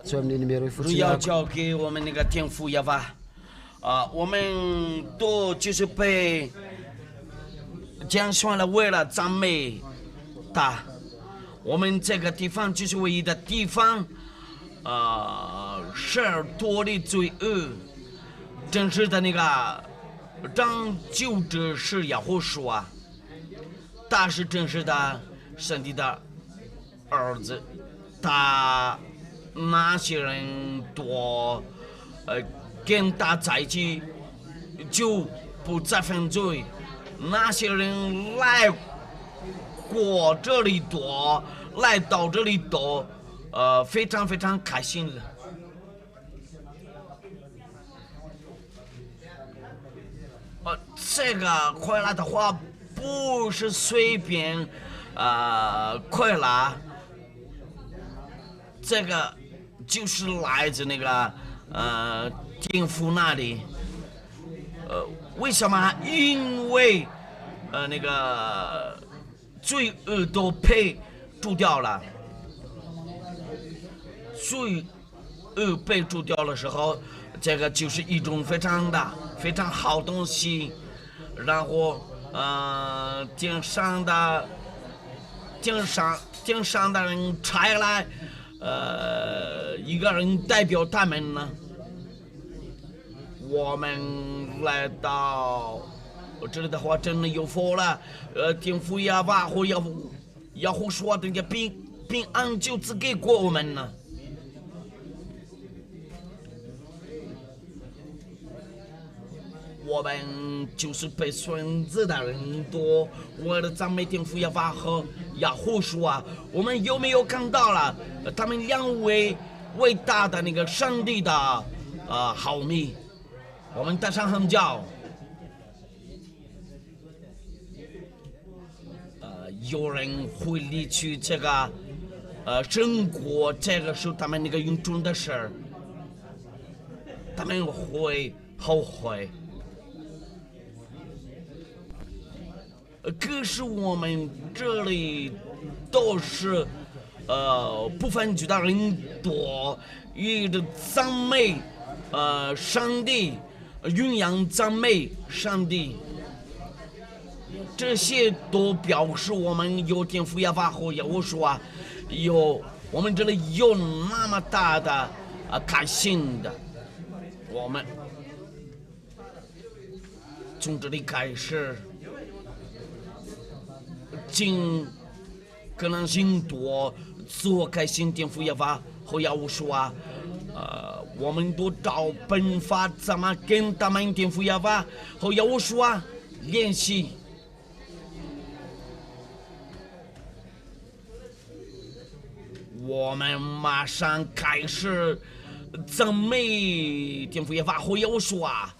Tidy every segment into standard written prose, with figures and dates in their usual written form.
主要交给我们那个天父亚巴，我们都就是被拣选了，为了赞美他。我们这个地方就是唯一的地方，是多的罪恶，真实的那个拯救者是亚胡书啊，他是真实的上帝的儿子，他。那些人多，跟他在一起就不再犯罪。那些人来过这里多，来到这里多，非常非常开心了。这个快乐的话不是随便快乐，这个。就是来自那个天父那里，为什么？因为那个罪恶都被除掉了，罪恶被除掉的时候，这个就是一种非常好东西。然后天上的人拆来。一个人代表他们呢，我们来到这里的话，真的有福了。天父亚巴和亚胡说的那个平安就赐给过我们呢。我们就是被选择的人多，为了赞美天父亚巴和亚胡说啊，我们有没有看到了？他们两位伟大的那个上帝的好米，我们带上很久。有人会离去这个生活，这个是他们那个永恒的事儿，他们会后悔。可是我们这里都是不分区的人多，一直赞美上帝，宣扬赞美上帝，这些都表示我们有天父亚巴和亚胡说啊，我们这里有那么大的开心的，我们从这里开始。尽可能性多做开心天父亚巴和亚胡说啊，我们都找办法怎么跟他们天父亚巴和亚胡说啊联系。我们马上开始赞美天父亚巴和亚胡说啊。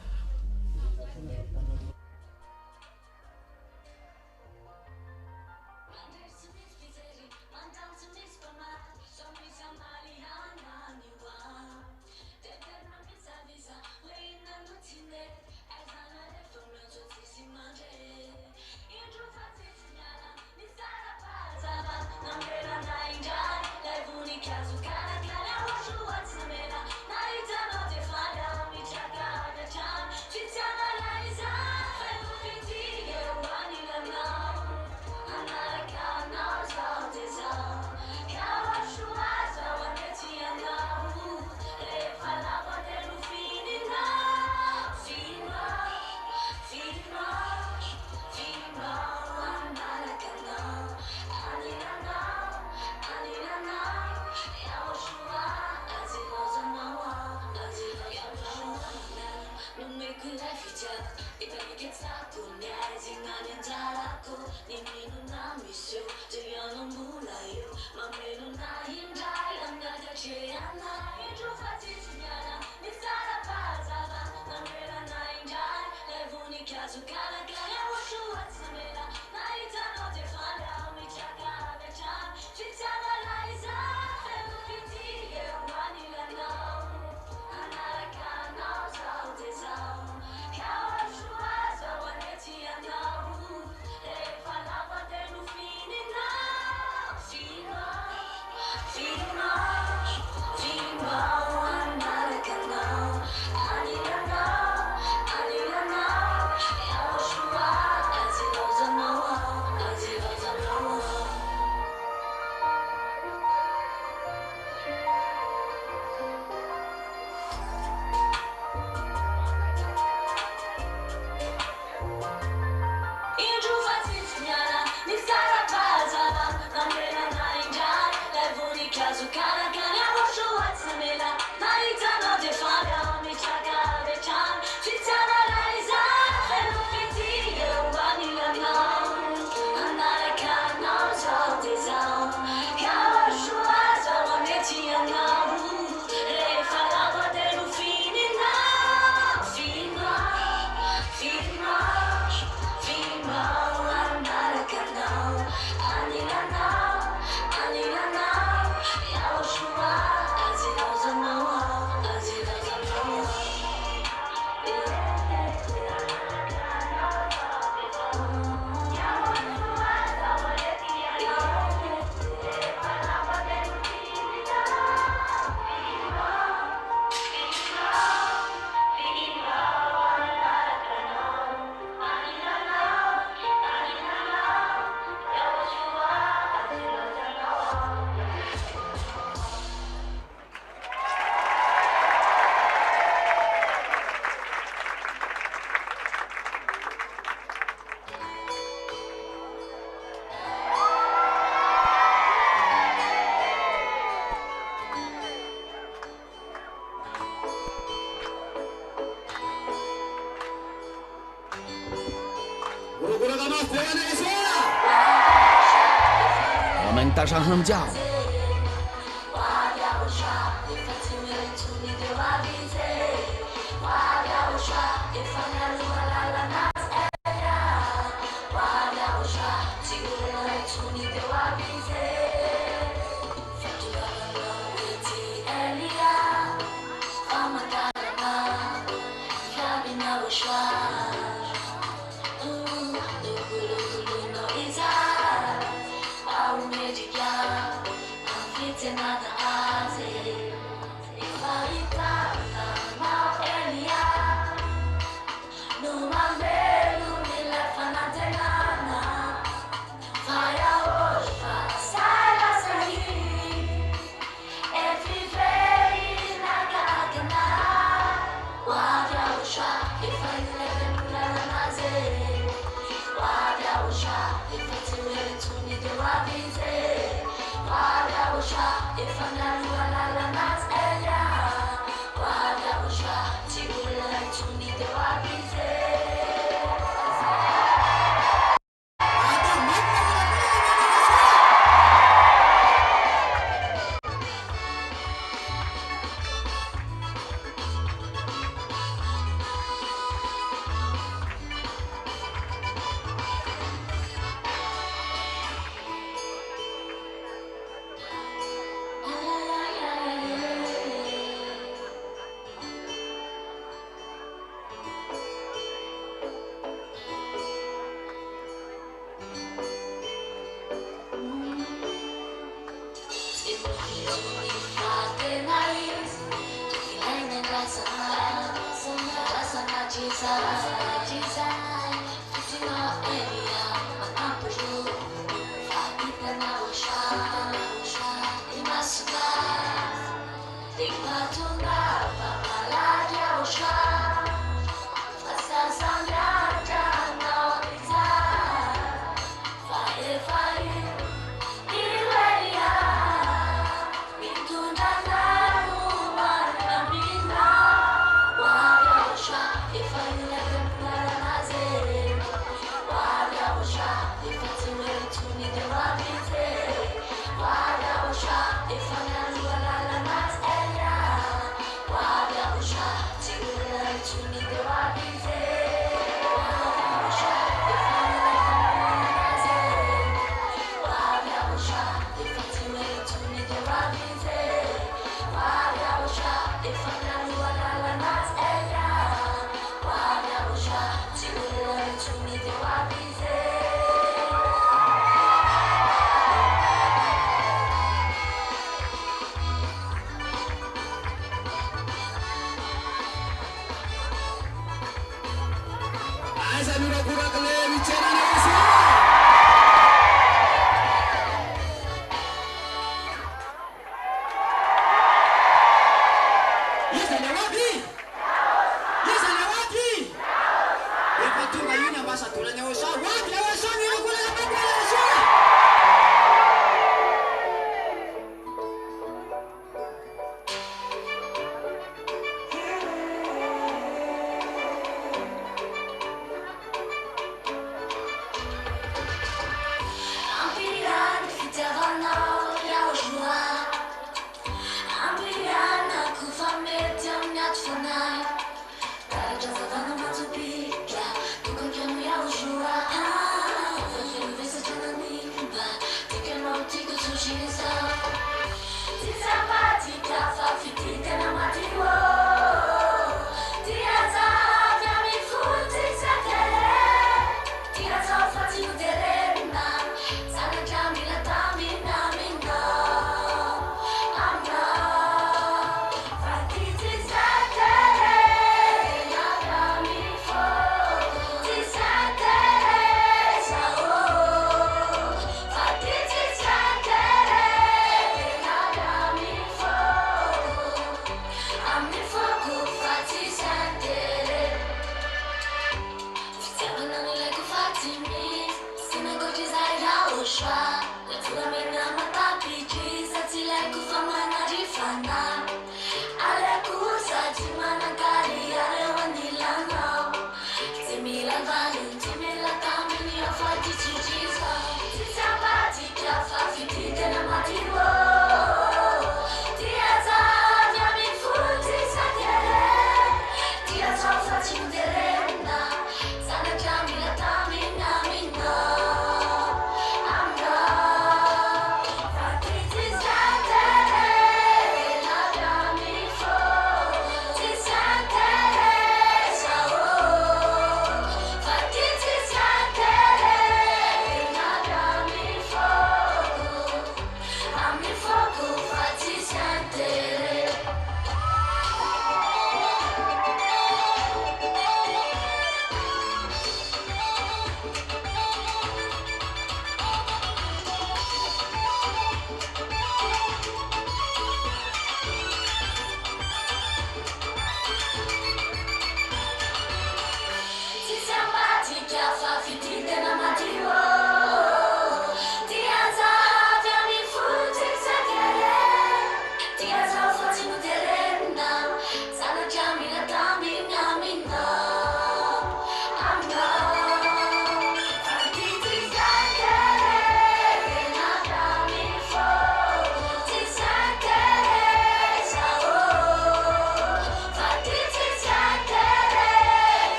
我们大声哼叫。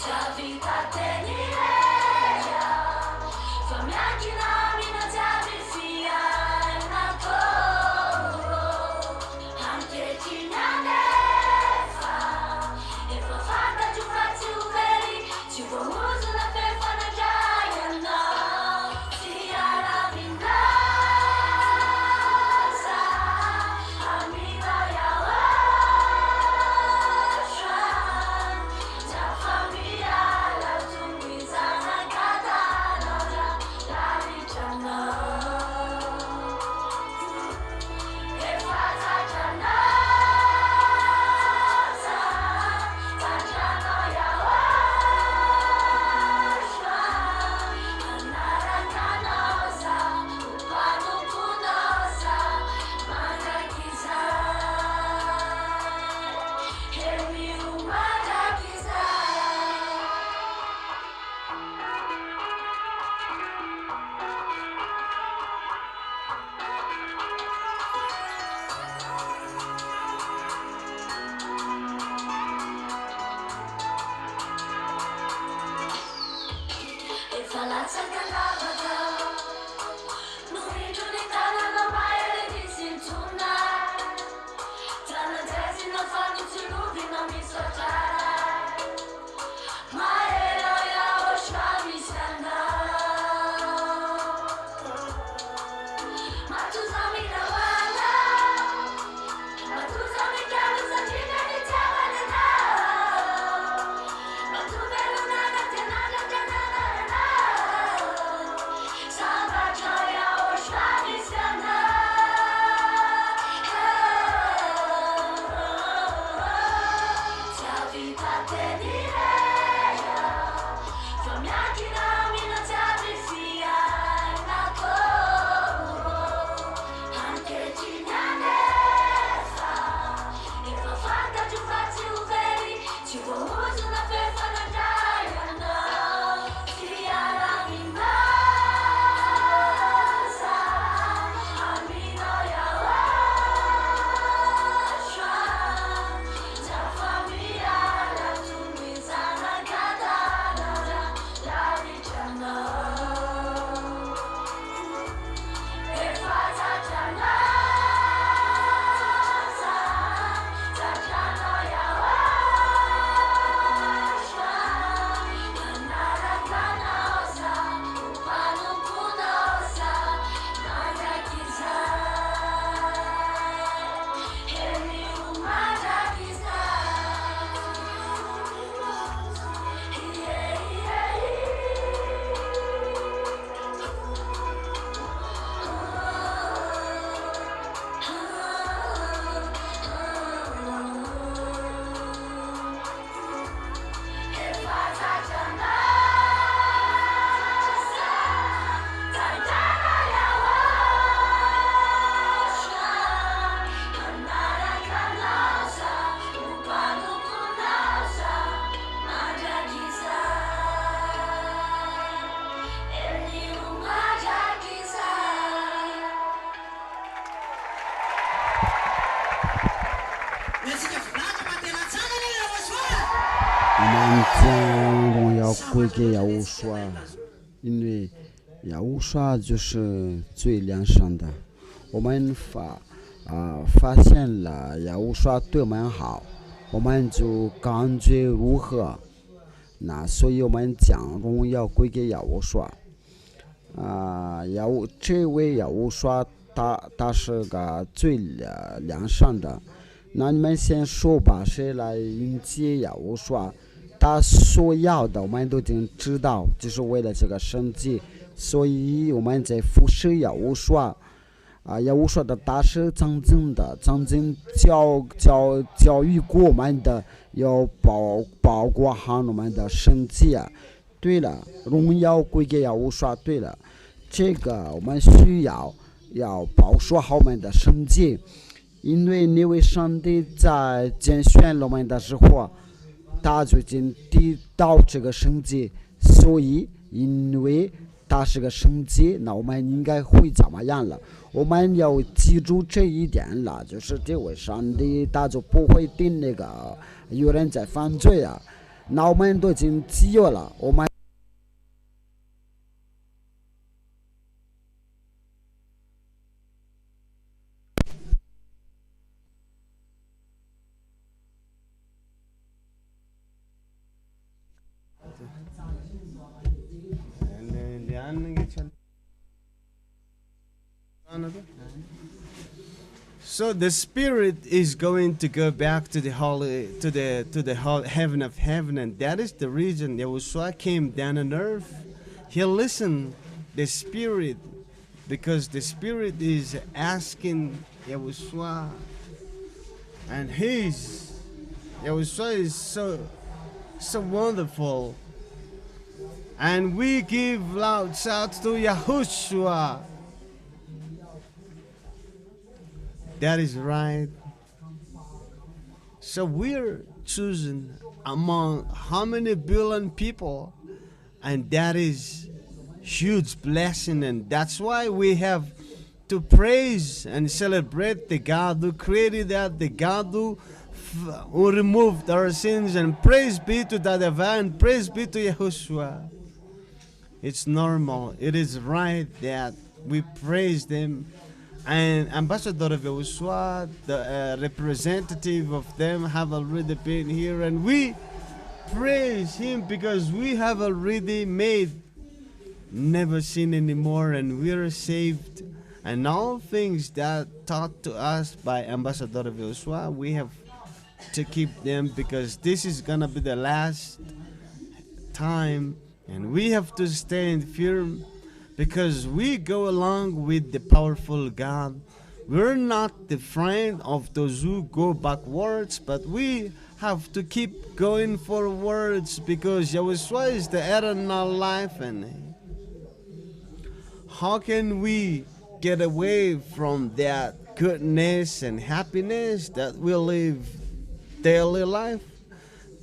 Ta vie 我们将荣耀归给亚乌刷，因为亚乌刷就是最良善的。我们发现了亚乌刷对我们好，我们就感觉如何？那所以我们将荣耀归给亚乌刷。这位亚乌刷他是个最良善的。那你们先说吧，谁来迎接亚乌刷？他所要的我们都已经知道，就是为了这个生计，所以我们在服侍亚乌刷。亚乌刷的大是曾经教育过我们的，要保管好我们的生计啊。对了，荣耀归给亚乌刷。对了，这个我们需要保守好我们的生计。因为那位上帝在拣选我们的时候，他就已经提到这个生计，所以因为他是个生计，那我们应该会怎么样了？我们要记住这一点了，就是这位上帝他就不会定那个有人在犯罪啊，那我们都已经记住了，我们。So the spirit is going to go back to the heaven of heaven, and that is the reason Yahushua came down on earth. He listened the spirit, because the spirit is asking Yahushua, and Yahushua is so wonderful, and we give loud shouts to Yahushua. That is right. So we're chosen among how many billion people, and that is huge blessing, and that's why we have to praise and celebrate the God who created that, the God who removed our sins, and praise be to the divine, praise be to Yahushua. It's normal, it is right that we praise them. And Ambassador of Yahushua, the representative of them, have already been here, and we praise him because we have already made never sin anymore, and we are saved. And all things that taught to us by Ambassador of Yahushua, we have to keep them, because this is gonna be the last time, and we have to stand firm, because we go along with the powerful God. We're not the friend of those who go backwards, but we have to keep going forwards, because Yahushua is the eternal life. And how can we get away from that goodness and happiness that we live daily life?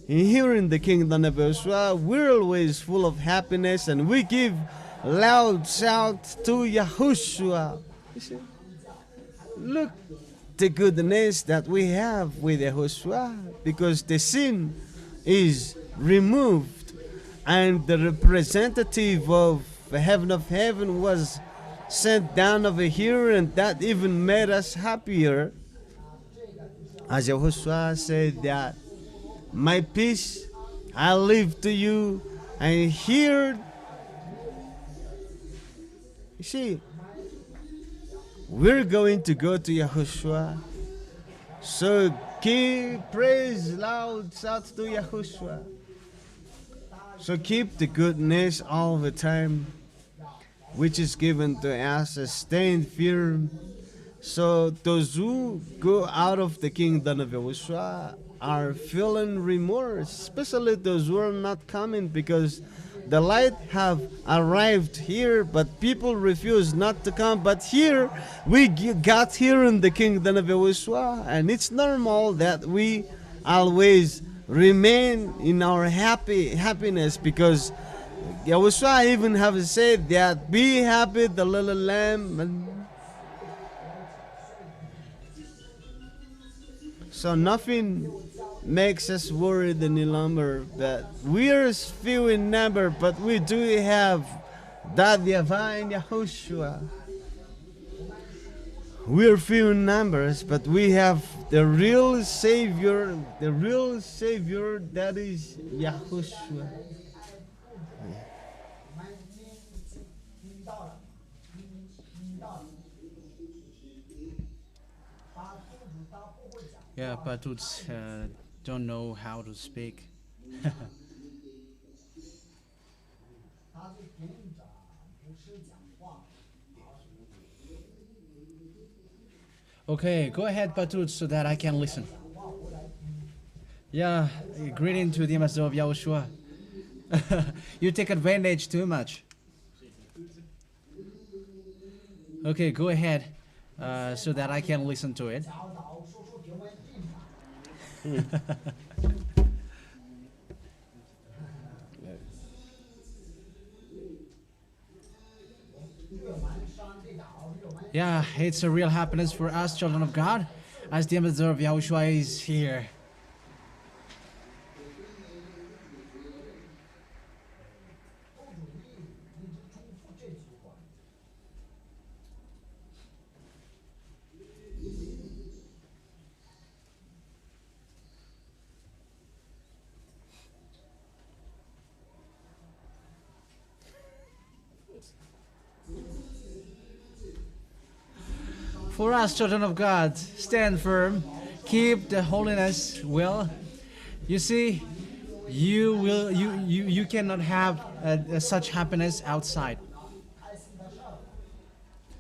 Here in the kingdom of Yahushua, we're always full of happiness, and we give loud shout to Yahushua. You see? Look the goodness that we have with Yahushua, because the sin is removed, and the representative of the heaven of heaven was sent down over here, and that even made us happier. As Yahushua said that, my peace I leave to you, and here, you see, we're going to go to Yahushua. So give praise loud shout to Yahushua. So keep the goodness all the time, which is given to us, stand firm. So those who go out of the kingdom of Yahushua are feeling remorse, especially those who are not coming, because the light have arrived here, but people refuse not to come. But here, we got here in the kingdom of Yahushua, and it's normal that we always remain in our happiness, because Yahushua even have said that, be happy, the little lamb. And so nothing makes us worried any longer. But we are few in number, but we do have that YAHVAH and YAHOSHUA. We are few in numbers, but we have the real Savior, that is YAHOSHUA. Yeah, but don't know how to speak. Okay, go ahead, Patut, so that I can listen. Yeah, greeting to the ambassador of Yahushua. You take advantage too much. Okay, go ahead, so that I can listen to it. Yeah, it's a real happiness for us, children of God, as the ambassador of Yahushua is here. For us, children of God, stand firm, keep the holiness well. You see, you cannot have such happiness outside.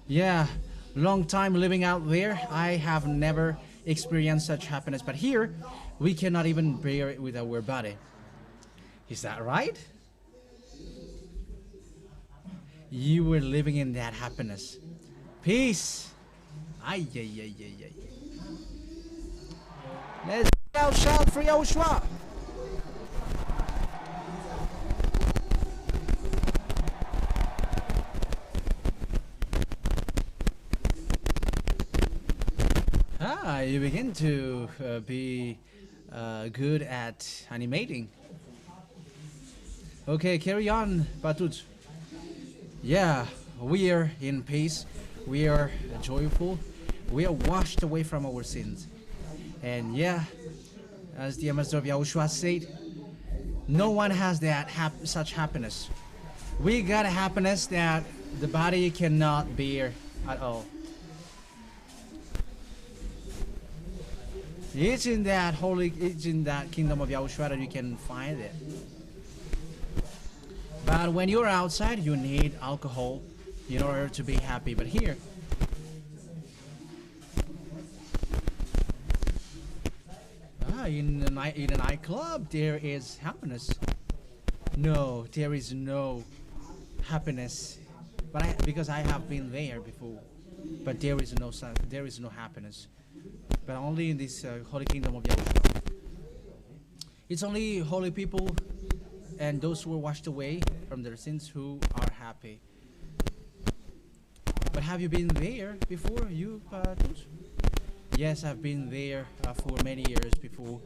Yeah, long time living out there, I have never experienced such happiness. But here, we cannot even bear it with our body. Is that right? You were living in that happiness. Peace. Ay, ay, ay, ay, ay. Let's shout for YAHOSHUAH. You begin to be good at animating. Okay, carry on, Patut. Yeah, we are in peace. We are joyful. We are washed away from our sins. And yeah, as the ambassador of Yahushua said, no one has that such happiness. We got a happiness that the body cannot bear at all. It's in that kingdom of Yahushua that you can find it. But when you're outside, you need alcohol in order to be happy. But here, in a nightclub, there is happiness. No, there is no happiness. But because I have been there before, but there is no happiness. But only in this holy kingdom of Yahushua. It's only holy people and those who are washed away from their sins who are happy. But have you been there before, you Patut? Yes, I've been there for many years before,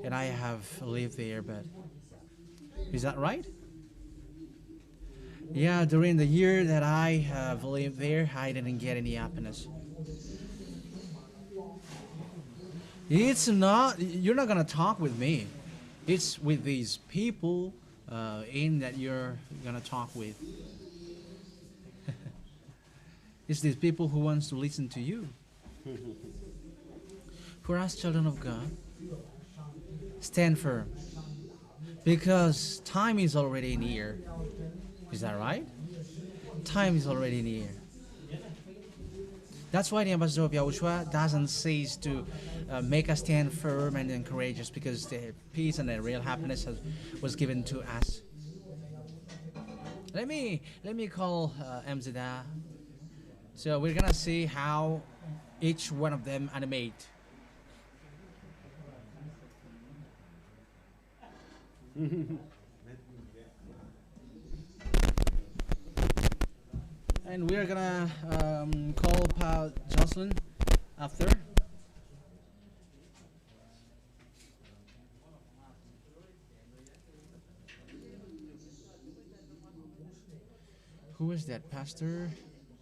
and I have lived there, but is that right? Yeah, during the year that I have lived there, I didn't get any happiness. You're not gonna talk with me. It's with these people that you're gonna talk with. It's these people who wants to listen to you. For us, children of God, stand firm, because time is already near. Is that right? Time is already near. That's why the ambassador of Yahushua doesn't cease to make us stand firm and encourage us, because the peace and the real happiness was given to us. Let me call ZHYAH. So we're gonna see how each one of them animate. And we're gonna call Pa Jocelyn after. Who is that pastor?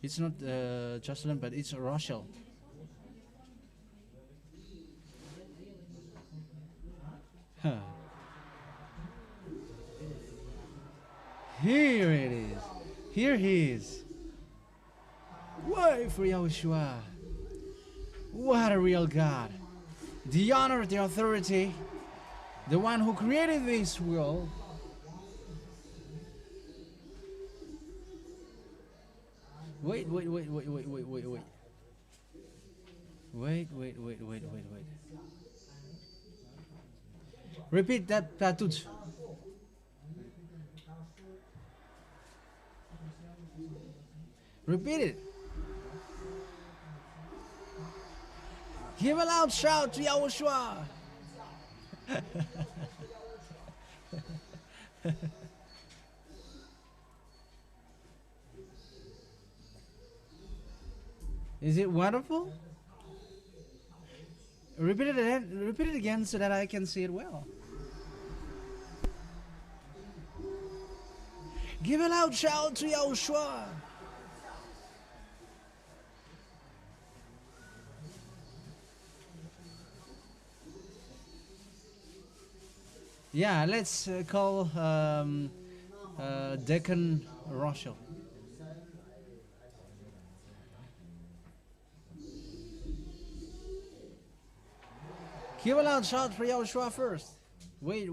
It's not Jocelyn, but it's Rochelle. Huh. Here it is. Here he is. Why for Yahushua? What a real God. The honor, the authority, the one who created this world. Wait. Repeat that patut. Repeat it. Give a loud shout to Yahushua. Is it wonderful? Repeat it again so that I can see it well. Give a loud shout to Yahushua. Yeah, let's call Deacon Rochelle. Give a loud shout for Yahushua first. Wait.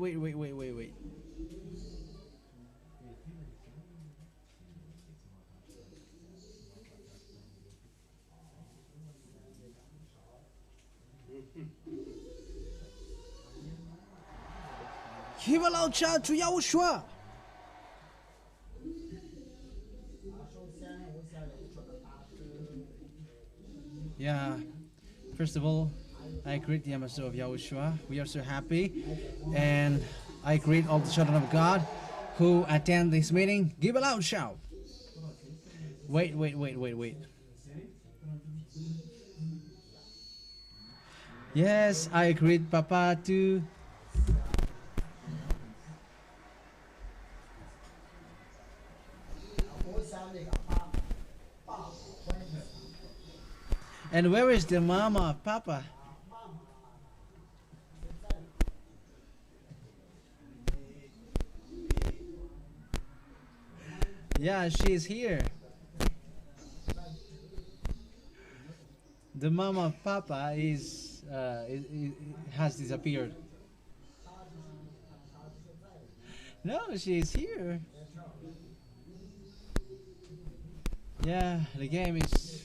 Give a loud shout to Yahushua. Yeah, first of all, I greet the ambassador of Yahushua. We are so happy, and I greet all the children of God who attend this meeting. Give a loud shout. Wait. Yes, I greet Papa too. And where is the mama, Papa? Yeah, she's here. The mama, Papa has disappeared. No, she's here. Yeah, the game is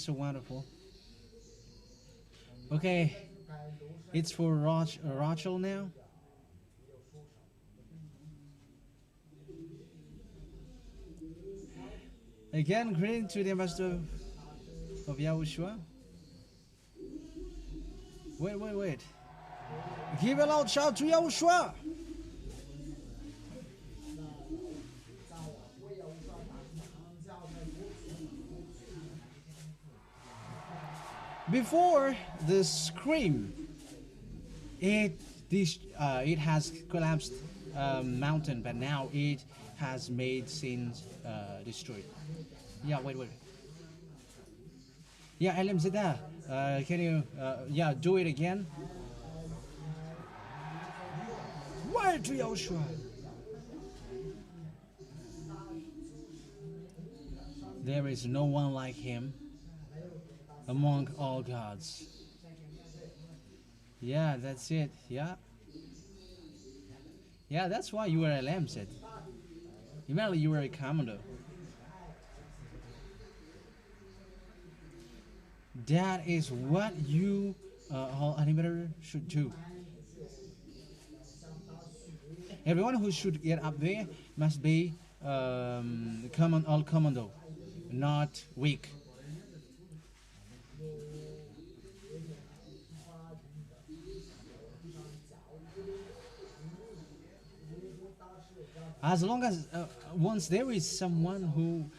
so wonderful. Okay, it's for Rachel now. Again, greeting to the ambassador of Yahushua. Wait. Give a loud shout to Yahushua. Before the scream, it has collapsed mountain, but now it has made scenes destroyed. Yeah, wait. Yeah, ZHYAH, can you do it again? Why to Yahushua? There is no one like him among all gods. Yeah, that's it. Yeah, that's why you were a Lamset. Imagine you were a commando. That is what you all animator should do. Everyone who should get up there must be all commando, not weak. As long as once there is someone who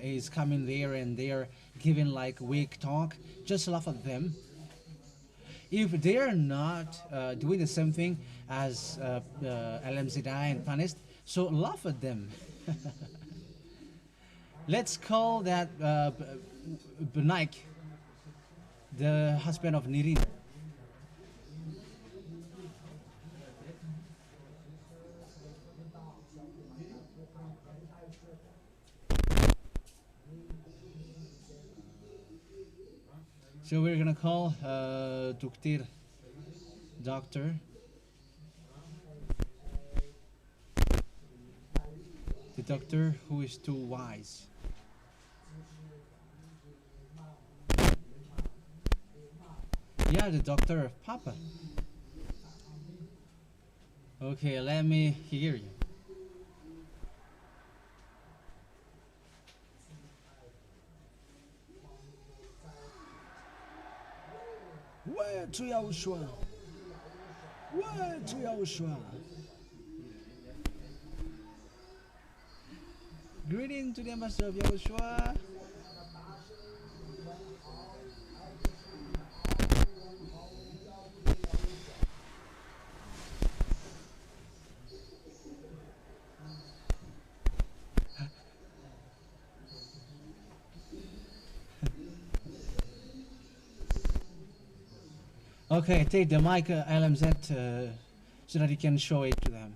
is coming there and they're giving like weak talk, just laugh at them. If they're not doing the same thing as ZHYAH and Panis, so laugh at them. Let's call that Benaik, the husband of Nirin. So we're gonna call doctor, the doctor who is too wise. Yeah, the doctor of Papa. Okay, let me hear you. Where to YAHOSHUAH? Where to YAHOSHUAH? Greeting to the ambassador of YAHOSHUAH. Okay, take the mic, LMZ, so that you can show it to them.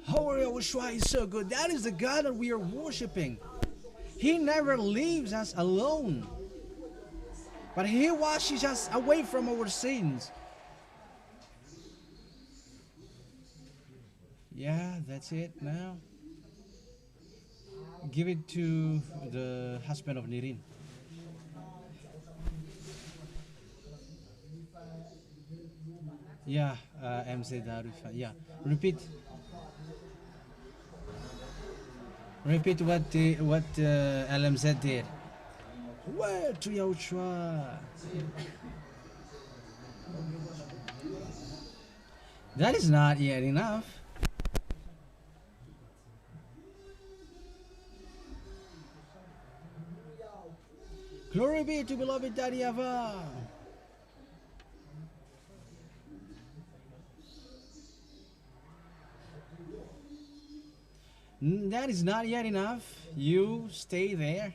Our YAHOSHUAH is so good. That is the God that we are worshiping. He never leaves us alone, but He washes us away from our sins. Yeah, that's it now. Give it to the husband of Nirin. Yeah, MZ Darufa. Yeah, repeat. Repeat what LMZ did. Where to YAHOSHUAH? That is not yet enough. Glory be to beloved Daddy YAHVAH. That is not yet enough. You stay there.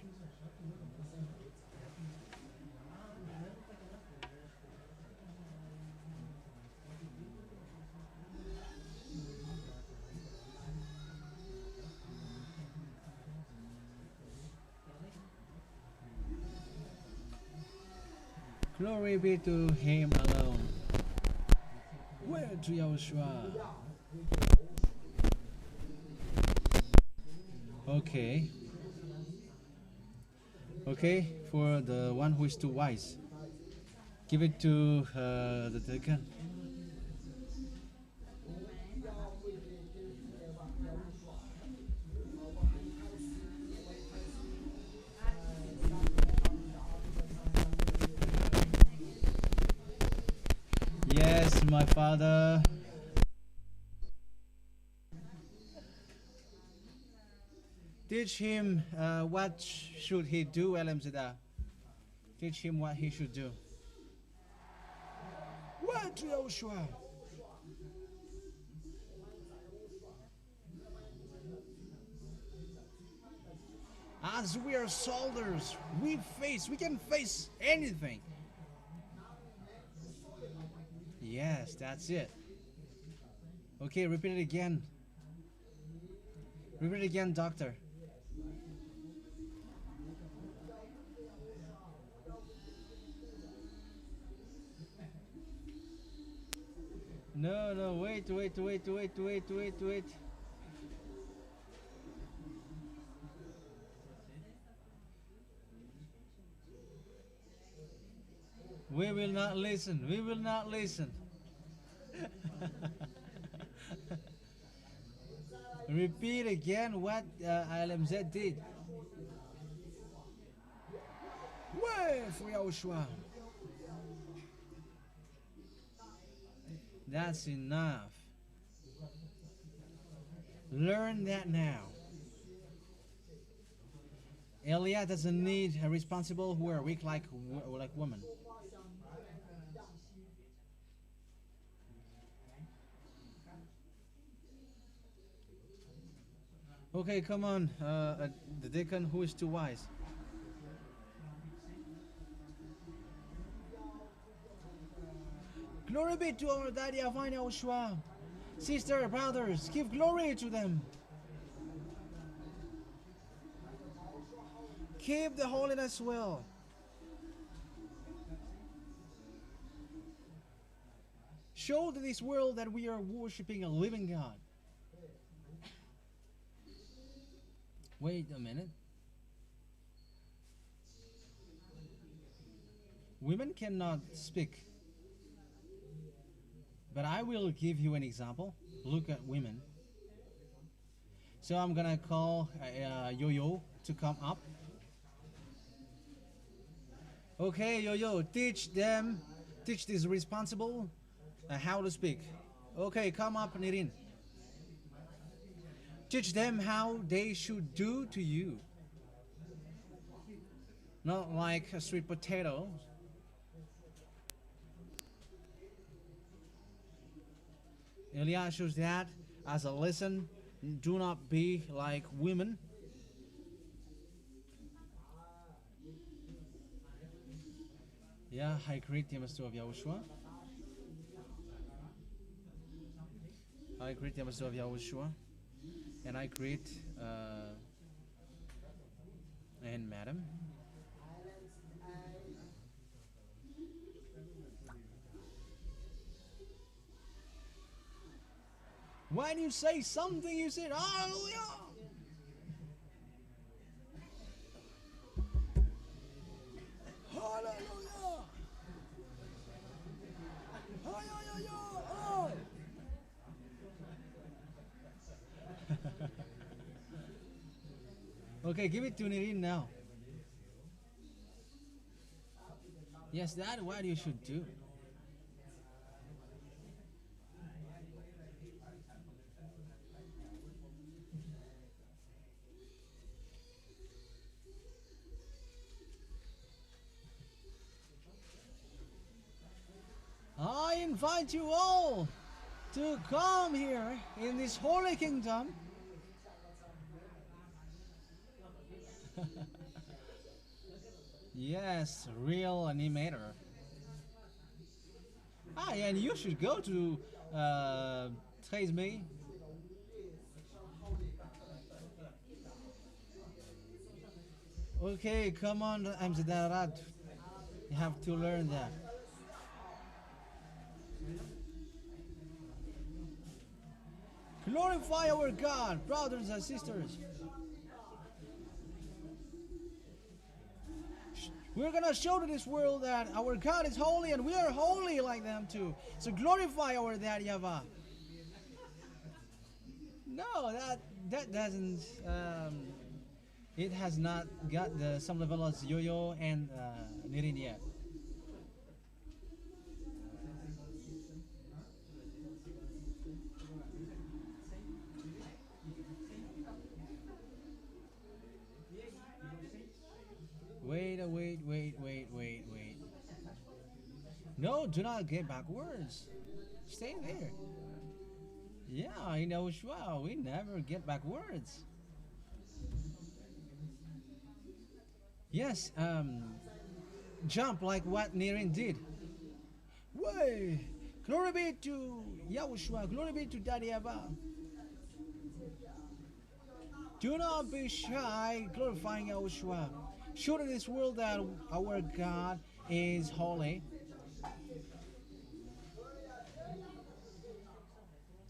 Glory be to Him alone. Where to YAHOSHUAH? Okay. Okay, for the one who is too wise, give it to the deacon. Yes, my father. Teach him what should he do, LMZ. Teach him what he should do. Where to YAHOSHUAH? As we are soldiers, we can face anything. Yes, that's it. Okay, repeat it again. Repeat it again, doctor. No, wait. We will not listen. We will not listen. Repeat again what LMZ did. Where for YAHOSHUAH? That's enough. Learn that now. Elia doesn't need a responsible who are weak like women. Okay, come on. The deacon who is too wise. Glory be to our Daddy Yahavah YAHOSHUAH. Sister, brothers, give glory to them. Keep the holiness well. Show to this world that we are worshiping a living God. Wait a minute. Women cannot speak. But I will give you an example. Look at women. So I'm gonna call Yo-Yo to come up. Okay, Yo-Yo, teach this responsible how to speak. Okay, come up, Nirin. Teach them how they should do to you. Not like a sweet potato. Elia shows that as a lesson. Do not be like women. Yeah, I greet the Master of YAHOSHUAH. I greet the Master of YAHOSHUAH. And I greet and Madam. When you say something, you say hallelujah. Hallelujah. Hallelujah. Okay, give it to Nirin now. Yes, that's what you should do. I invite you all to come here in this holy kingdom. Yes, real animator. Ah, and you should go to 13 May. Okay, come on, Amzadarat. You have to learn that. Glorify our God, brothers and sisters. We're gonna show to this world that our God is holy and we are holy like them too. So glorify our Daddy YAHVAH. No, that doesn't. It has not got the some level as Yo-Yo and Nirin yet. Wait. No, do not get backwards. Stay there. Yeah, in YAHOSHUAH, we never get backwards. Yes, jump like what Nirin did. Way! Glory be to YAHOSHUAH, glory be to Daddy YAHVAH. Do not be shy, glorifying YAHOSHUAH. Show to this world that our God is holy.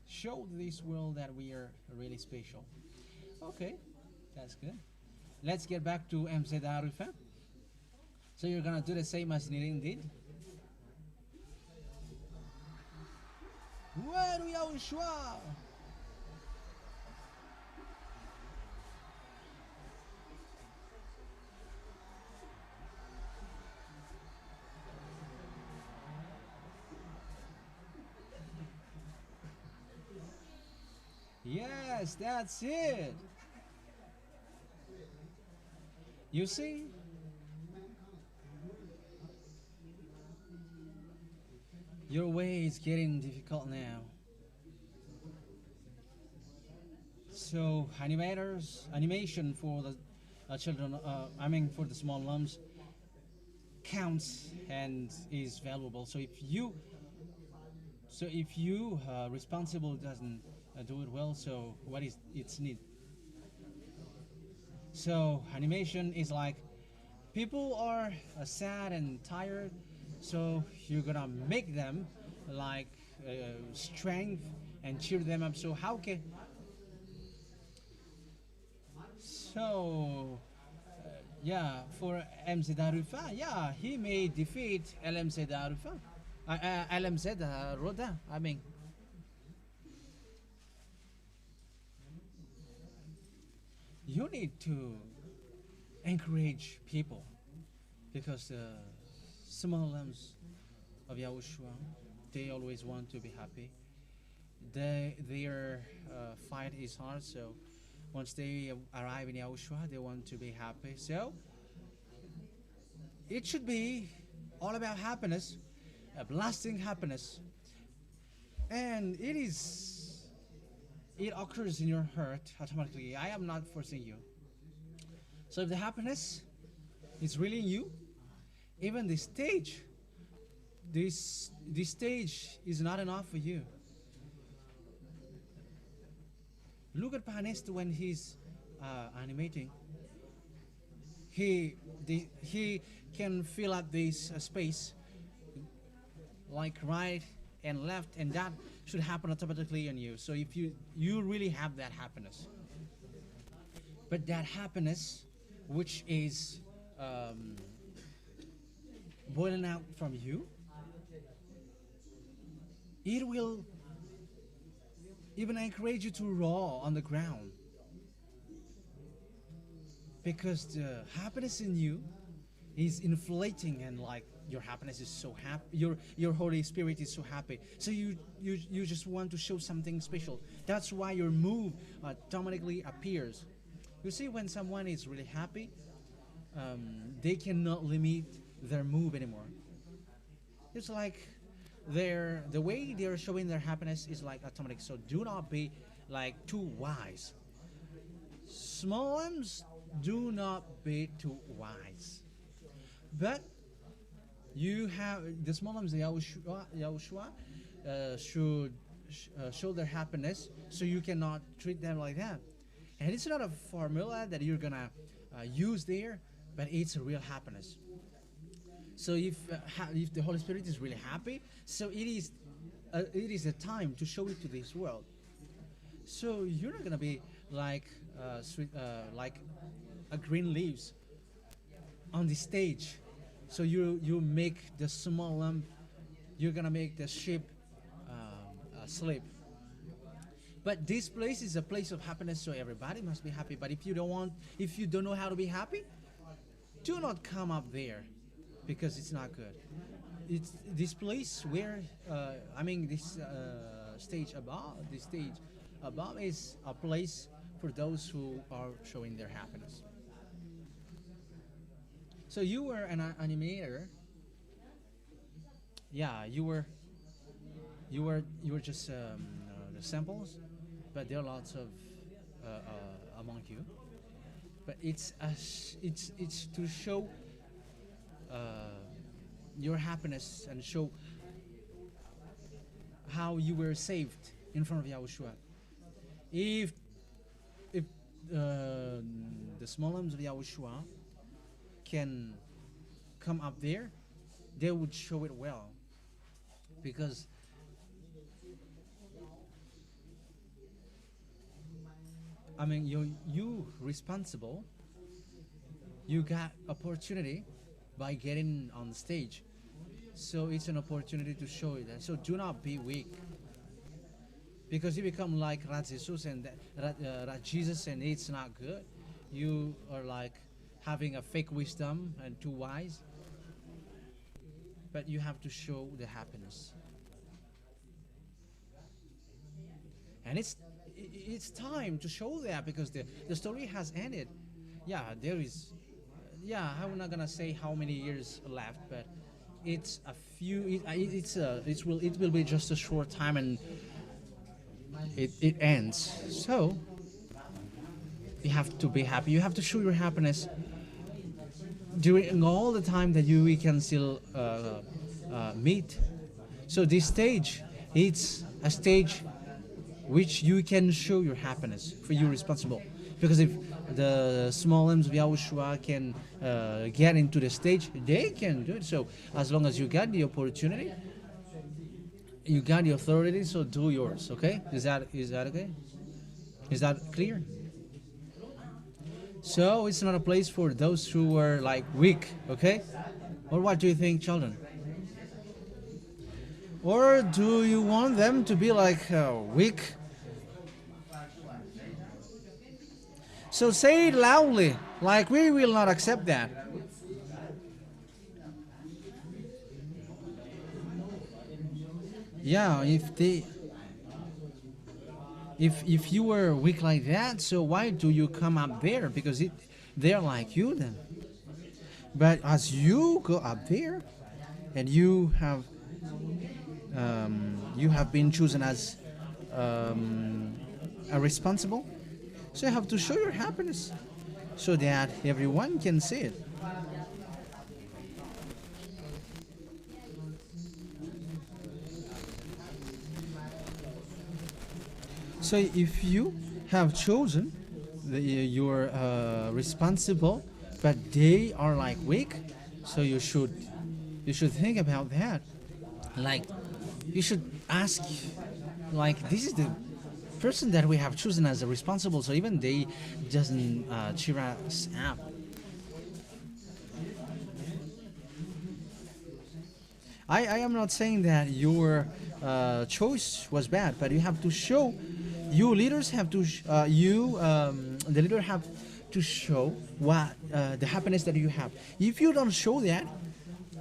Show this world that we are really special. Okay, that's good. Let's get back to MZ Arifah. So you're gonna do the same as Nirin did. Where do YAHOSHUAH? Yes, that's it. You see? Your way is getting difficult now. So animation for the children, for the small lumps counts and is valuable. So if you responsible doesn't do it well, so what is its need? So animation is like people are sad and tired, so you're gonna make them like strength and cheer them up. So how can yeah, for MZ Darufa, yeah, he may defeat LMZ Darufa, LMZ Roda. You need to encourage people because the small lambs of Yahushua, they always want to be happy. Their fight is hard, so once they arrive in Yahushua, they want to be happy. So it should be all about happiness, a lasting happiness, and it occurs in your heart automatically. I am not forcing you. So if the happiness is really in you, even the stage, this stage is not enough for you. Look at Pahanest when he's animating. He can fill up this space like right and left, and that should happen automatically on you. So if you really have that happiness, but that happiness which is boiling out from you, it will even encourage you to roll on the ground, because the happiness in you is inflating, and like your happiness is so happy, your Holy Spirit is so happy, so you just want to show something special. That's why your move automatically appears. You see, when someone is really happy, they cannot limit their move anymore. It's like the way they are showing their happiness is like automatic. So do not be like too wise. Small lambs, do not be too wise. But you have the small lambs, the Yahushua, should show their happiness, so you cannot treat them like that. And it's not a formula that you're gonna use there, but it's a real happiness. So if the Holy Spirit is really happy, so it is a time to show it to this world. So you're not gonna be like like a green leaves on the stage. So you make the small lamb, you're gonna make the sheep sleep. But this place is a place of happiness, so everybody must be happy. But if you don't know how to be happy, do not come up there, because it's not good. It's this place where this stage above is a place for those who are showing their happiness. So you were an animator. Yeah, you were just the samples, but there are lots of among you. But it's to show your happiness and show how you were saved in front of Yahushua. If the small lambs of Yahushua can come up there, they would show it well, because you responsible, you got opportunity by getting on the stage, so it's an opportunity to show it. So do not be weak, because you become like Jesus and Jesus, and it's not good. You are like having a fake wisdom and too wise, but you have to show the happiness. And it's time to show that, because the story has ended. Yeah, there is. Yeah, I'm not gonna say how many years left, but it's a few. It will be just a short time, and it ends. So You have to be happy. You have to show your happiness during all the time that we can still meet. So this stage, it's a stage which you can show your happiness, for you responsible. Because if the small limbs of YAHOSHUA can get into the stage, they can do it. So as long as you got the opportunity, you got the authority, so do yours, okay? Is that okay? Is that clear? So it's not a place for those who are like weak, okay? Or what do you think, children? Or do you want them to be like weak? So say it loudly, like we will not accept that. Yeah, if you were weak like that, so why do you come up there? Because they're like you then. But as you go up there, and you have been chosen as a responsible, so you have to show your happiness so that everyone can see it. So if you have chosen you're responsible, but they are like weak, so you should think about that. Like you should ask, like, this is the person that we have chosen as a responsible, so even they doesn't cheer us up. I am not saying that your choice was bad, but you have to show, you leaders have to, the leader have to show what the happiness that you have. If you don't show that,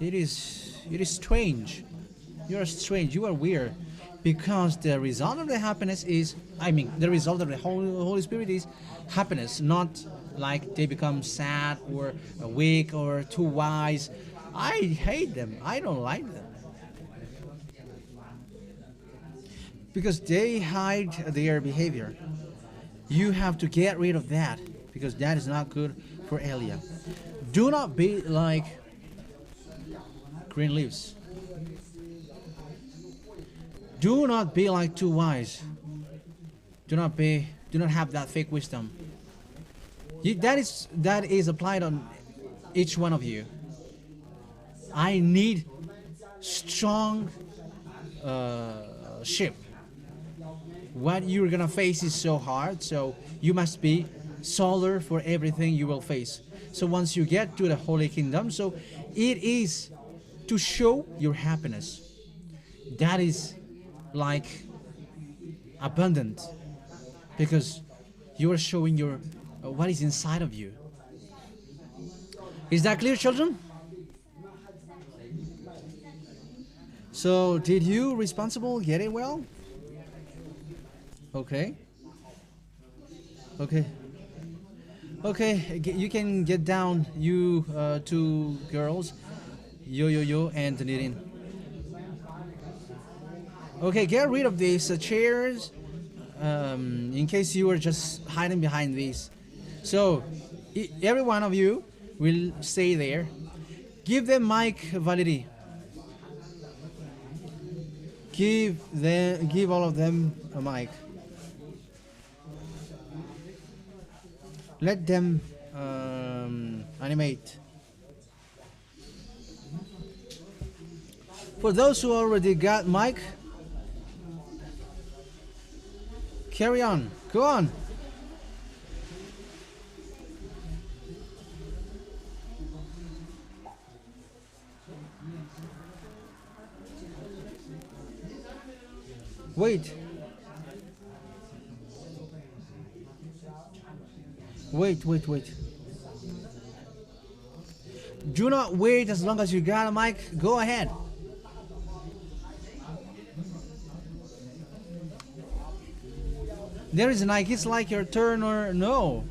it is strange. You are strange. You are weird, because the result of the happiness is, the result of the Holy Spirit is happiness, not like they become sad or weak or too wise. I hate them. I don't like them. Because they hide their behavior. You have to get rid of that, because that is not good for Elia. Do not be like green leaves. Do not be like too wise. Do not have that fake wisdom. That is applied on each one of you. I need strong ship. What you're gonna face is so hard, so you must be solder for everything you will face. So once you get to the Holy Kingdom, so it is to show your happiness. That is like abundant, because you are showing your what is inside of you. Is that clear, children? So did you responsible get it well? Okay. You can get down, you two girls, yo and Nirin. Okay, get rid of these chairs, in case you were just hiding behind these. So every one of you will stay there. Give them mic, Valerie. Give all of them a mic. Let them animate. For those who already got mic, carry on. Go on. Wait. Do not wait as long as you got a mic. Go ahead. There is a mic. It's like your turn or no.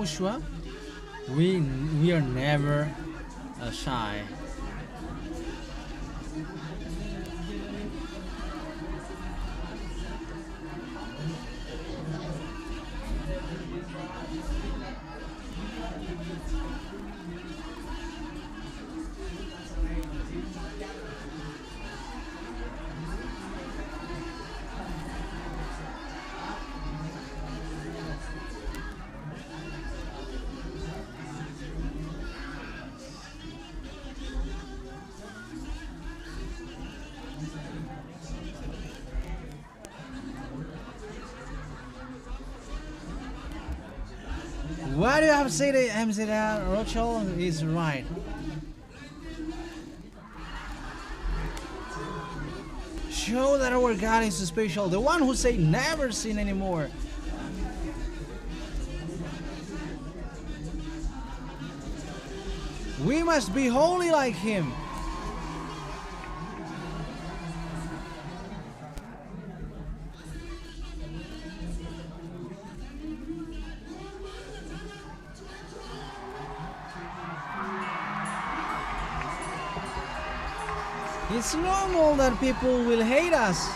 Yahushua, we are never shy. What do you have to say to MZR? Rochelle is right. Show that our God is special. The one who say never sin anymore. We must be holy like him. It's normal that people will hate us.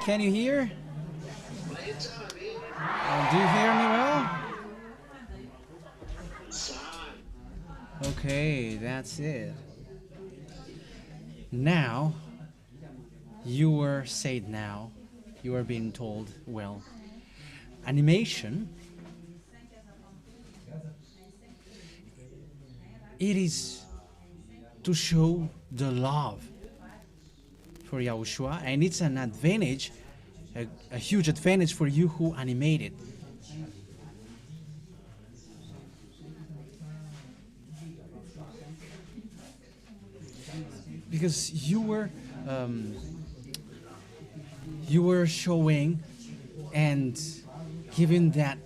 Can you hear? Do you hear me well? Okay, that's it. Now, you are said now, you are being told, well, animation, it is to show the love for Yahushua, and it's an advantage, a huge advantage for you who animate it. Because you were showing and giving that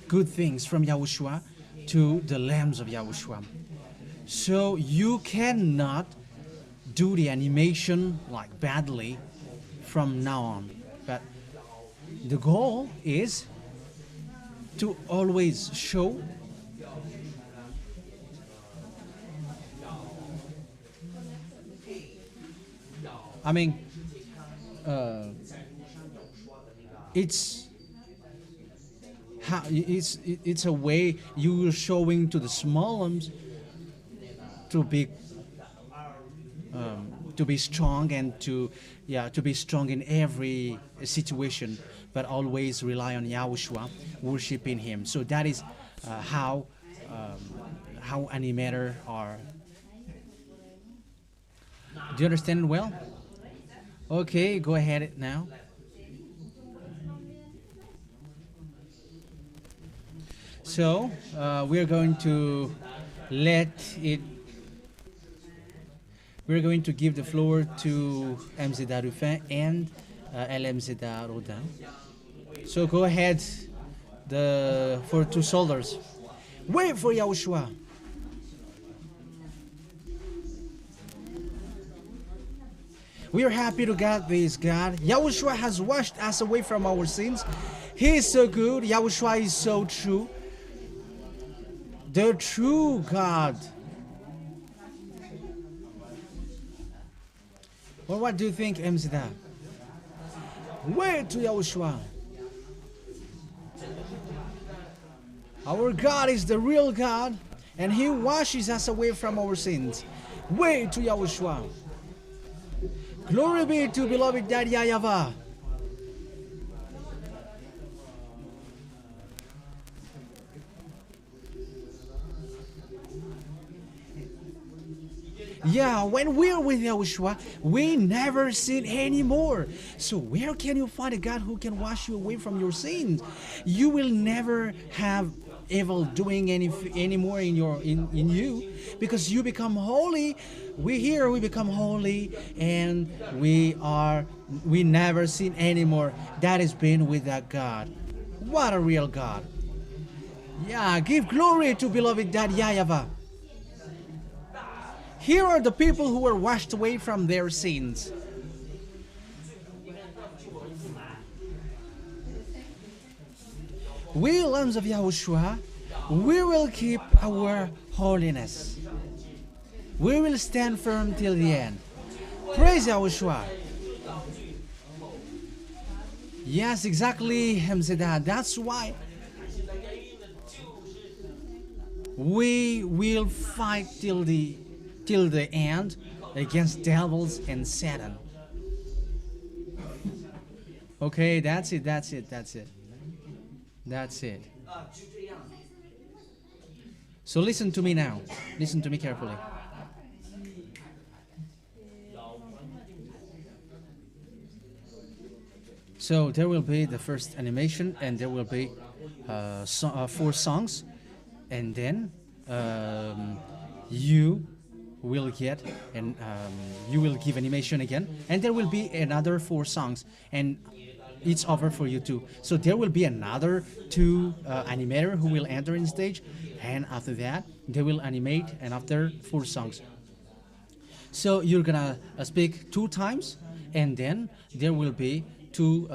good things from Yahushua to the lambs of Yahushua. So you cannot do the animation like badly from now on. But the goal is to always show it's a way you are showing to the small ones to be strong and to be strong in every situation, but always rely on Yahushua, worshiping Him. So that is how animators are. Do you understand it well? Okay, go ahead now. So we're going to give the floor to MZHYAH Rufin and LMZHYAH Rodin. So go ahead for two soldiers. Wait for Yahushua. We are happy to God this God. Yahushua has washed us away from our sins. He is so good. Yahushua is so true. The true God. Well, what do you think, MZHYAH? Wait to Yahushua. Our God is the real God, and He washes us away from our sins. Wait to Yahushua. Glory be to beloved Daddy YAHVAH. Yeah, when we're with Yahushua, we never sin anymore. So where can you find a God who can wash you away from your sins? You will never have evil doing anymore in you, because you become holy. We become holy, and we never sin anymore. That is being with that God. What a real God. Yeah, give glory to beloved Daddy YAHVAH. Here are the people who were washed away from their sins. We, lambs of Yahushua, we will keep our holiness. We will stand firm till the end. Praise Yahushua. Yes, exactly, MZHYAH. That's why we will fight till the end against devils and Satan. Okay, that's it. So listen to me now. Listen to me carefully. So there will be the first animation, and there will be 4 songs, and then you will get and you will give animation again, and there will be another 4 songs, and it's over for you too. So there will be another 2 animator who will enter in stage, and after that they will animate, and after 4 songs. So you're gonna speak 2 times, and then there will be 2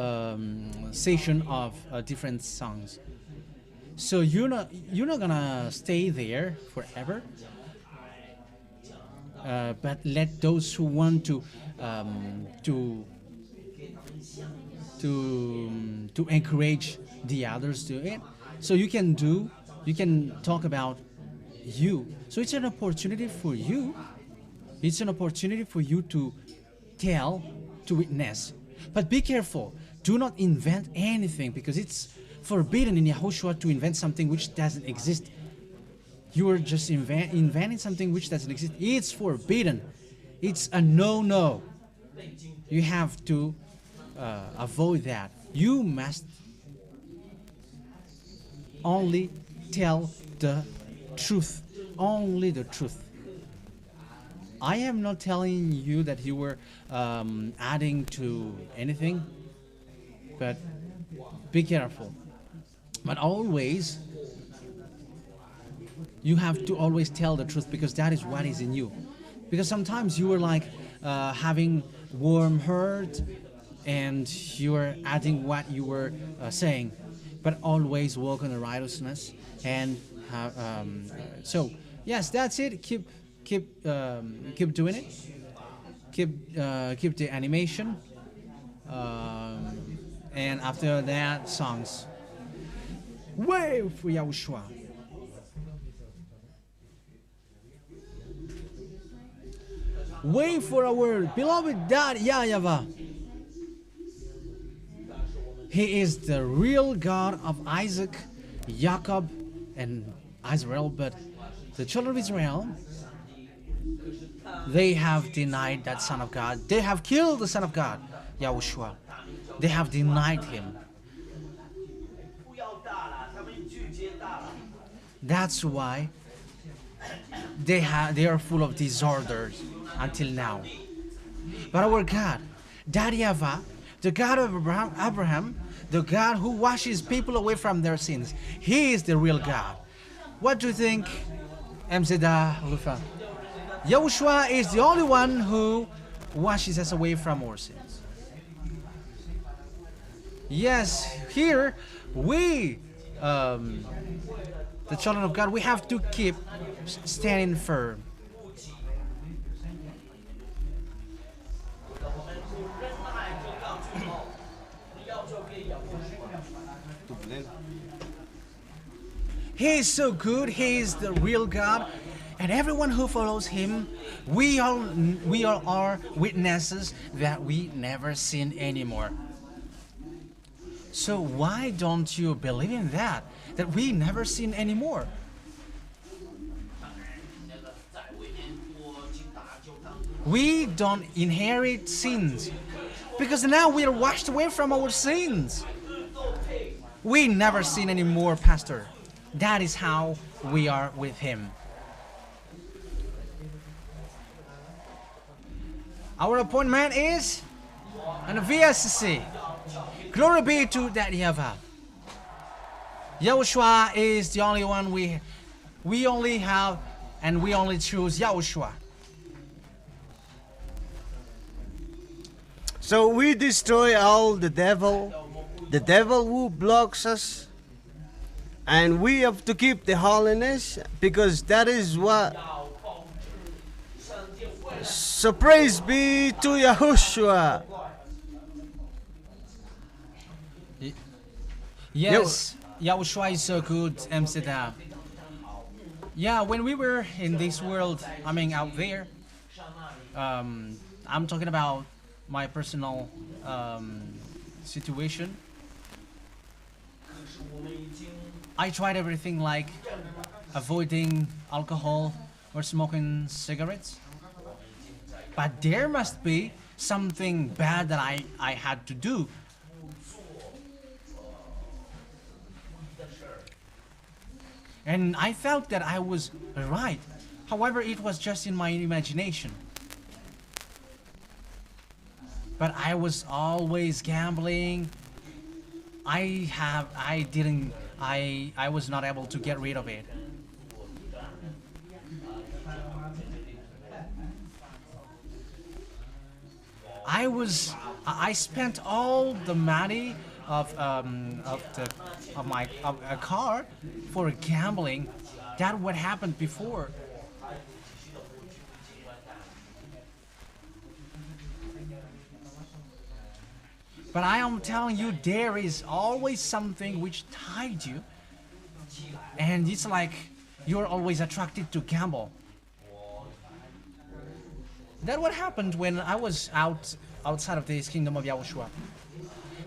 session of different songs. So you're not gonna stay there forever. But let those who want to encourage the others do it. So you can talk about you. So it's an opportunity for you. It's an opportunity for you to tell, to witness. But be careful. Do not invent anything, because it's forbidden in Yahushua to invent something which doesn't exist. You are just inventing something which doesn't exist. It's forbidden. It's a no-no. You have to avoid that. You must only tell the truth. Only the truth. I am not telling you that you were adding to anything, but be careful. But always, you have to always tell the truth, because that is what is in you. Because sometimes you are like having warm heart and you are adding what you were saying, but always walk in the righteousness. And so yes, that's it. Keep doing it. Keep the animation, and after that, songs. Wait for Yahushua. Wait for our beloved dad, YAHVAH. He is the real God of Isaac, Jacob, and Israel. But the children of Israel, they have denied that Son of God. They have killed the Son of God, Yahushua. They have denied him. That's why they are full of disorders until now. But our God, YAHVAH, the God of Abraham, the God who washes people away from their sins, He is the real God. What do you think, MZHYAH Lufa? Yahushua is the only one who washes us away from our sins. Yes, here we, the children of God, we have to keep standing firm. He is so good. He is the real God, and everyone who follows Him, we all are witnesses that we never sin anymore. So why don't you believe in that we never sin anymore? We don't inherit sins, because now we are washed away from our sins. We never sin anymore, Pastor. That is how we are with Him. Our appointment is on the VSC. Glory be to that YAHVAH. Yahushua is the only one we only have, and we only choose Yahushua. So we destroy all the devil who blocks us, and we have to keep the holiness, because that is what. So praise be to Yahushua. Yes, Yahushua is so good, MZHYAH. Yeah, when we were in this world, I mean out there, I'm talking about my personal situation. I tried everything, like avoiding alcohol or smoking cigarettes. But there must be something bad that I had to do. And I felt that I was right. However, it was just in my imagination. But I was always gambling. I was not able to get rid of it. I spent all the money of a car for gambling. That's what happened before. But I am telling you, there is always something which tied you, and it's like you're always attracted to gamble. That's what happened when I was outside of this kingdom of Yahushua.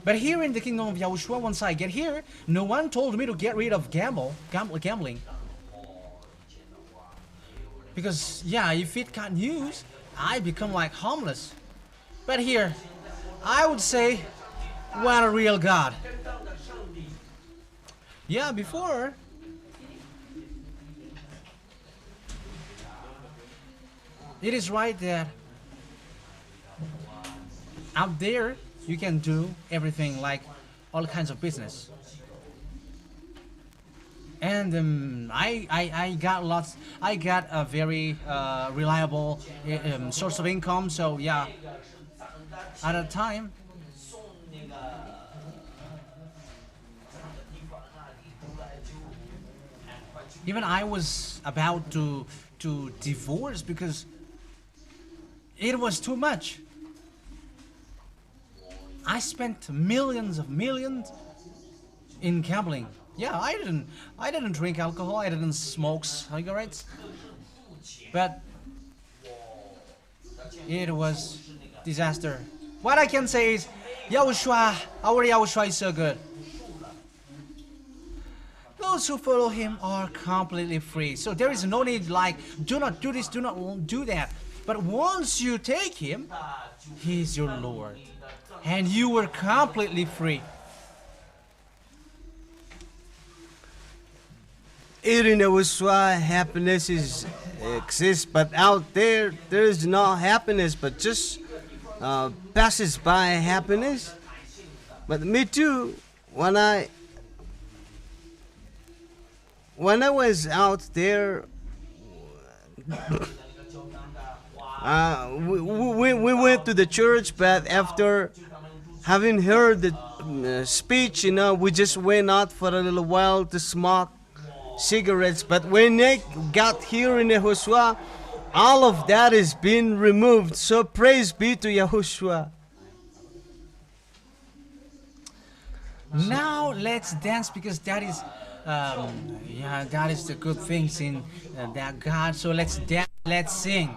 But here in the kingdom of Yahushua, once I get here, no one told me to get rid of gambling. Because yeah, if it got news, I become like homeless. But here, I would say, what a real God. Yeah, before, it is right that out there you can do everything, like all kinds of business. And I got lots. I got a very reliable source of income. So yeah, at a time, even I was about to divorce because it was too much. I spent millions in gambling. Yeah, I didn't drink alcohol, I didn't smoke cigarettes, but it was disaster. What I can say is, Yahushua, our Yahushua is so good. Those who follow him are completely free. So there is no need like, do not do this, do not do that. But once you take him, he is your Lord. And you were completely free. Here in YAHOSHUA, happiness exists, but out there is no happiness, but just passes by happiness. But me too, when I was out there, we went to the church, but after having heard the speech, we just went out for a little while to smoke cigarettes. But when I got here in YAHOSHUA, all of that is being removed. So praise be to YAHOSHUA. Now let's dance, because that is yeah, that is the good things in that God. So let's dance, let's sing.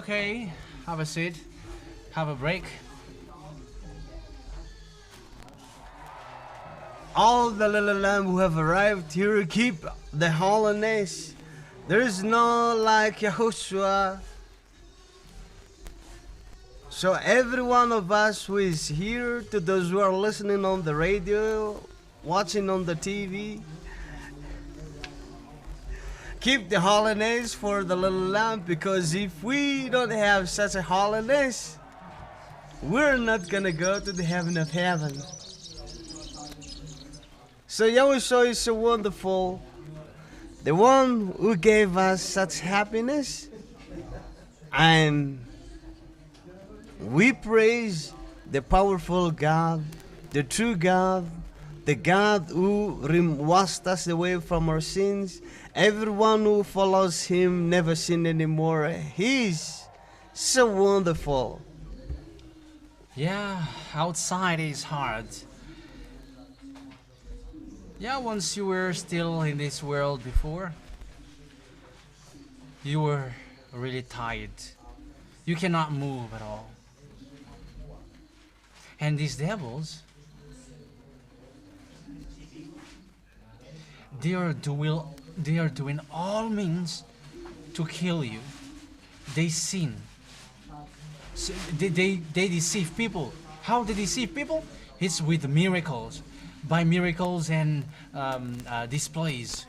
Okay, have a seat. have a break. All the little lamb who have arrived here keep the holiness. There is none like Yahushua. So every one of us who is here, to those who are listening on the radio, watching on the TV, keep the holiness for the little lamb, because if we don't have such a holiness, we're not gonna go to the heaven of heaven. So Yahushua is so wonderful, the one who gave us such happiness, and we praise the powerful God, the true God, the God who washed us away from our sins. Everyone who follows Him never sin anymore. He's so wonderful. Yeah, outside is hard. Yeah, once you were still in this world before, you were really tired. You cannot move at all. And these devils, they are doing all means to kill you. They sin. So they deceive people. How they deceive people? It's with miracles. By miracles and displays.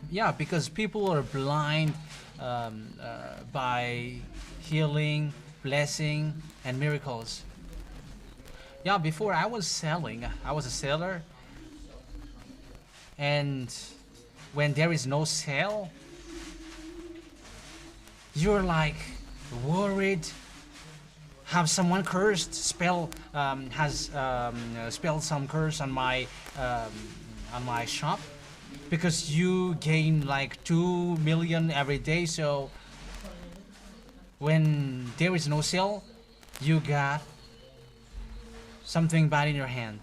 Yeah, because people are blind by healing, blessing, and miracles. Yeah, before I was a seller, and when there is no sale, you're like worried. Have someone cursed? Spelled some curse on my shop, because you gain like 2 million every day. So when there is no sale, you got something bad in your hand.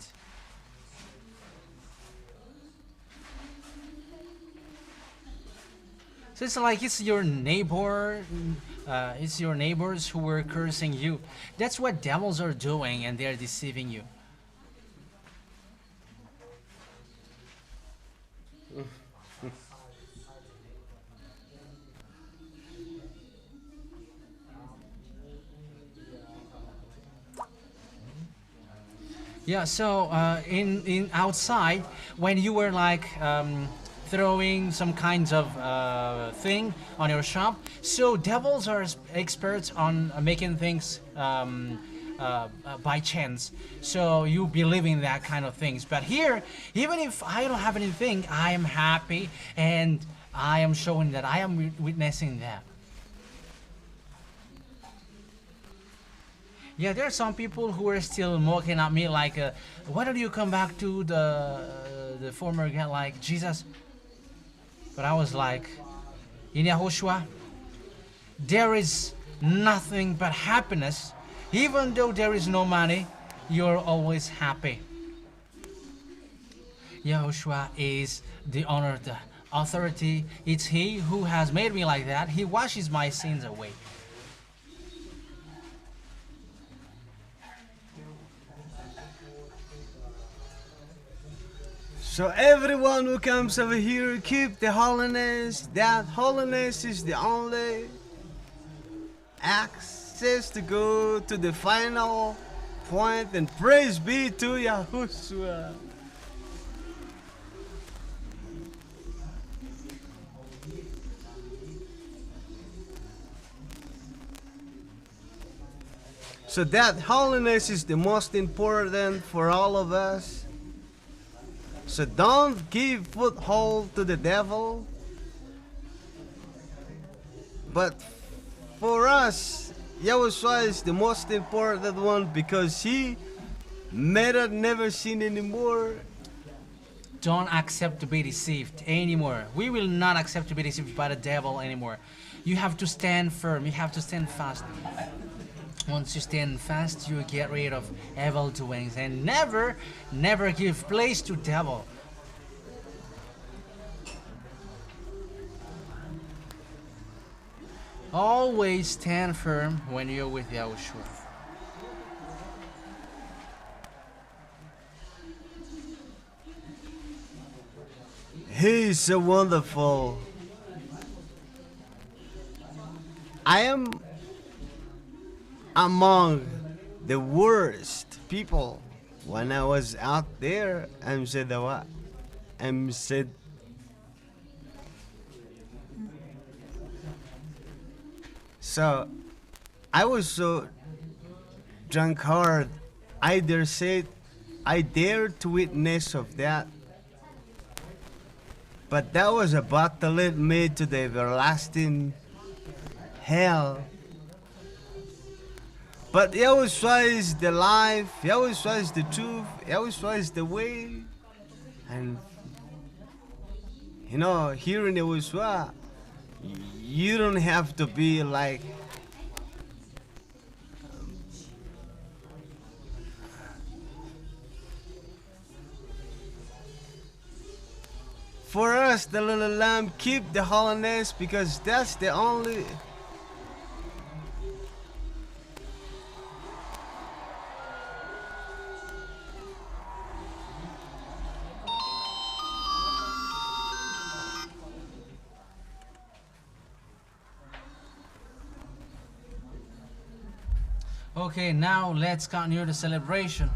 So it's like it's your neighbor. It's your neighbors who were cursing you. That's what devils are doing, and they're deceiving you. Yeah, so in outside, when you were like throwing some kinds of thing on your shop, so devils are experts on making things by chance. So you believe in that kind of things. But here, even if I don't have anything, I am happy, and I am showing that I am witnessing that. Yeah, there are some people who are still mocking at me like, why don't you come back to the former God like Jesus? But I was like, in YAHOSHUAH, there is nothing but happiness. Even though there is no money, you're always happy. YAHOSHUAH is the honor, the authority. It's He who has made me like that. He washes my sins away. So everyone who comes over here, keep the holiness. That holiness is the only access to go to the final point, and praise be to YAHOSHUAH. So that holiness is the most important for all of us. So don't give foothold to the devil. But for us, YAHOSHUAH is the most important one, because He made us never sin anymore. Don't accept to be deceived anymore. We will not accept to be deceived by the devil anymore. You have to stand firm. You have to stand fast. Once you stand fast, you get rid of evil doings, and never give place to devil. Always stand firm when you're with Yahushua. He is so wonderful. I am among the worst people when I was out there. So I was so drunk hard. I dare to witness of that. But that was about to lead me to the everlasting hell. But Yahushua is the life, Yahushua is the truth, Yahushua is the way. And here in Yahushua, you don't have to be like for us, the little lamb, keep the holiness, because that's the only. Okay, now let's continue the celebration.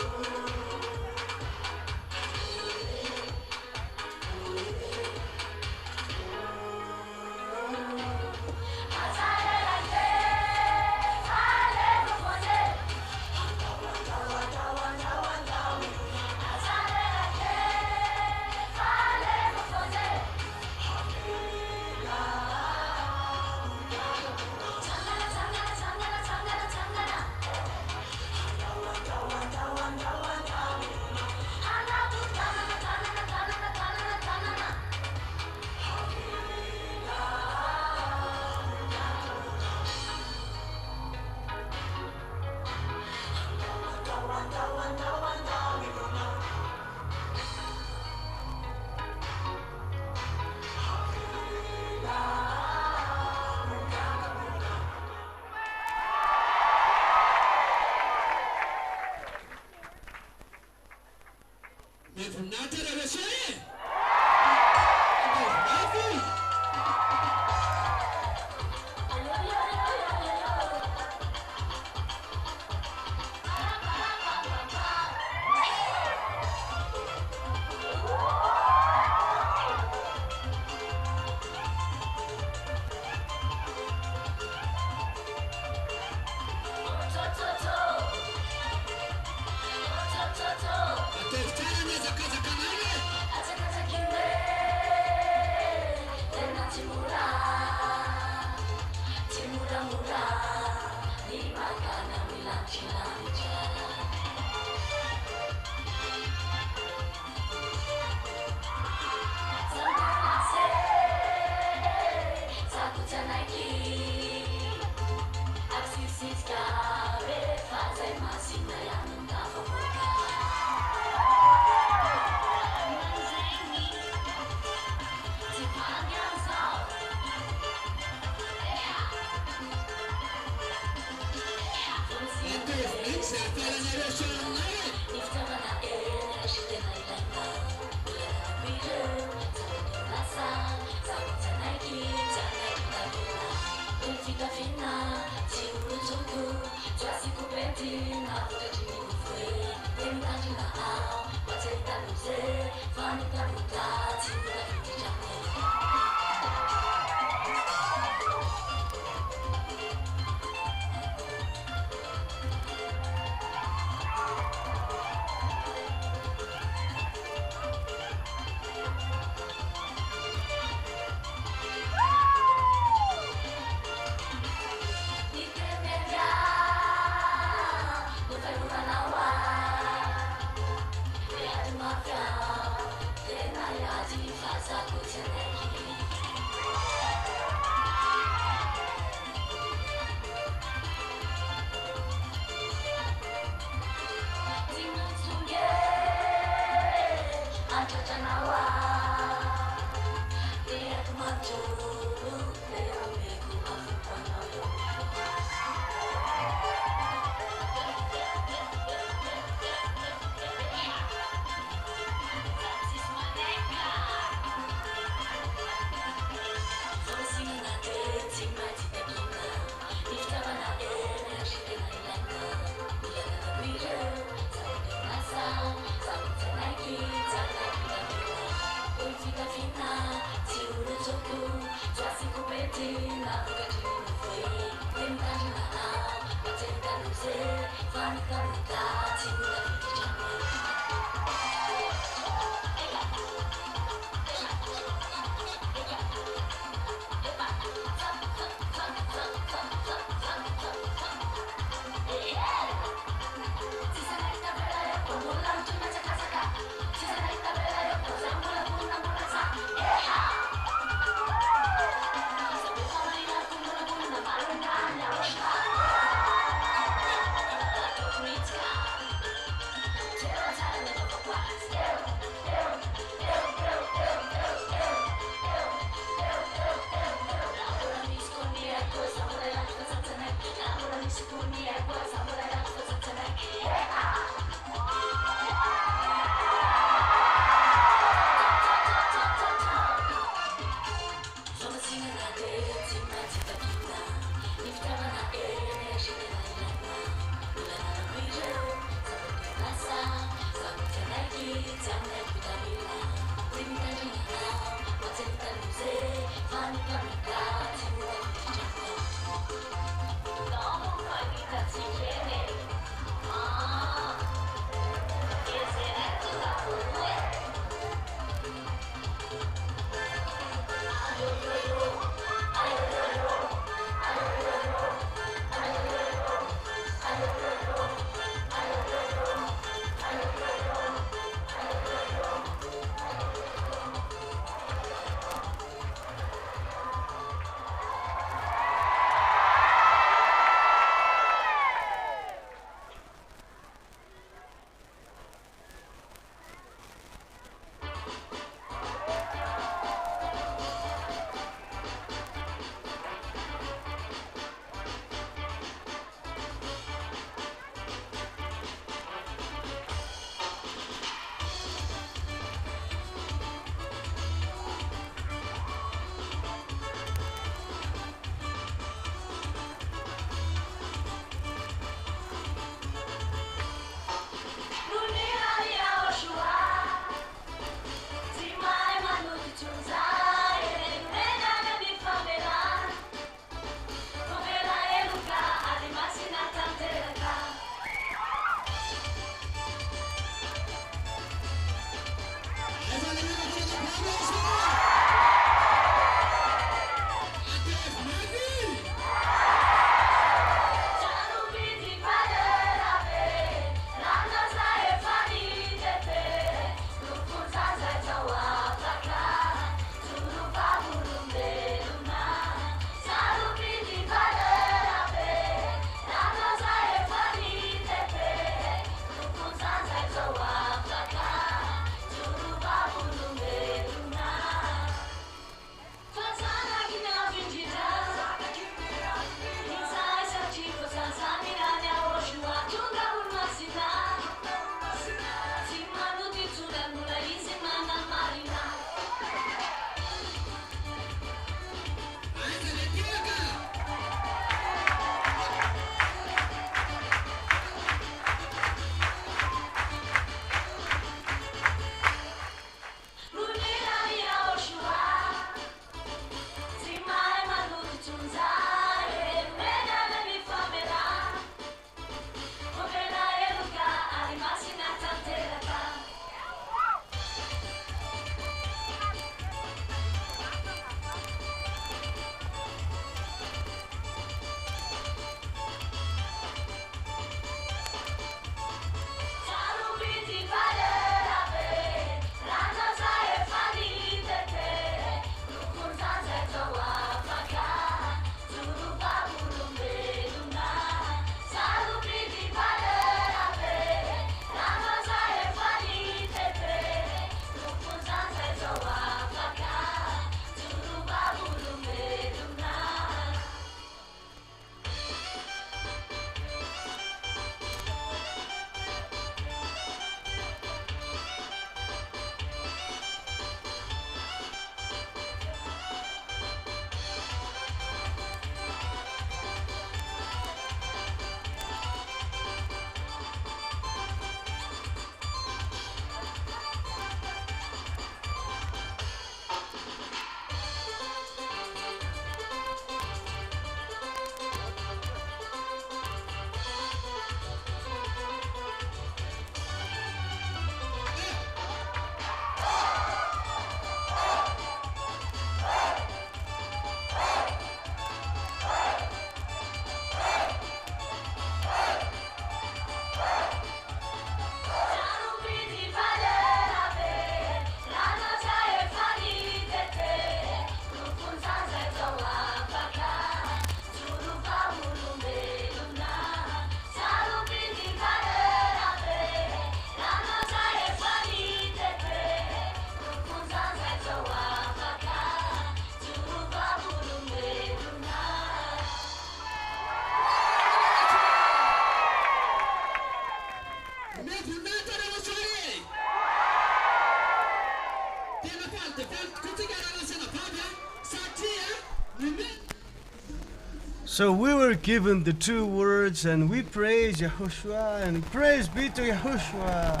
So we were given the two words, and we praise Yahushua, and praise be to Yahushua.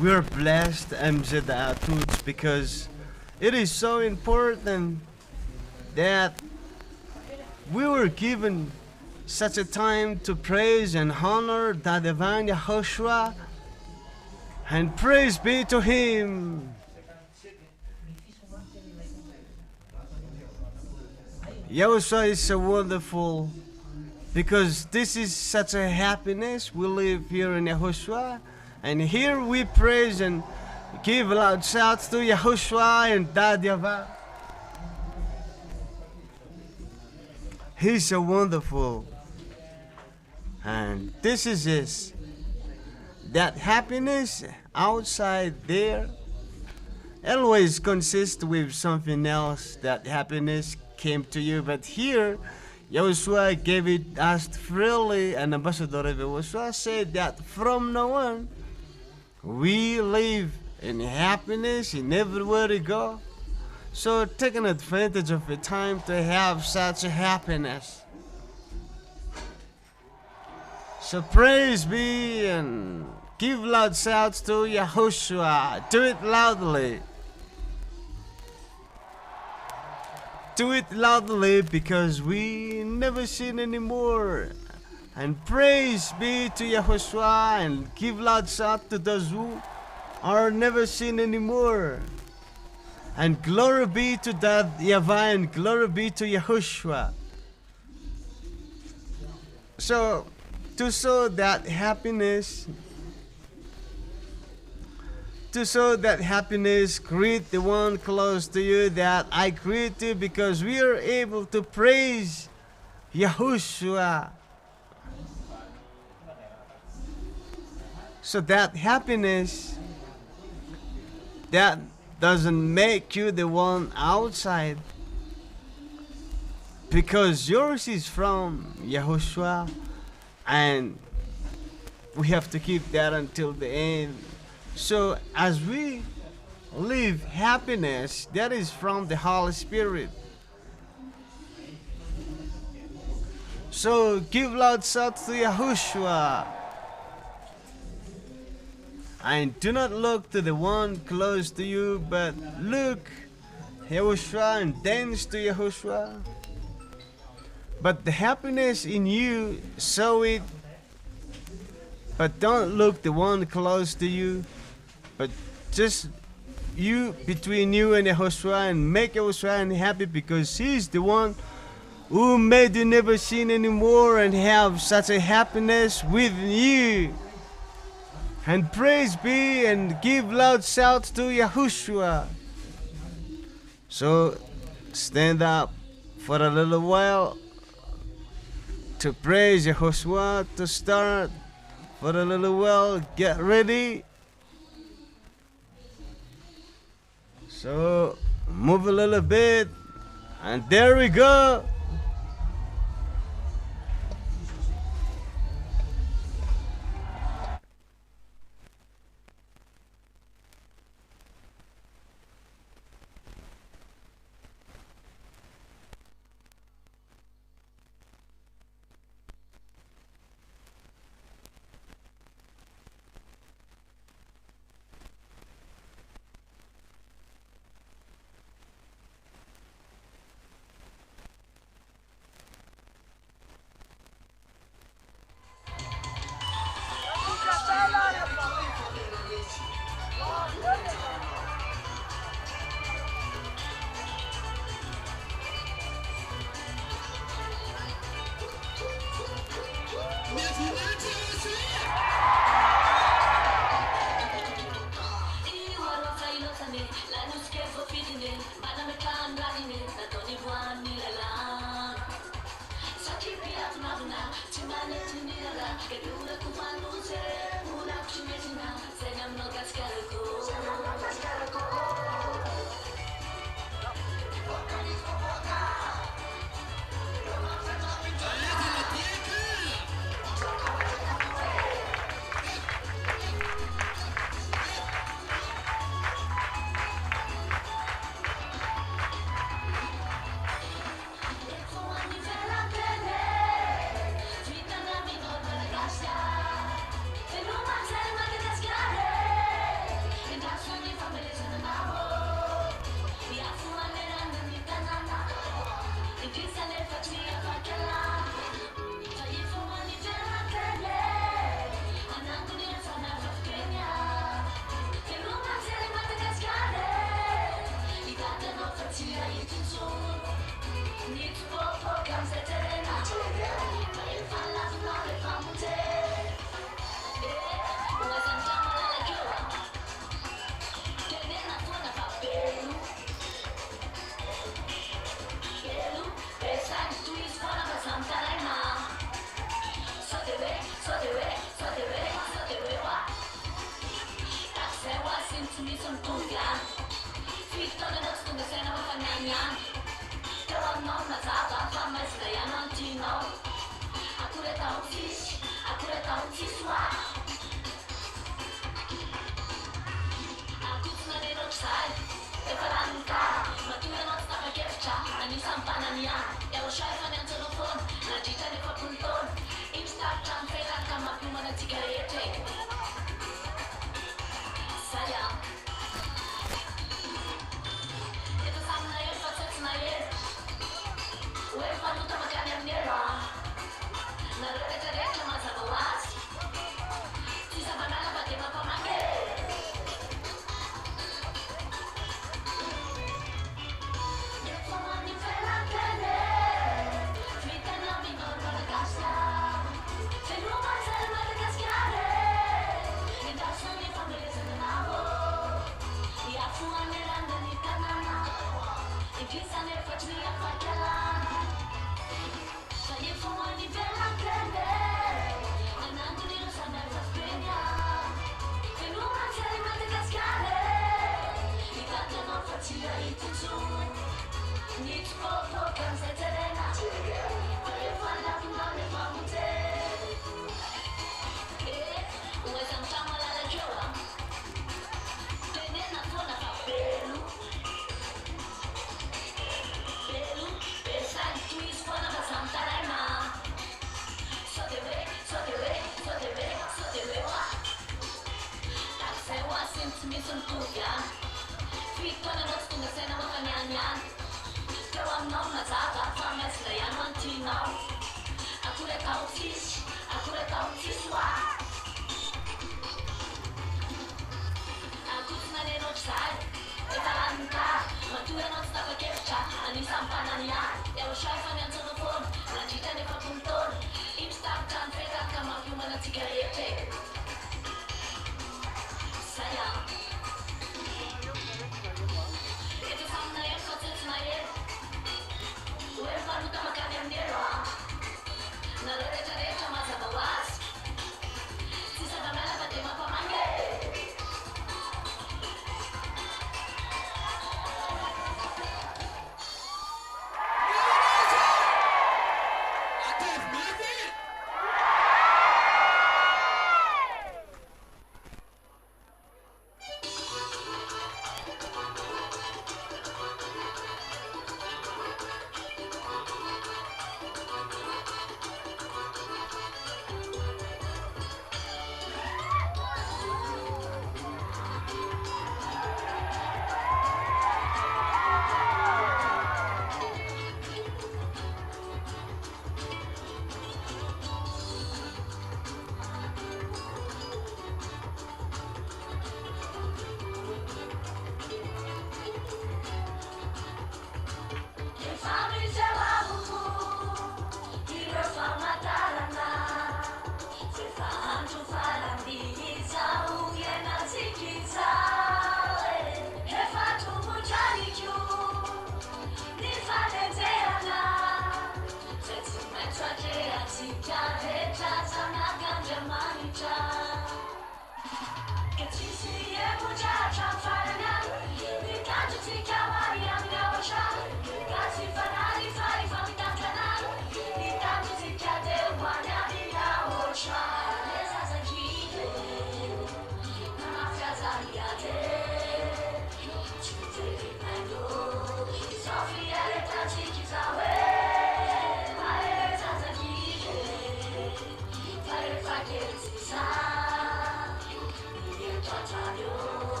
We're blessed, MZHYAH, because it is so important that we were given such a time to praise and honor the divine Yahushua, and praise be to Him. Yahushua is so wonderful, because this is such a happiness. We live here in Yahushua, and here we praise and give loud shouts to Yahushua and YAHVAH. He's so wonderful. And this is it. That happiness outside there always consists with something else. That happiness came to you, but here Yahushua gave it us freely, and Ambassador Yahushua said that from now on we live in happiness in everywhere we go. So taking advantage of the time to have such a happiness. So praise be and give loud shouts to Yahushua. Do it loudly. Do it loudly, because we never sin anymore. And praise be to Yahushua, and give loud shout to those who are never sin anymore. And glory be to that YAHVAH, and glory be to Yahushua. So to show that happiness, greet the one close to you, that I greet you, because we are able to praise Yahushua. So that happiness, that doesn't make you the one outside, because yours is from Yahushua, and we have to keep that until the end. So as we live happiness, that is from the Holy Spirit. So give loud shouts to Yahushua. And do not look to the one close to you, but look Yahushua and dance to Yahushua. But the happiness in you, show it. But don't look the one close to you, but just you, between you and Yahushua, and make Yahushua happy, because He's the one who made you never sin anymore and have such a happiness with you. And praise be and give loud shouts to Yahushua. So stand up for a little while to praise Yahushua, to start for a little while. Get ready. So move a little bit, and there we go. Fito na notes kung nasa na makanyanya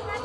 YAHVAH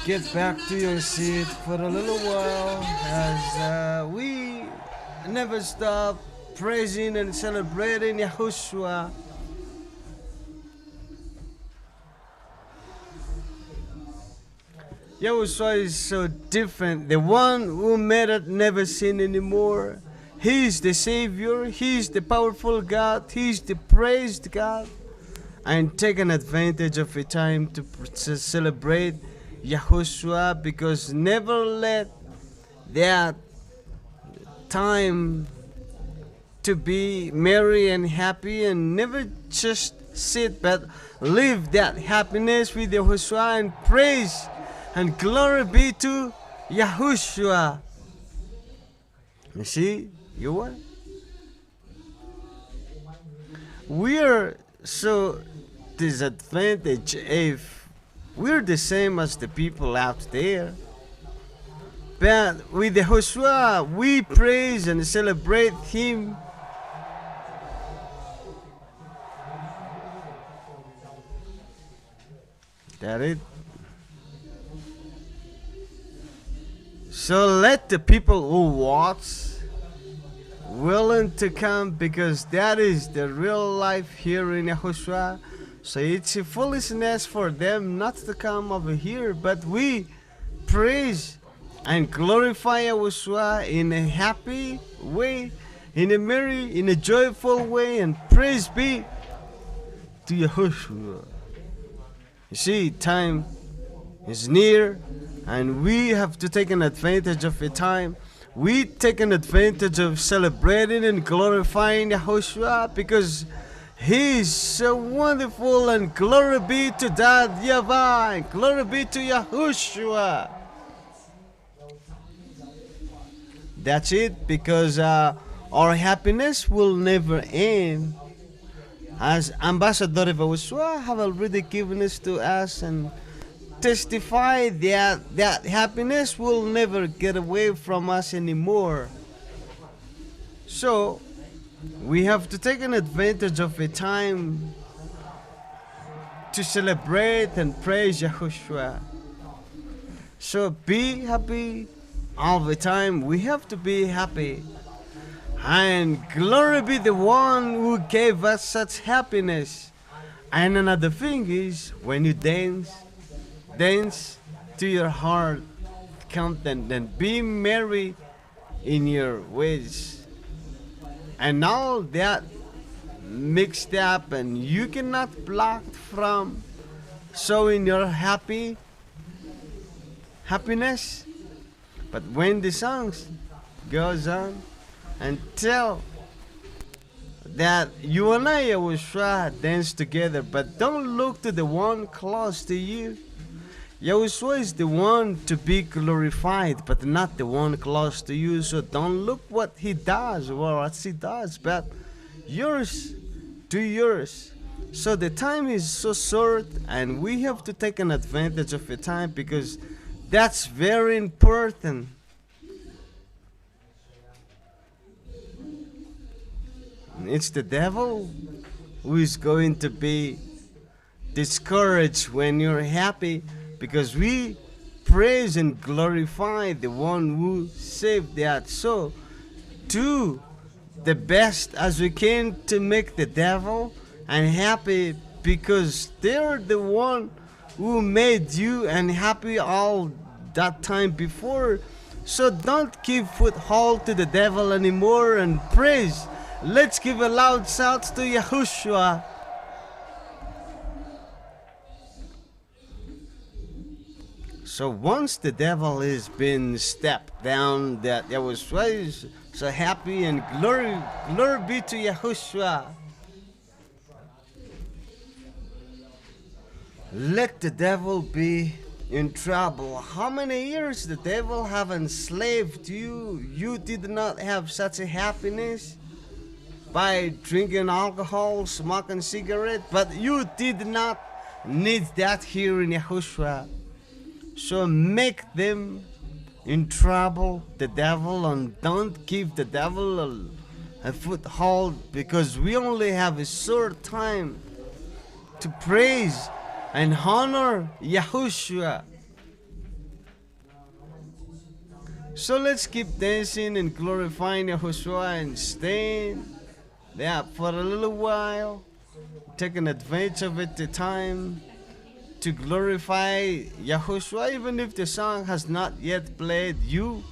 Get back to your seat for a little while as we never stop praising and celebrating Yahushua. Yahushua is so different. The one who made it never sin anymore. He's the Savior. He's the powerful God. He's the praised God. And taking advantage of the time to celebrate Yahushua, because never let that time to be merry and happy, and never just sit, but live that happiness with Yahushua and praise and glory be to Yahushua. You see, you what? We're so disadvantaged if we're the same as the people out there. But with Yahushua, we praise and celebrate Him. That it? So let the people who watch willing to come, because that is the real life here in Yahushua. So it's a foolishness for them not to come over here, but we praise and glorify Yahushua in a happy way, in a merry, in a joyful way, and praise be to Yahushua. You see, time is near, and we have to take an advantage of the time. We take an advantage of celebrating and glorifying Yahushua, because He is so wonderful, and glory be to that YAHVAH, and glory be to Yahushua. That's it, because our happiness will never end. As Ambassador of Yahushua have already given us to us and testify that happiness will never get away from us anymore. So we have to take an advantage of the time to celebrate and praise Yahushua. So be happy all the time. We have to be happy. And glory be the one who gave us such happiness. And another thing is, when you dance to your heart content, and be merry in your ways. And all that mixed up, and you cannot block from showing your happiness. But when the songs goes on and tell that you and I will dance together, but don't look to the one close to you. Yahushua is the one to be glorified, but not the one close to you. So don't look what he does or what she does, but yours, do yours. So the time is so short, and we have to take an advantage of the time, because that's very important. It's the devil who is going to be discouraged when you're happy, because we praise and glorify the one who saved that. So do the best as we can to make the devil unhappy, because they're the one who made you unhappy all that time before. So don't give foothold to the devil anymore, and praise. Let's give a loud shout to Yahushua. So once the devil has been stepped down, that Yahushua is so happy, and glory be to Yahushua. Let the devil be in trouble. How many years the devil have enslaved you? You did not have such a happiness by drinking alcohol, smoking cigarette, but you did not need that here in Yahushua. So make them in trouble, the devil, and don't give the devil a foothold, because we only have a short time to praise and honor Yahushua. So let's keep dancing and glorifying Yahushua and staying there for a little while, taking advantage of it, the time to glorify Yahushua, even if the song has not yet played you.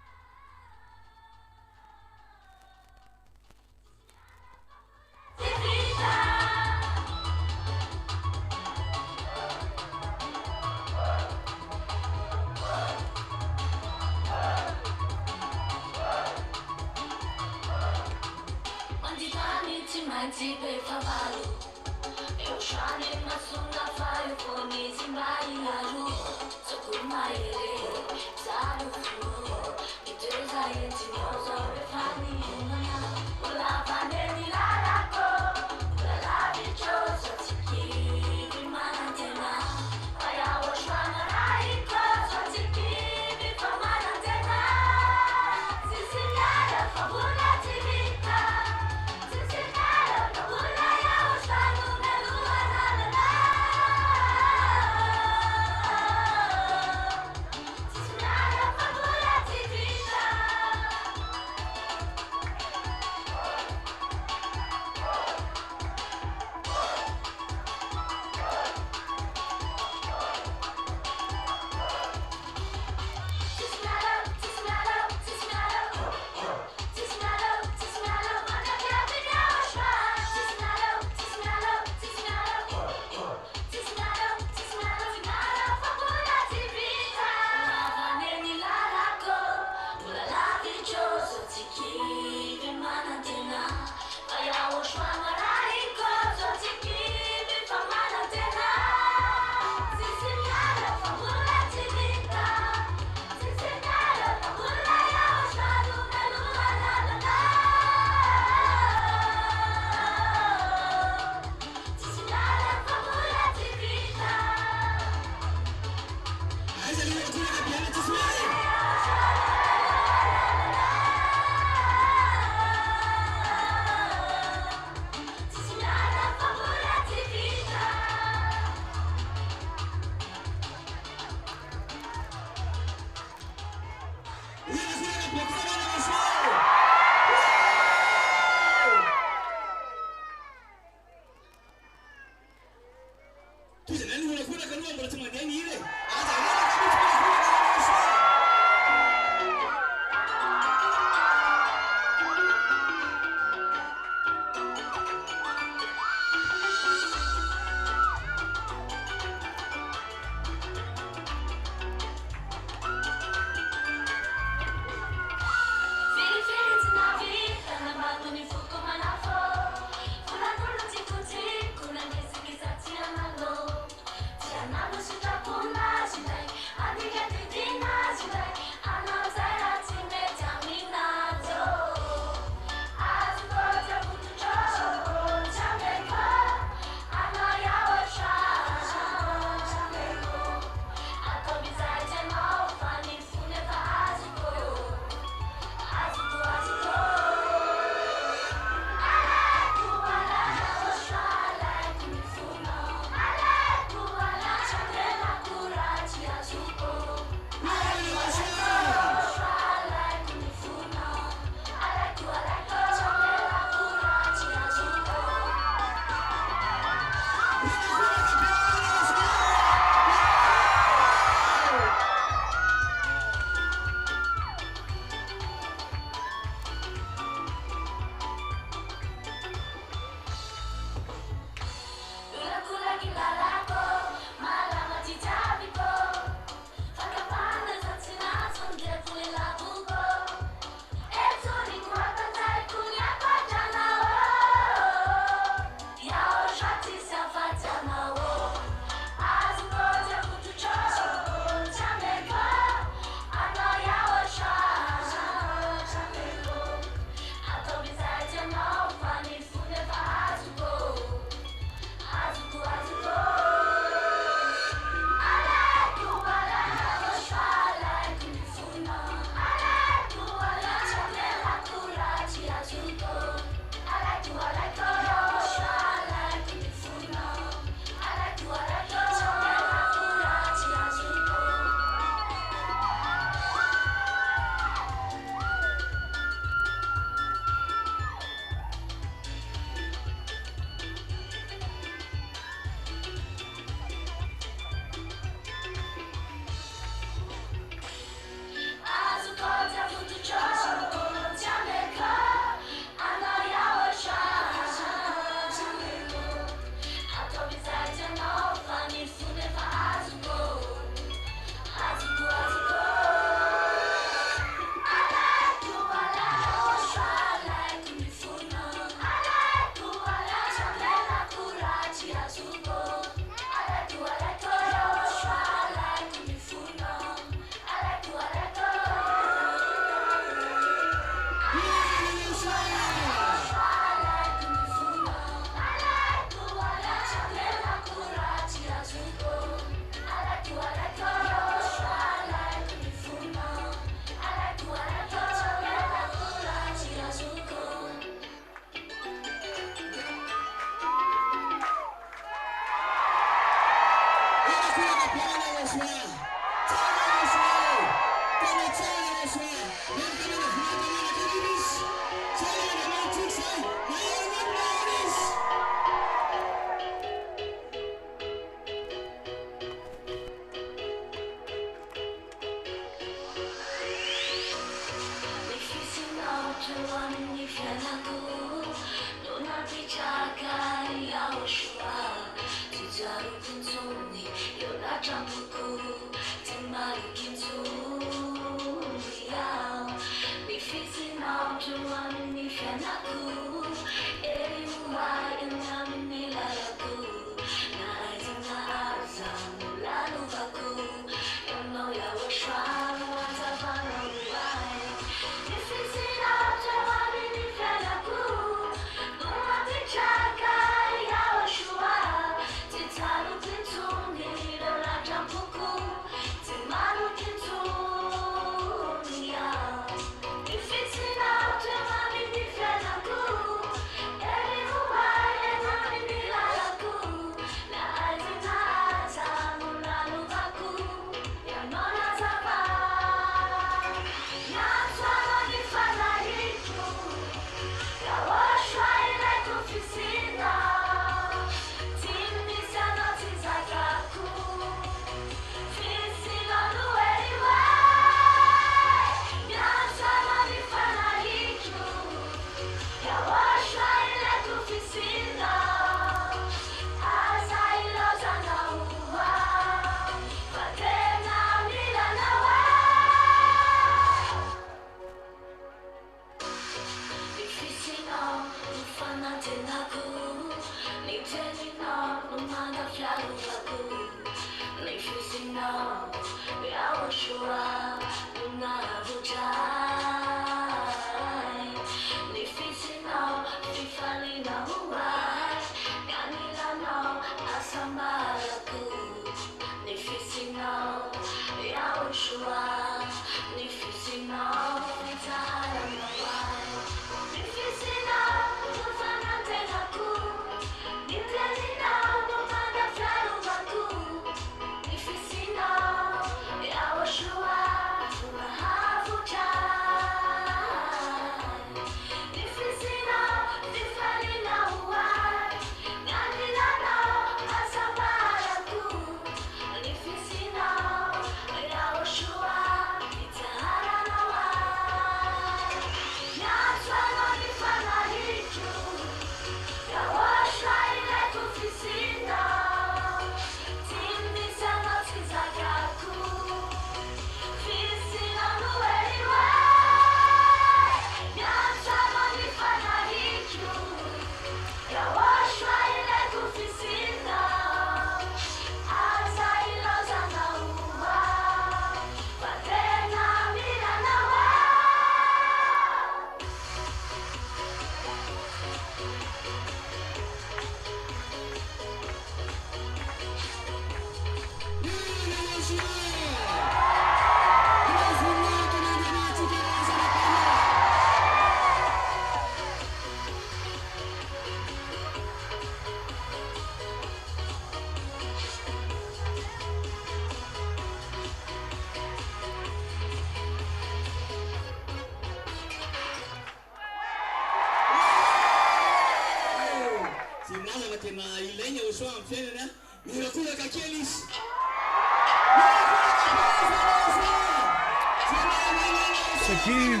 So give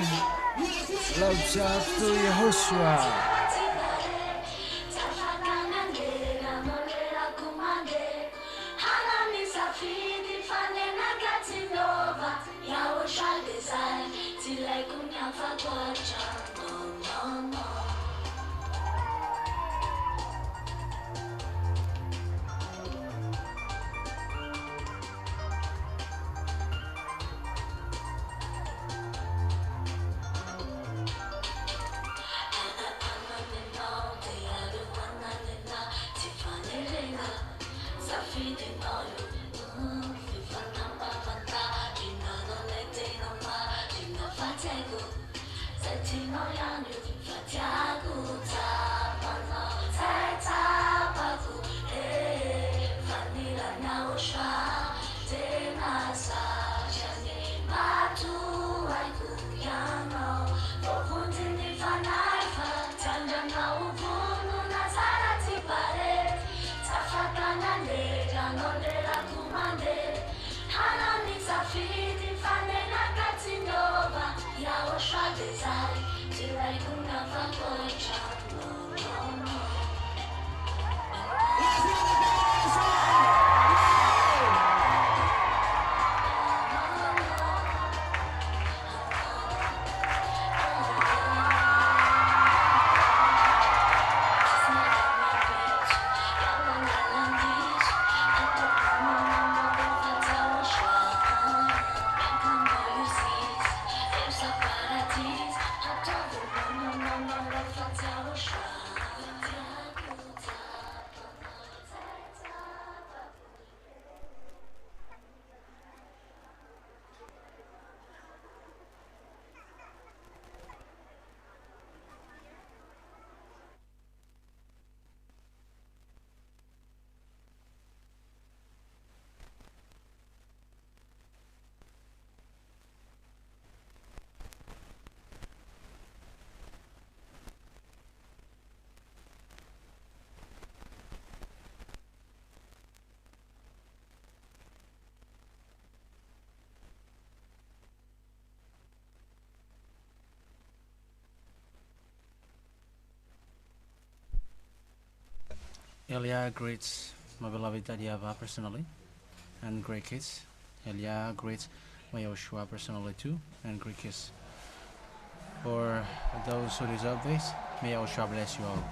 love shout to Yahushua. Vanilla now, Elia greets my beloved Dad YAHVAH personally and great kiss. Elia greets my YAHOSHUAH personally too and great kiss. For those who deserve this, may YAHOSHUAH bless you all.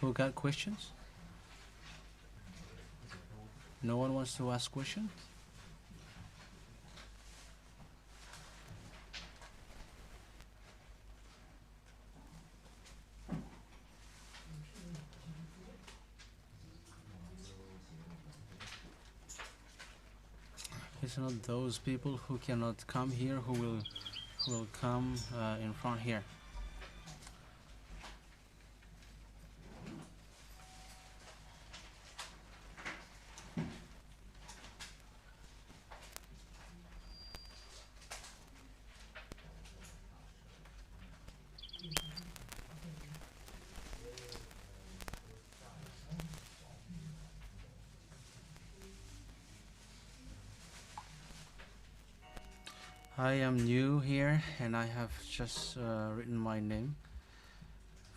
Who got questions? No one wants to ask questions? It's not those people who cannot come here who will come in front here. I am new here and I have just written my name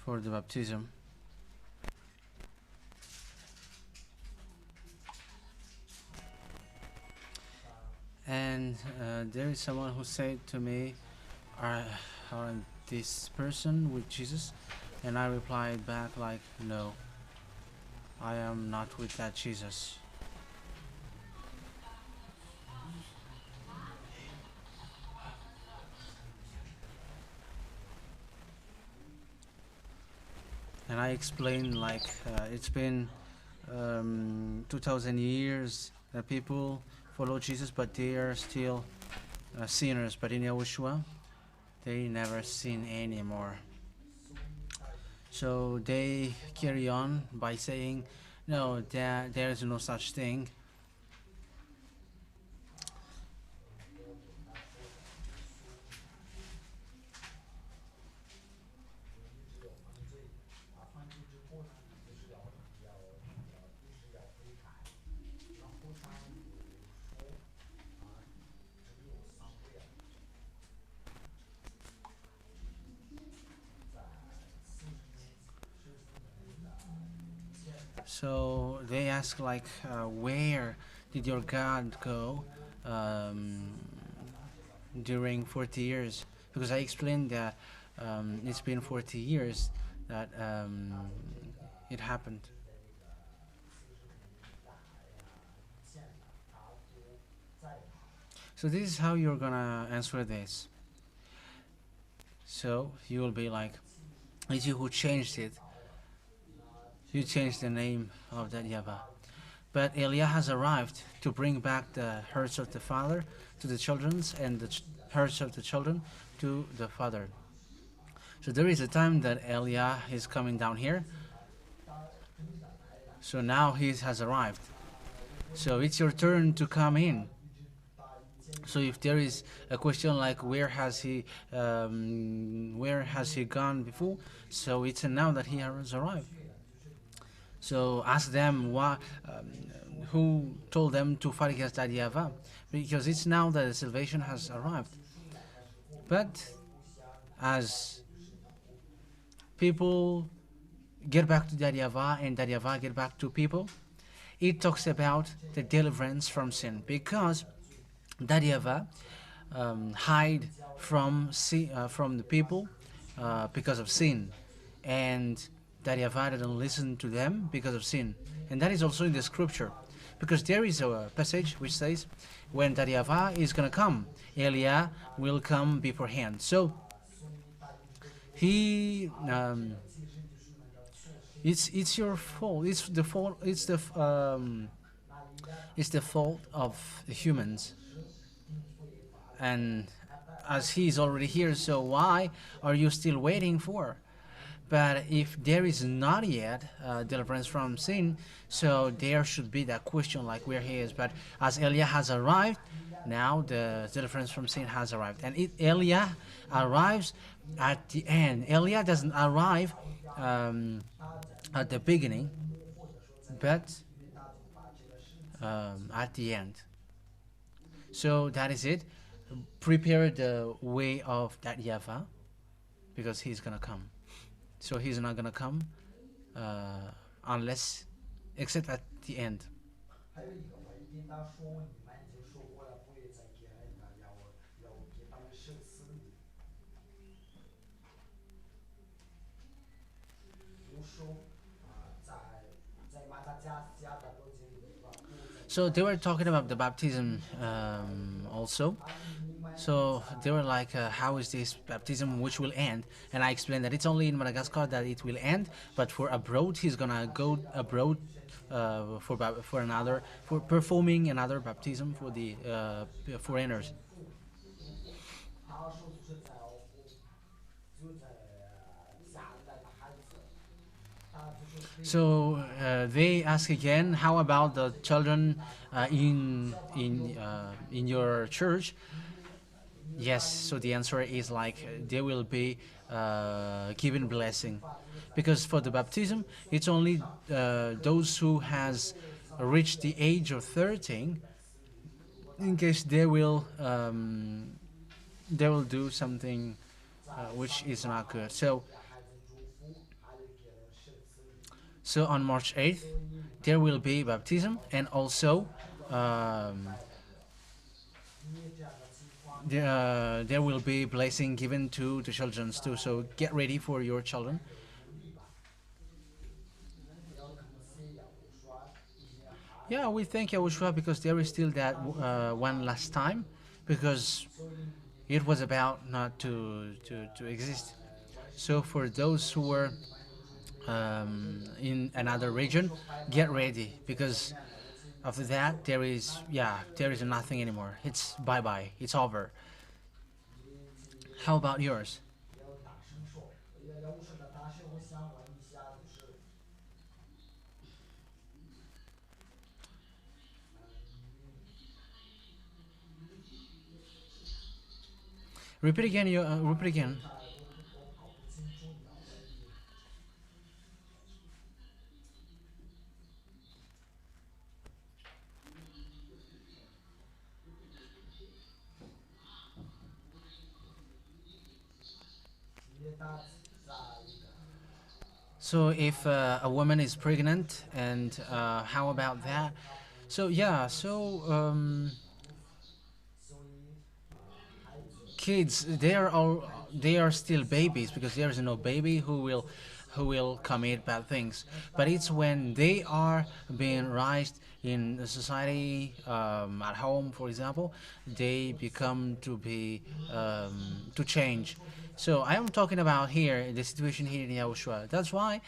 for the baptism. And there is someone who said to me, aren't this person with Jesus? And I replied back like, no, I am not with that Jesus. And I explained like it's been 2,000 years that people follow Jesus, but they are still sinners. But in YAHOSHUAH, they never sin anymore. So they carry on by saying, no, there is no such thing. So they ask like, where did your God go during 40 years? Because I explained that it's been 40 years that it happened. So this is how you're gonna answer this. So you will be like, it's you who changed it. You changed the name of that YAHVAH. But Elia has arrived to bring back the hearts of the father to the children's and the hearts of the children to the father. So there is a time that Elia is coming down here. So now he has arrived. So it's your turn to come in. So if there is a question like where has he gone before, so it's now that he has arrived. So ask them who told them to fight against that YAHVAH, because it's now that the salvation has arrived. But as people get back to that YAHVAH and that YAHVAH get back to people, it talks about the deliverance from sin, because that YAHVAH hide from the people because of sin, and that YAHVAH didn't listen to them because of sin. And that is also in the scripture, because there is a passage which says when that YAHVAH is going to come, Elia will come beforehand. So he it's your fault. It's the fault of the humans. And as he is already here, so why are you still waiting for? But if there is not yet deliverance from sin, so there should be that question like where he is. But as Eliah has arrived, now the deliverance from sin has arrived. And Eliah arrives at the end. Eliah doesn't arrive at the beginning, but at the end. So that is it. Prepare the way of that YAHVAH, because he's gonna come. So he's not gonna come unless, except at the end. So they were talking about the baptism also. So they were like, how is this baptism which will end? And I explained that it's only in Madagascar that it will end, but for abroad, he's gonna go abroad for performing another baptism for the foreigners. So they ask again, how about the children in your church? Yes. So the answer is like they will be given blessing, because for the baptism it's only those who has reached the age of 13. In case they will do something which is not good. So on March 8th, there will be baptism, and also there will be blessing given to the children too. So get ready for your children. Yeah, we thank YAHOSHUA because there is still that one last time, because it was about not to exist. So for those who were in another region, get ready, because after that there is nothing anymore. It's bye-bye, it's over. How about yours? Repeat again. Repeat again. So if a woman is pregnant, and how about that? So yeah, kids, they are still babies, because there is no baby who will commit bad things. But it's when they are being raised in the society, at home, for example, they become to be to change. So I am talking about here the situation here in YAHOSHUA. That's why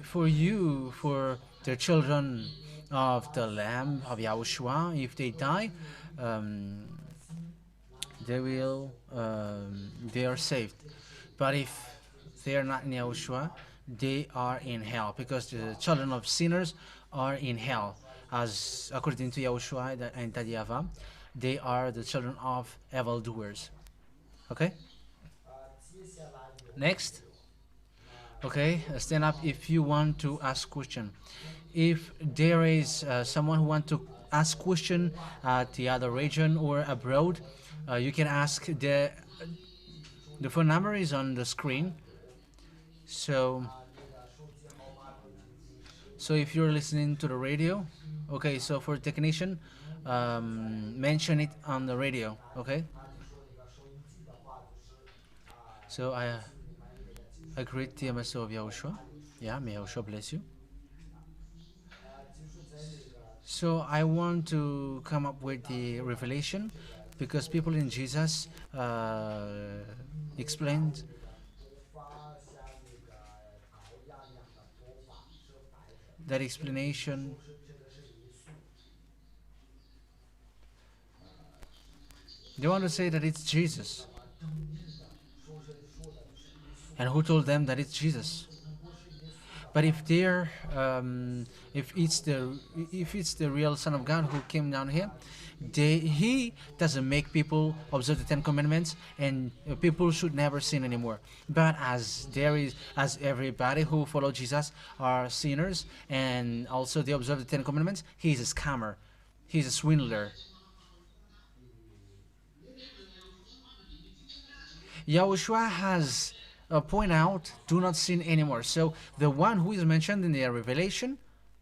for you, for the children of the Lamb of YAHOSHUA, if they die, they are saved. But if they are not in YAHOSHUA, they are in hell, because the children of sinners are in hell, as according to YAHOSHUA and YAHVAH, they are the children of evildoers. Okay. Next. Okay, stand up if you want to ask question. If there is someone who want to ask question at the other region or abroad, you can ask. The phone number is on the screen. So if you're listening to the radio, okay, so for technician, mention it on the radio, okay? So I greet the MSO of YAHOSHUA. Yeah, may YAHOSHUA bless you. So I want to come up with the revelation, because people in Jesus explained that explanation. They want to say that it's Jesus. And who told them that it's Jesus? But if it's the real Son of God who came down here, he doesn't make people observe the Ten Commandments, and people should never sin anymore. But as everybody who follow Jesus are sinners, and also they observe the Ten Commandments, he's a scammer, he's a swindler. Yahushua has point out, do not sin anymore. So the one who is mentioned in the Revelation,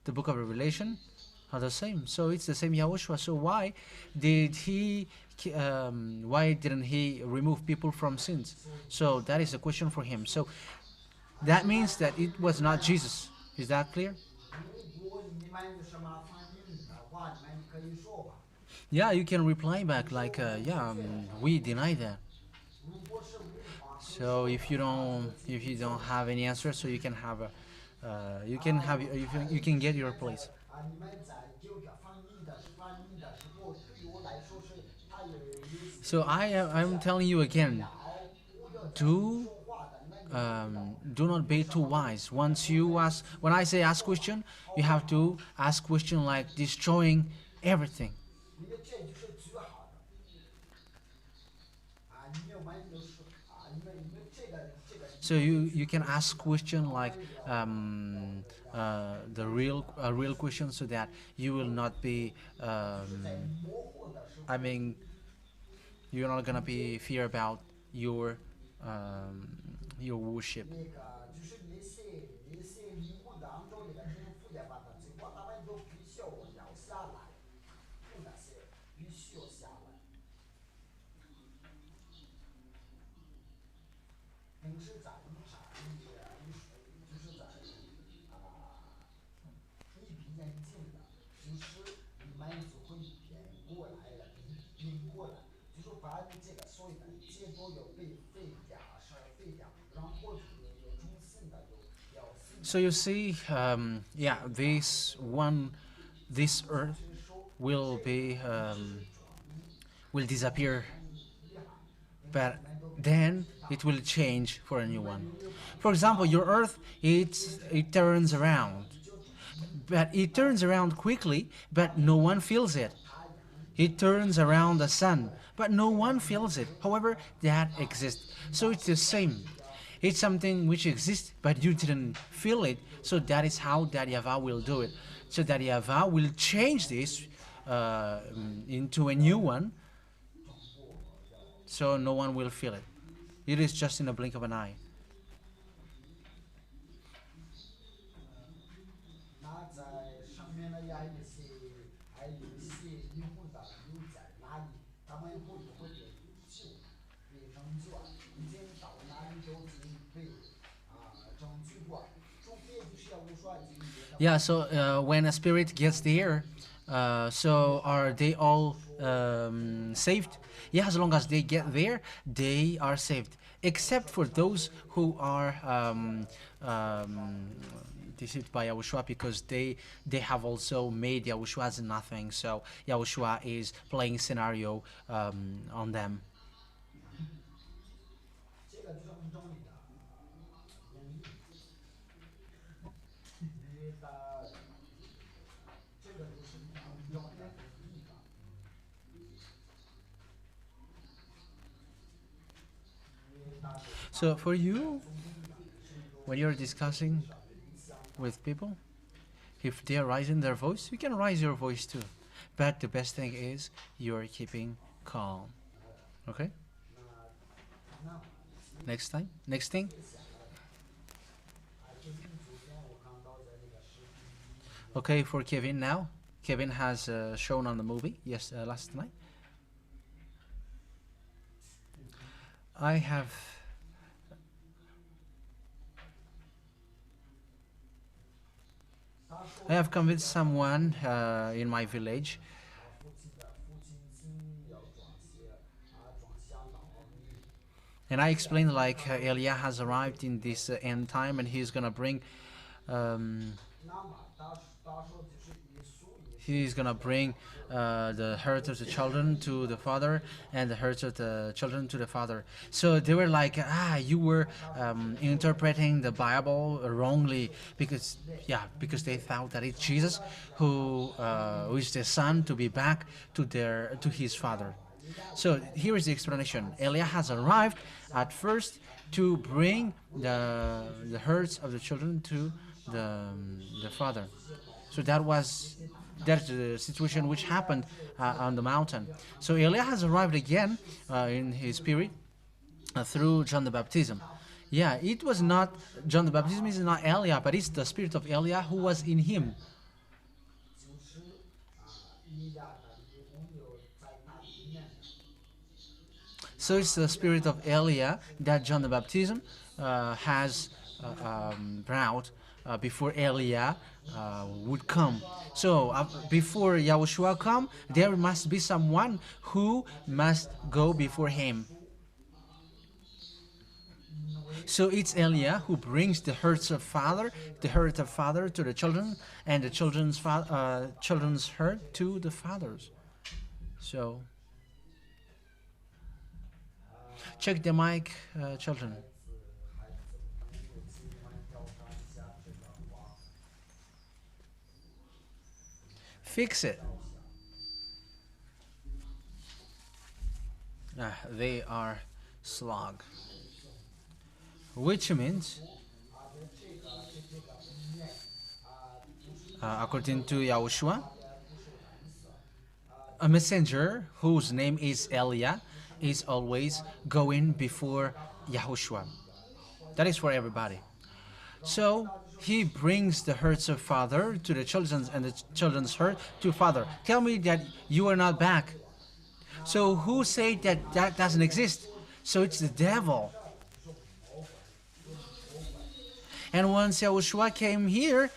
the book of Revelation, are the same. So it's the same Yahushua. So why didn't he remove people from sins? So that is a question for him. So that means that it was not Jesus. Is that clear? Yeah, you can reply back like, we deny that. So if you don't have any answer, so you can have you can get your place. So I'm telling you again, do not be too wise. When I say ask question, you have to ask question like destroying everything. So you can ask question like a real question, so that you will not be you're not gonna be fear about your worship. So you see, this earth will disappear, but then it will change for a new one. For example, your earth, it turns around, but it turns around quickly, but no one feels it. It turns around the sun, but no one feels it. However, that exists. So it's the same. It's something which exists, but you didn't feel it. So that is how that YAHVAH will do it. So that YAHVAH will change this into a new one, so no one will feel it. It is just in a blink of an eye. Yeah, so when a spirit gets there, so are they all saved? Yeah, as long as they get there, they are saved. Except for those who are deceived by Yahushua, because they have also made Yahushua as nothing. So Yahushua is playing scenario on them. So for you, when you're discussing with people, if they're raising their voice, you can raise your voice too. But the best thing is you're keeping calm. Okay? Next thing. Okay, for Kevin now. Kevin has shown on the movie last night. I have convinced someone in my village, and I explained like Elia has arrived in this end time, and he's gonna bring He's gonna bring the hurt of the children to the father, and the hurt of the children to the father. So they were like, you were interpreting the Bible wrongly, because they thought that it's Jesus who is the son to be back to his father. So here is the explanation. Eliah has arrived at first to bring the hurts of the children to the father. So that's the situation which happened on the mountain. So Eliah has arrived again in his spirit through John the Baptism. Yeah, it was not John the Baptism is not Eliah, but it's the spirit of Eliah who was in him. So it's the spirit of Eliah that John the Baptism has brought before Eliah would come. So before Yahushua come, there must be someone who must go before him. So it's Eliah who brings the hurts of father to the children, and the children's hurt to the fathers. So check the mic, children. Fix it. They are slog. Which means, according to Yahushua, a messenger whose name is Eliah is always going before Yahushua. That is for everybody. So he brings the hurts of father to the children's, and the children's hurt to father. Tell me that you are not back. So who said that that doesn't exist? So it's the devil. And once Yahushua came here,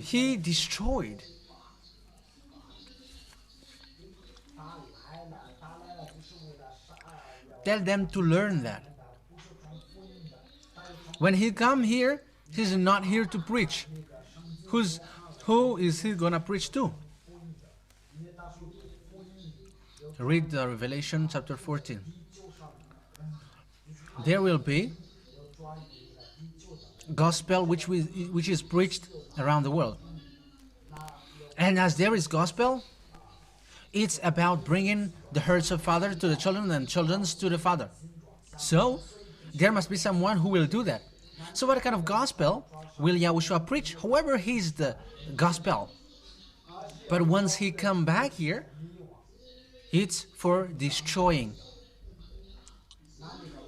he destroyed. Tell them to learn that. When he come here, he's not here to preach. Who is he gonna preach to? Read the Revelation chapter 14. There will be gospel which is preached around the world. And as there is gospel, it's about bringing the hurts of father to the children and children's to the father. So there must be someone who will do that. So what kind of gospel will Yahushua preach? However, he's the gospel. But once he come back here, it's for destroying.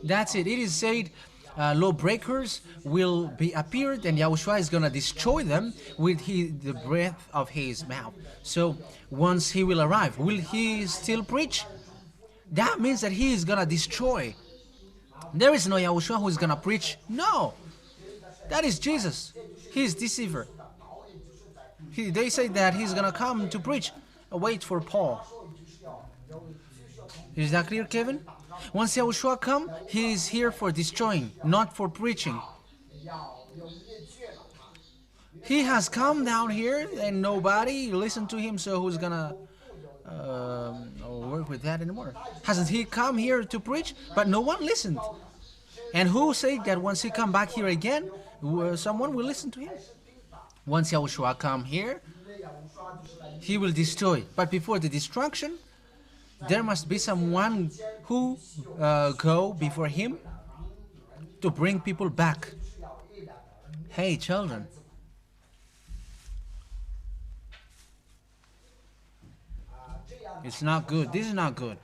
That's it. It is said lawbreakers will be appeared, and Yahushua is going to destroy them with the breath of his mouth. So once he will arrive, will he still preach? That means that he is going to destroy. There is no Yahushua who is going to preach. No. That is Jesus. He is deceiver. They say that he's going to come to preach. Wait for Paul. Is that clear, Kevin? Once Yahushua come, he is here for destroying, not for preaching. He has come down here and nobody listened to him, so who's gonna work with that anymore? Hasn't he come here to preach? But no one listened. And who said that once he come back here again, someone will listen to him? Once Yahushua come here, he will destroy. But before the destruction, there must be someone who go before him to bring people back. Hey, children. It's not good. This is not good.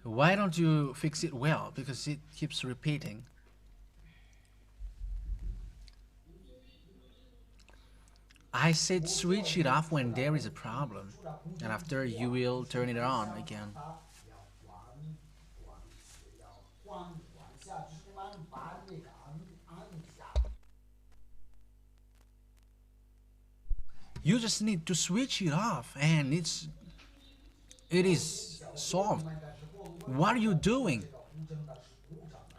Why don't you fix it well? Because it keeps repeating. I said switch it off when there is a problem, and after you will turn it on again. You just need to switch it off and it is solved. What are you doing?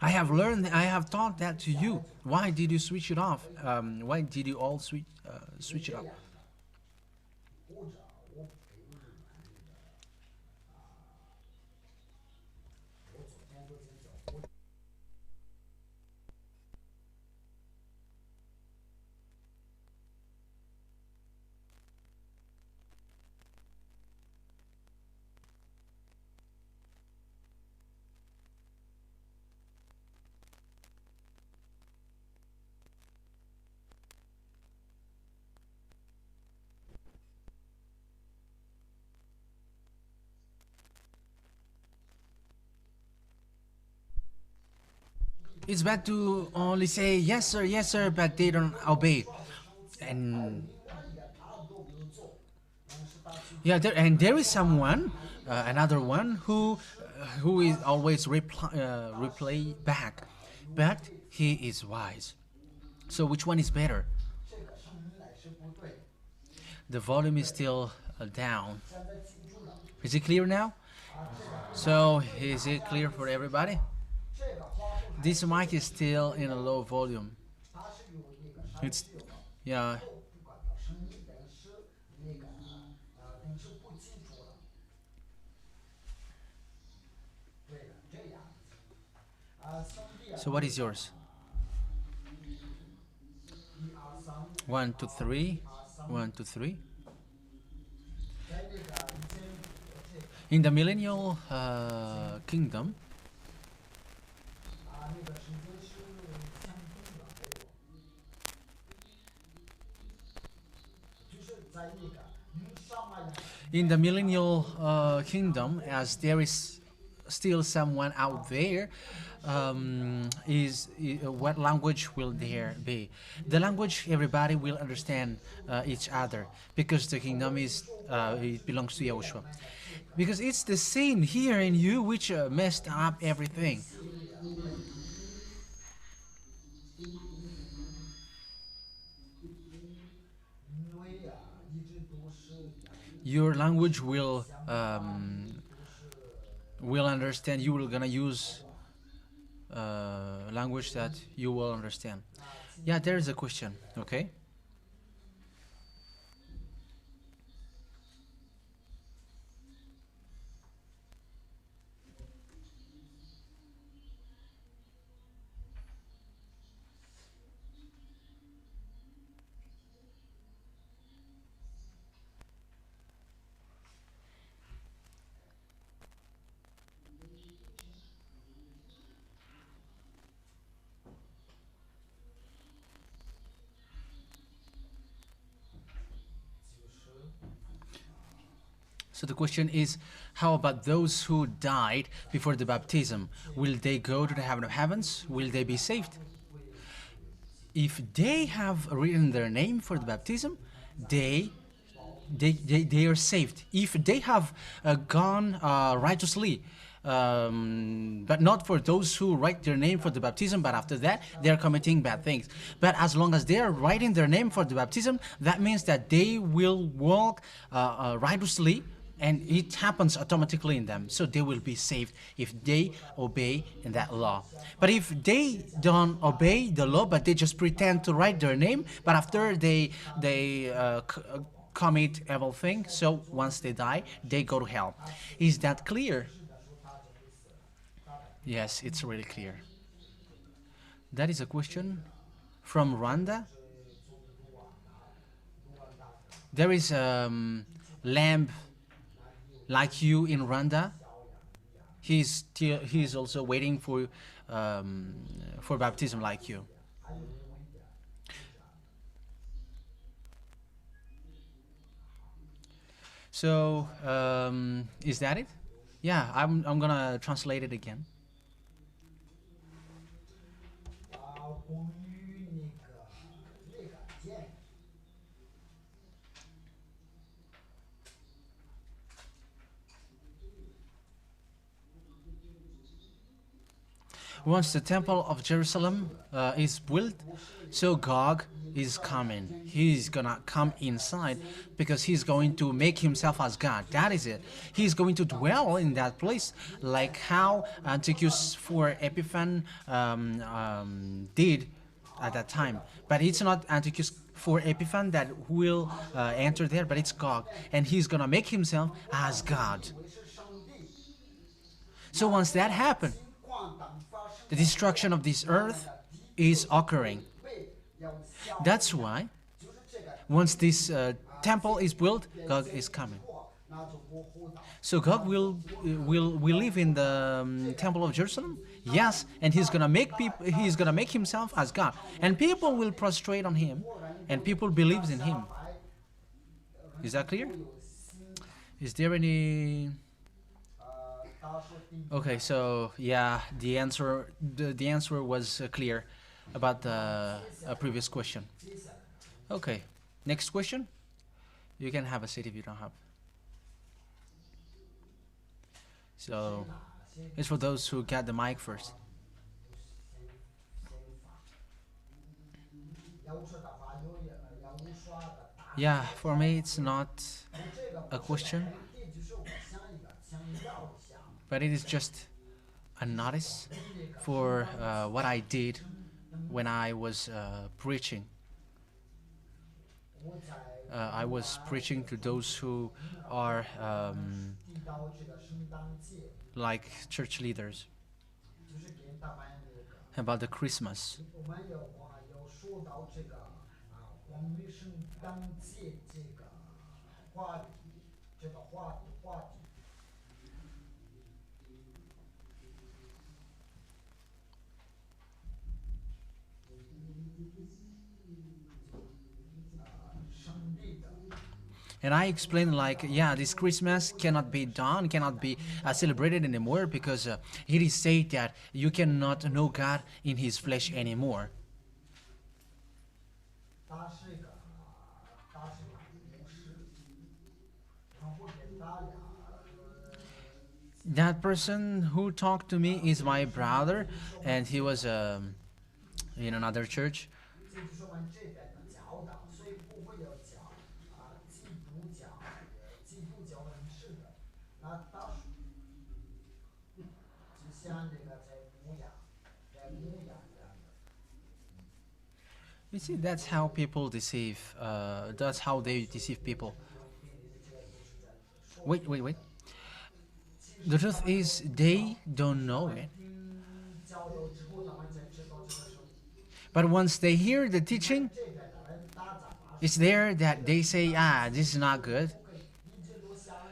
I have learned, I have taught that to you. Why did you switch it off? Why did you all switch it off? It's bad to only say yes sir, but they don't obey. And yeah, and there is someone, another one who is always replay back, but he is wise. So which one is better? The volume is still down. Is it clear now? So is it clear for everybody? This mic is still in a low volume. It's yeah. So what is yours? 1, 2, 3. 1, 2, 3. In the millennial kingdom, as there is still someone out there, what language will there be? The language everybody will understand each other, because the kingdom is it belongs to Yahushua. Because it's the sin here in you which messed up everything. Your language will understand. You will gonna use language that you will understand. Yeah, there is a question. Okay. So the question is, how about those who died before the baptism? Will they go to the heaven of heavens? Will they be saved? If they have written their name for the baptism, they are saved. If they have gone righteously, but not for those who write their name for the baptism, but after that they are committing bad things. But as long as they are writing their name for the baptism, that means that they will walk righteously, and it happens automatically in them. So they will be saved if they obey in that law. But if they don't obey the law, but they just pretend to write their name, but after they commit evil thing, so once they die, they go to hell. Is that clear? Yes, it's really clear. That is a question from Rwanda. There is a lamb like you in Rwanda. He's also waiting for baptism like you. So is that it? Yeah, I'm gonna translate it again. Once the temple of Jerusalem is built, so Gog is coming. He's gonna come inside because he's going to make himself as God. That is it. He's going to dwell in that place, like how Antiochus for Epiphan did at that time. But it's not Antiochus for Epiphan that will enter there, but it's Gog, and he's gonna make himself as God. So once that happened, the destruction of this earth is occurring. That's why once this temple is built, Gog is coming. So Gog will live in the temple of Jerusalem, yes, and he's gonna make himself as God, and people will prostrate on him, and people believes in him. Is that clear? Is there any? Okay, so yeah, the answer was clear about the previous question. Okay, next question. You can have a seat if you don't have. So it's for those who got the mic first. Yeah, for me it's not a question, but it is just a notice for what I did when I was preaching. I was preaching to those who are like church leaders about the Christmas. And I explained like, yeah, this Christmas cannot be done, cannot be celebrated anymore because it is said that you cannot know God in His flesh anymore. That person who talked to me is my brother, and he was in another church. You see, that's how people deceive. That's how they deceive people. Wait. The truth is, they don't know it. But once they hear the teaching, it's there that they say, this is not good.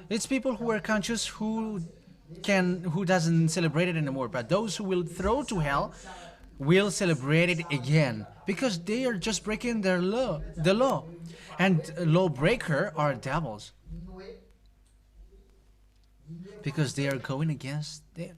It's people who are conscious who doesn't celebrate it anymore. But those who will throw to hell will celebrate it again because they are just breaking the law. And lawbreakers are devils because they are going against them.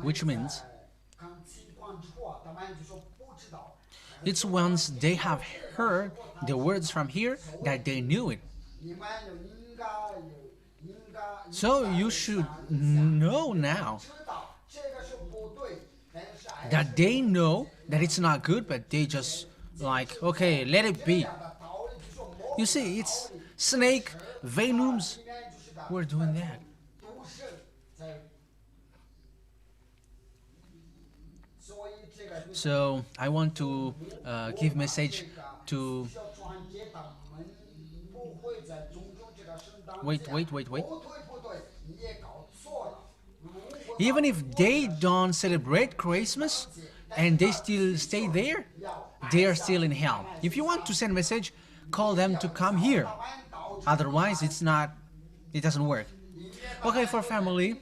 Which means it's once they have heard the words from here that they knew it. So you should know now that they know that it's not good, but they just like, okay, let it be. You see, it's snake venoms who are doing that. So I want to give message to... Wait. Even if they don't celebrate Christmas and they still stay there, they are still in hell. If you want to send a message, call them to come here. Otherwise, it doesn't work. Okay, for family,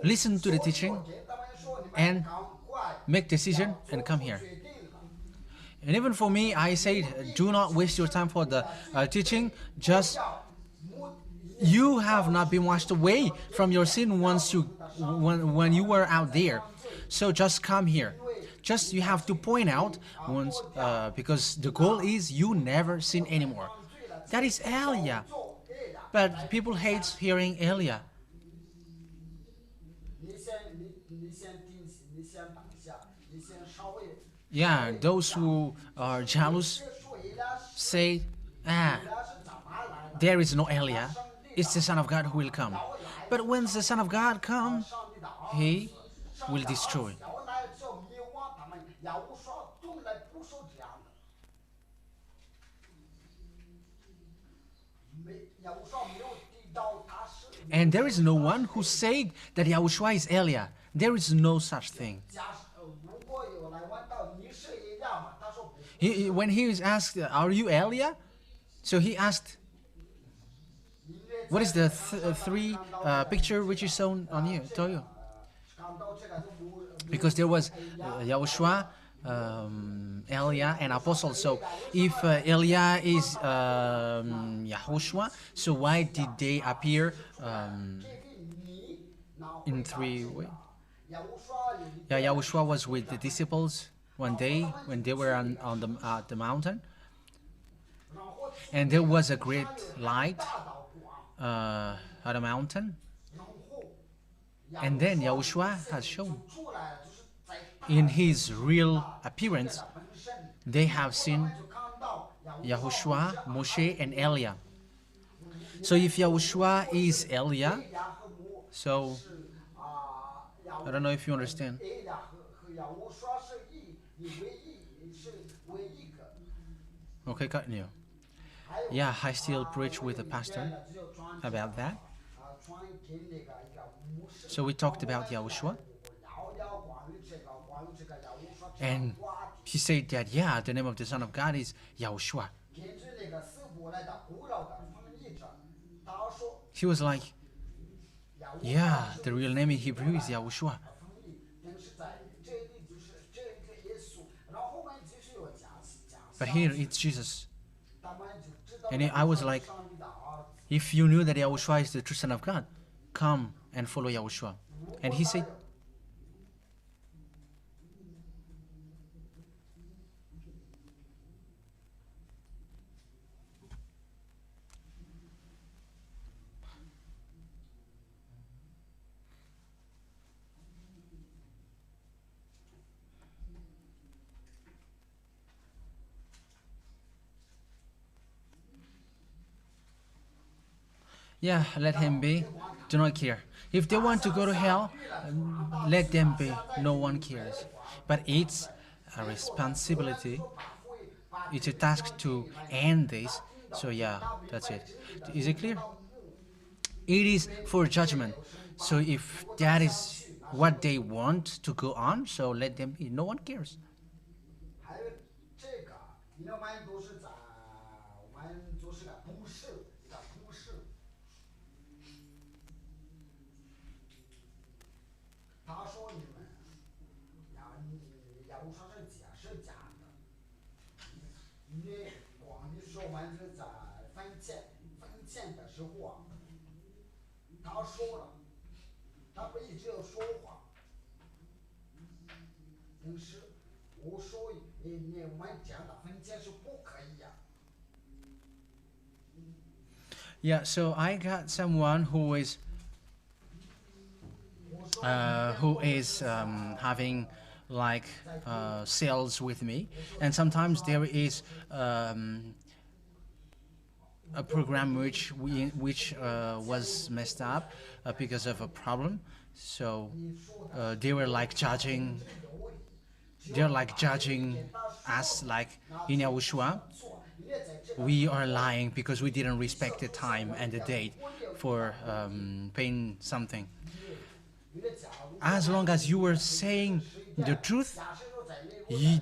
listen to the teaching and make decision and come here. And even for me, I say, do not waste your time for the teaching. Just you have not been washed away from your sin once when you were out there. So just come here. Just you have to point out once, because the goal is you never sin anymore. That is Elia. But people hate hearing Elia. Yeah, those who are jealous say, there is no Elia. It's the Son of God who will come. But when the Son of God comes, he will destroy. And there is no one who said that Yahushua is Elia. There is no such thing. When he was asked, are you Elia? So he asked, what is the three picture which is shown on you? Tell you. Because there was Yahushua, Elia, and Apostle. So if Elia is Yahoshua, so why did they appear in three ways? Yeah, Yahushua was with the disciples one day when they were on the mountain, and there was a great light at the mountain, and then Yahushua has shown in his real appearance. They have seen Yahushua, Moshe, and Elia. So if Yahushua is Elia, so I don't know if you understand. Okay, continue. Yeah, I still preach with the pastor about that. So we talked about Yahushua, and he said that, yeah, the name of the Son of God is Yahushua. He was like, yeah, the real name in Hebrew is Yahushua. But here it's Jesus. And I was like, if you knew that Yahushua is the true Son of God, come and follow Yahushua. And he said, yeah, let him be. Do not care. If they want to go to hell, let them be. No one cares. But it's a responsibility. It's a task to end this. So yeah, that's it. Is it clear? It is for judgment. So if that is what they want to go on, so let them be. No one cares. Yeah, so I got someone who is having like sales with me, and sometimes there is a program which was messed up because of a problem. So they were like judging. They're like judging us, like in Yahushua. We are lying because we didn't respect the time and the date for paying something. As long as you were saying the truth,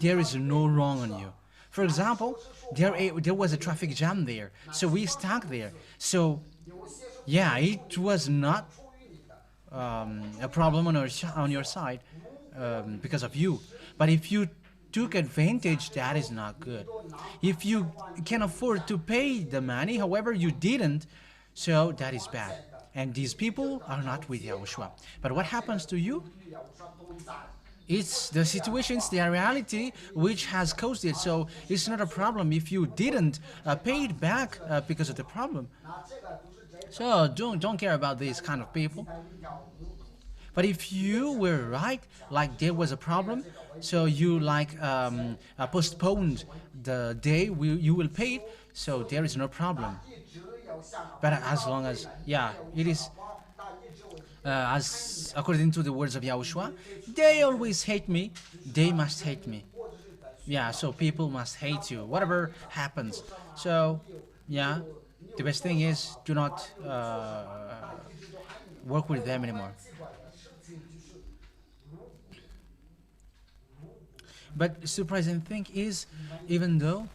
there is no wrong on you. For example, there was a traffic jam there, so we stuck there. So, yeah, it was not a problem on your side because of you. But if you took advantage, that is not good. If you can afford to pay the money, however, you didn't, so that is bad. And these people are not with Yahushua. But what happens to you? It's the situations, the reality which has caused it. So it's not a problem if you didn't pay it back because of the problem. So don't care about these kind of people. But if you were right, like there was a problem, so you like postponed the day you will pay it, so there is no problem. But as long as, yeah, it is as according to the words of Yahushua, they always hate me, they must hate me. Yeah, so people must hate you, whatever happens. So, yeah, the best thing is do not work with them anymore. But the surprising thing is, even though,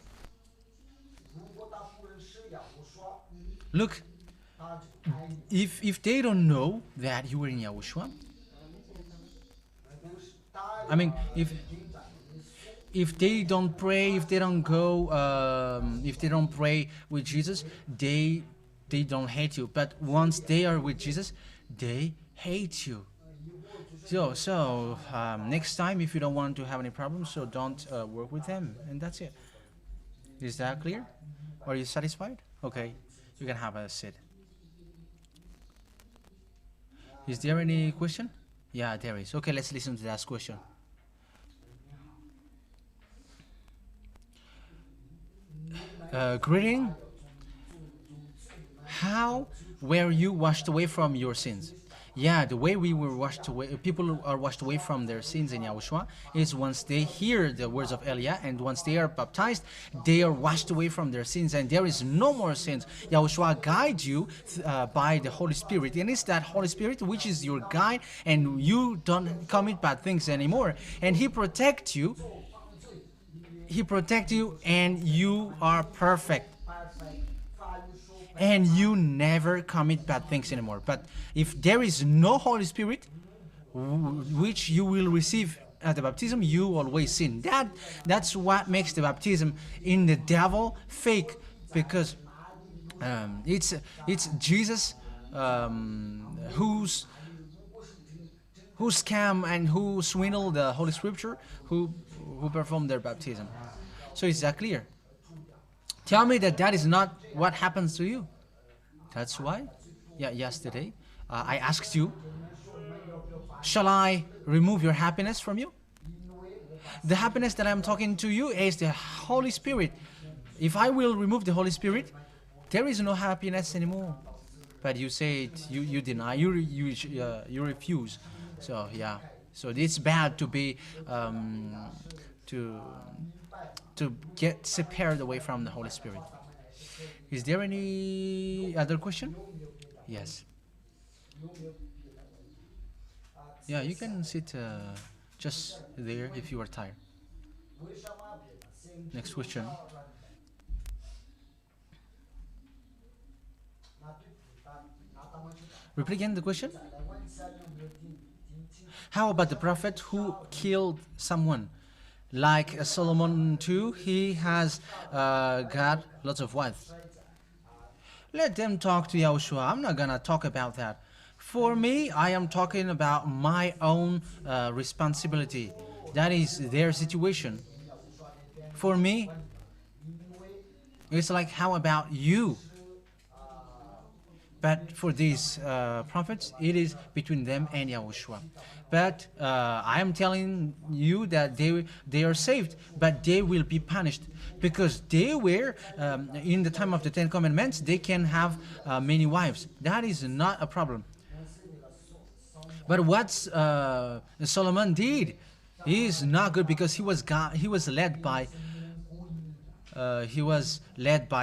look, if they don't know that you were in Yahushua, I mean, if they don't pray, if they don't go, if they don't pray with Jesus, they don't hate you. But once they are with Jesus, they hate you. So next time, if you don't want to have any problems, so don't work with them, and that's it. Is that clear? Are you satisfied? Okay, you can have a sit. Is there any question? Yeah, there is. Okay, let's listen to that question. Greeting. How were you washed away from your sins? Yeah, the way we were washed away, people are washed away from their sins in Yahushua is once they hear the words of YAH and once they are baptized, they are washed away from their sins and there is no more sins. Yahushua guides you by the Holy Spirit, and it's that Holy Spirit which is your guide, and you don't commit bad things anymore. And He protects you. He protects you, and you are perfect. And you never commit bad things anymore. But if there is no Holy Spirit, which you will receive at the baptism, you always sin. That's what makes the baptism in the devil fake, because it's Jesus who scam and who swindle the Holy Scripture, who perform their baptism. So is that clear? Tell me that is not what happens to you. That's why, yeah, yesterday I asked you, shall I remove your happiness from you? The happiness that I'm talking to you is the Holy Spirit. If I will remove the Holy Spirit, there is no happiness anymore. But you say it, you deny, you refuse. So yeah, so it's bad to be to get separated away from the Holy Spirit. Is there any other question? Yes. Yeah, you can sit just there if you are tired. Next question. Repeat again the question. How about the prophet who killed someone? Like Solomon too, he has got lots of wives. Let them talk to Yahushua. I'm not gonna talk about that. For me, I am talking about my own responsibility. That is their situation. For me, it's like, how about you? But for these prophets, it is between them and Yahushua. But I am telling you that they are saved, but they will be punished because they were, in the time of the 10 Commandments, they can have many wives. That is not a problem. But what Solomon did is not good because he was led by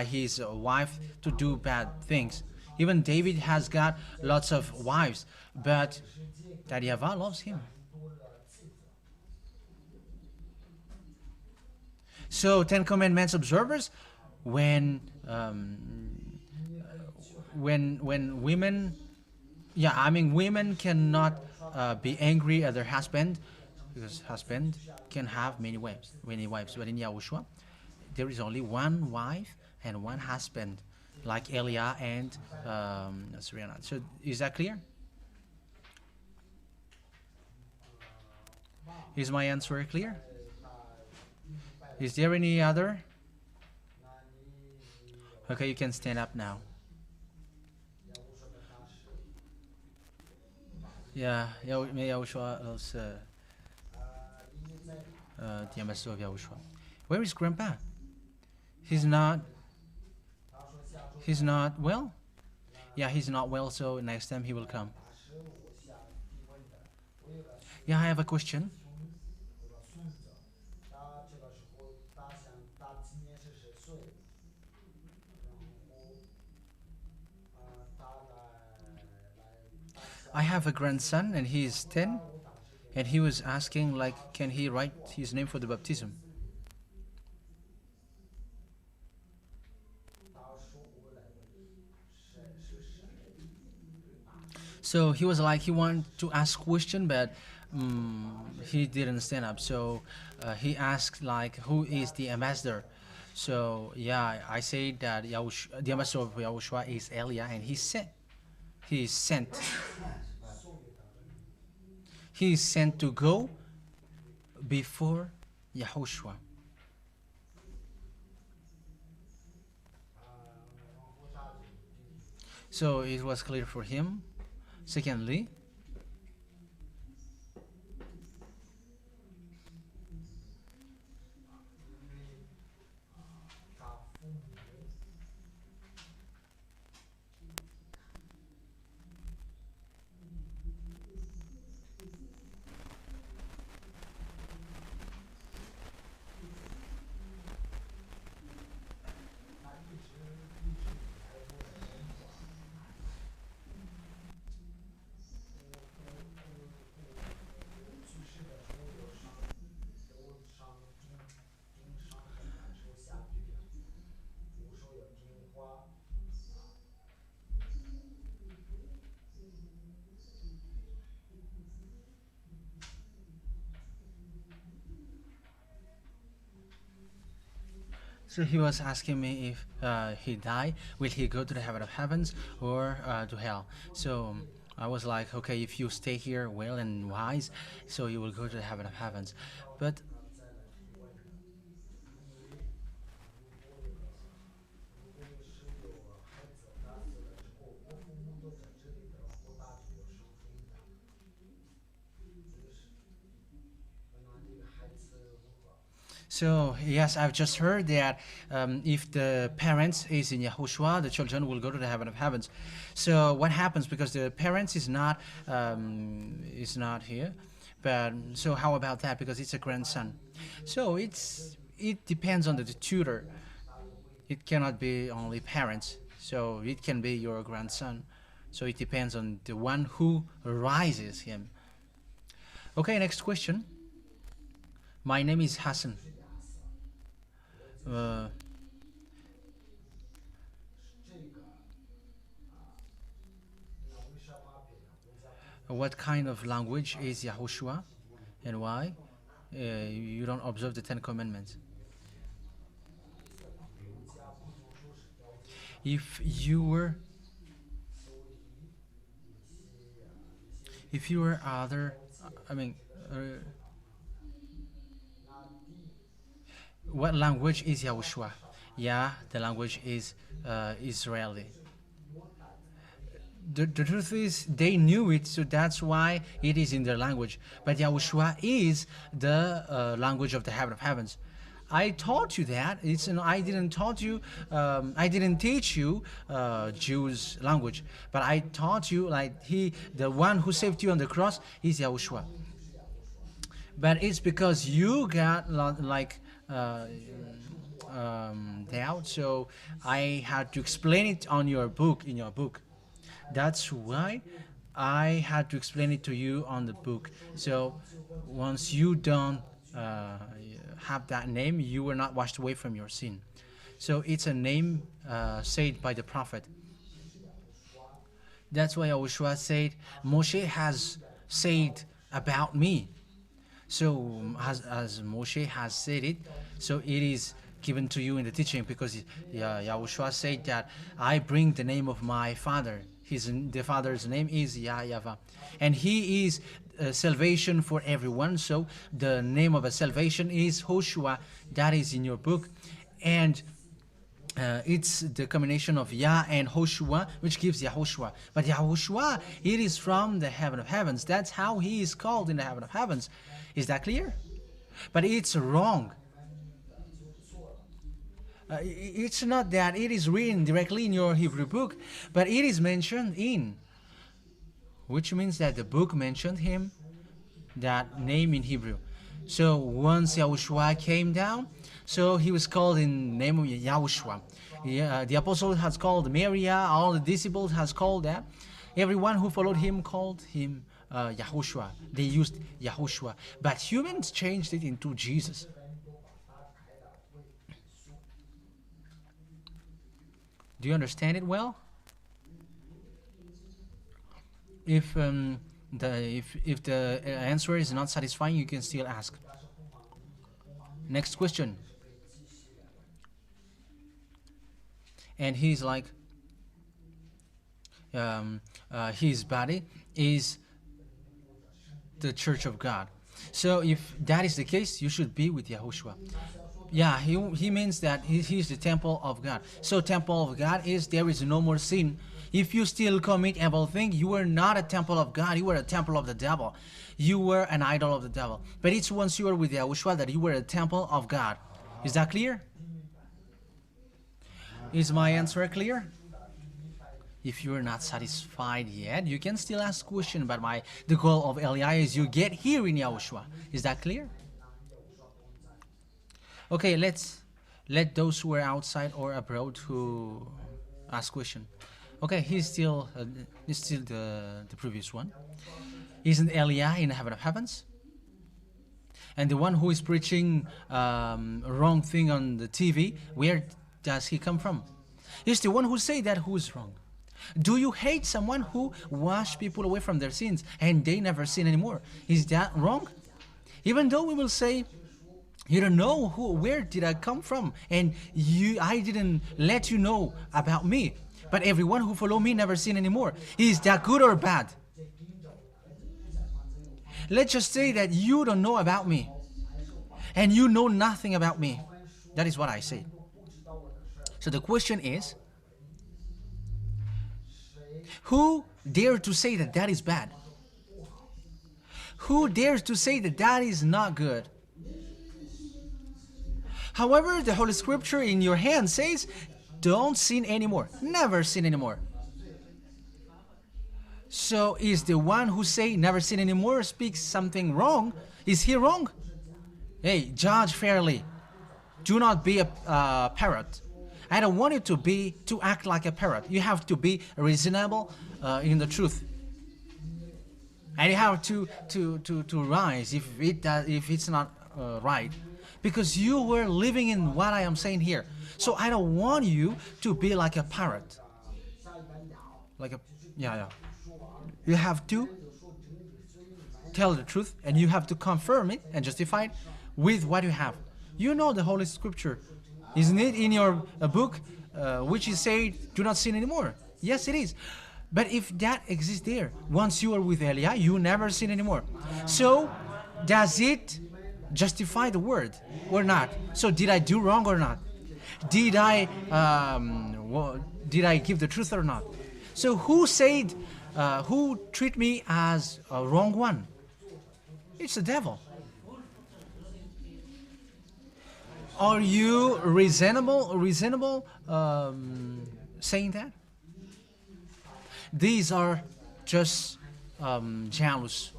his wife to do bad things. Even David has got lots of wives, but YAHVAH loves him. So 10 Commandments observers, when women, women cannot be angry at their husband because husband can have many wives. But in Yahushua, there is only one wife and one husband, like Elia and ZHYAH. So is that clear? Is my answer clear? Is there any other? Okay, you can stand up now. Yeah, may Yahushua also the ambassador of Yahushua. Where is Grandpa? He's not well? Yeah, he's not well, so next time he will come. Yeah, I have a question. I have a grandson and he is 10, and he was asking, like, can he write his name for the baptism? So he was like, he wanted to ask question, but he didn't stand up. So he asked, like, who is the ambassador? So yeah, I said that the ambassador of Yahushua is Elia, and he is sent to go before Yahushua. So it was clear for him. Secondly, so he was asking me if he die, will he go to the heaven of heavens or to hell? So I was like, okay, if you stay here well and wise, so you will go to the heaven of heavens. But so yes, I've just heard that if the parents is in Yahushua, the children will go to the heaven of heavens. So what happens, because the parents is not here, but so how about that? Because it's a grandson. So it depends on the tutor. It cannot be only parents. So it can be your grandson. So it depends on the one who raises him. Okay, next question. My name is Hassan. What kind of language is Yahushua, and why you don't observe the 10 Commandments? If you were other, I mean, what language is Yahushua? Yeah, the language is Israeli. The truth is, they knew it, so that's why it is in their language. But Yahushua is the language of the heaven of heavens. I taught you that. I didn't taught you. I didn't teach you Jews language, but I taught you, like, the one who saved you on the cross is Yahushua. But it's because you got like doubt, so I had to explain it in your book. That's why I had to explain it to you on the book. So once you don't have that name, you were not washed away from your sin. So it's a name said by the prophet. That's why Yahushua said, Moshe has said about me. So as Moshe has said it, so it is given to you in the teaching, because Yahushua said that I bring the name of my Father. The Father's name is YAHVAH, and He is salvation for everyone. So the name of a salvation is YAHOSHUA. That is in your book, and it's the combination of Yah and Hoshua, which gives Yahushua. But Yahushua, it is from the heaven of heavens. That's how He is called in the heaven of heavens. Is that clear? But it's wrong. It's not that it is written directly in your Hebrew book, but it is mentioned in, which means that the book mentioned him, that name in Hebrew. So once Yahushua came down, so he was called in the name of Yahushua. The apostle has called Maria, all the disciples has called that. Everyone who followed him called him Yahushua. They used Yahushua. But humans changed it into Jesus. Do you understand it well? If the answer is not satisfying, you can still ask. Next question. And he's like, his body is the church of God. So if that is the case, you should be with Yahushua. Yeah, he means that he's the temple of God. So temple of God is there is no more sin. If you still commit evil thing, you are not a temple of God. You are a temple of the devil. You were an idol of the devil. But it's once you are with Yahushua that you were a temple of God. Is that clear? Is my answer clear? If you are not satisfied yet, you can still ask question. But the goal of LEI is you get here in Yahushua. Is that clear? Okay, let those who are outside or abroad who ask question. Okay, he's still the previous one. Isn't Eliah in the heaven of heavens? And the one who is preaching wrong thing on the TV, where does he come from? He's the one who say that who is wrong. Do you hate someone who wash people away from their sins and they never sin anymore? Is that wrong? Even though we will say, you don't know where did I come from, and I didn't let you know about me. But everyone who follow me never sin anymore. Is that good or bad? Let's just say that you don't know about me, and you know nothing about me. That is what I say. So the question is, who dares to say that that is bad? Who dares to say that that is not good? However, the Holy Scripture in your hand says, don't sin anymore. Never sin anymore. So is the one who say never sin anymore speaks something wrong? Is he wrong? Hey, judge fairly. Do not be a parrot. I don't want you to act like a parrot. You have to be reasonable in the truth. And you have to rise if it's not right. Because you were living in what I am saying here. So I don't want you to be like a parrot. Yeah. You have to tell the truth, and you have to confirm it and justify it with what you have. You know the Holy Scripture. Isn't it in your book, which is said, do not sin anymore? Yes, it is. But if that exists there, once you are with Eliah, you never sin anymore. So, does it justify the word or not? So, did I do wrong or not? Did I give the truth or not? So, who treat me as a wrong one? It's the devil. Are you reasonable saying that? These are just jealous.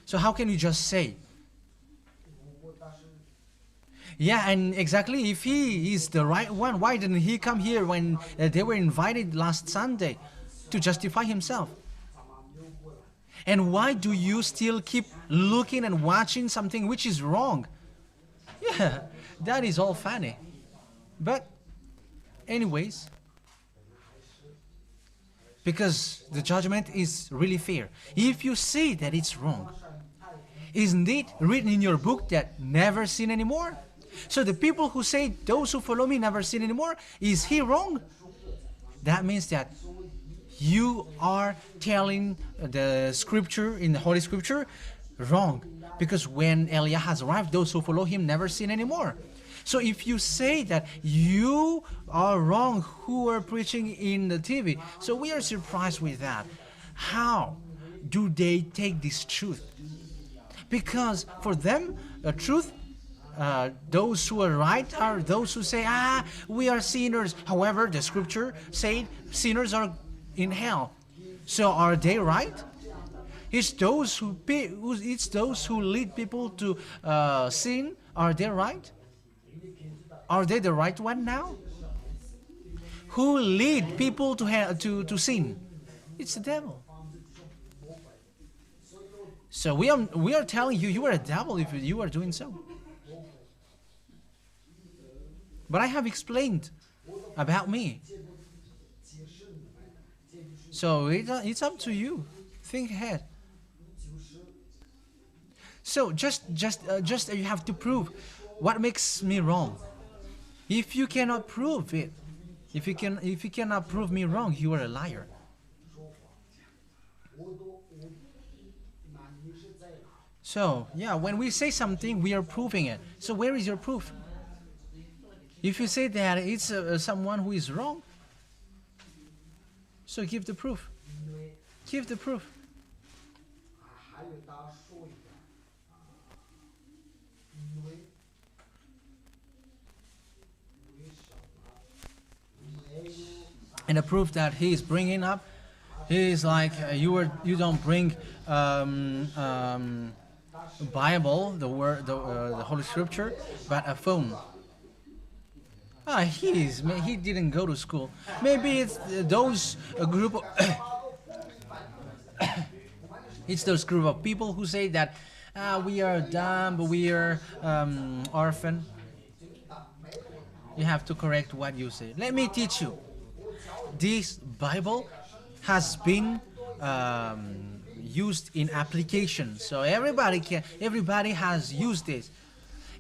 So how can you just say? Yeah, and exactly, if he is the right one, why didn't he come here when they were invited last Sunday to justify himself? And why do you still keep looking and watching something which is wrong? Yeah, that is all funny. But anyways, because the judgment is really fair. If you see that it's wrong, Isn't it written in your book that never sin anymore? So the people who say, those who follow me never sin anymore, is he wrong? That means that you are telling the scripture, in the Holy Scripture, wrong. Because when Eliah has arrived, those who follow him never sin anymore. So if you say that you are wrong who are preaching in the TV, so we are surprised with that. How do they take this truth? Because for them, the truth, those who are right are those who say, we are sinners. However, the scripture said sinners are in hell. So are they right? It's those who lead people to sin. Are they right? Are they the right one now? Who lead people to sin? It's the devil. So we are telling you, you are a devil if you are doing so. But I have explained about me. So it's up to you. Think ahead. So just you have to prove what makes me wrong. If you cannot prove it, if you cannot prove me wrong, you are a liar. So yeah, when we say something, we are proving it. So where is your proof? If you say that it's someone who is wrong, so give the proof. Give the proof. And the proof that he is bringing up, he is like you don't bring Bible, the word, the Holy Scripture, but a phone. He didn't go to school. Maybe it's those group of it's those group of people who say that we are dumb, we are orphan. You have to correct what you say. Let me teach you. This Bible has been used in application, so everybody has used it,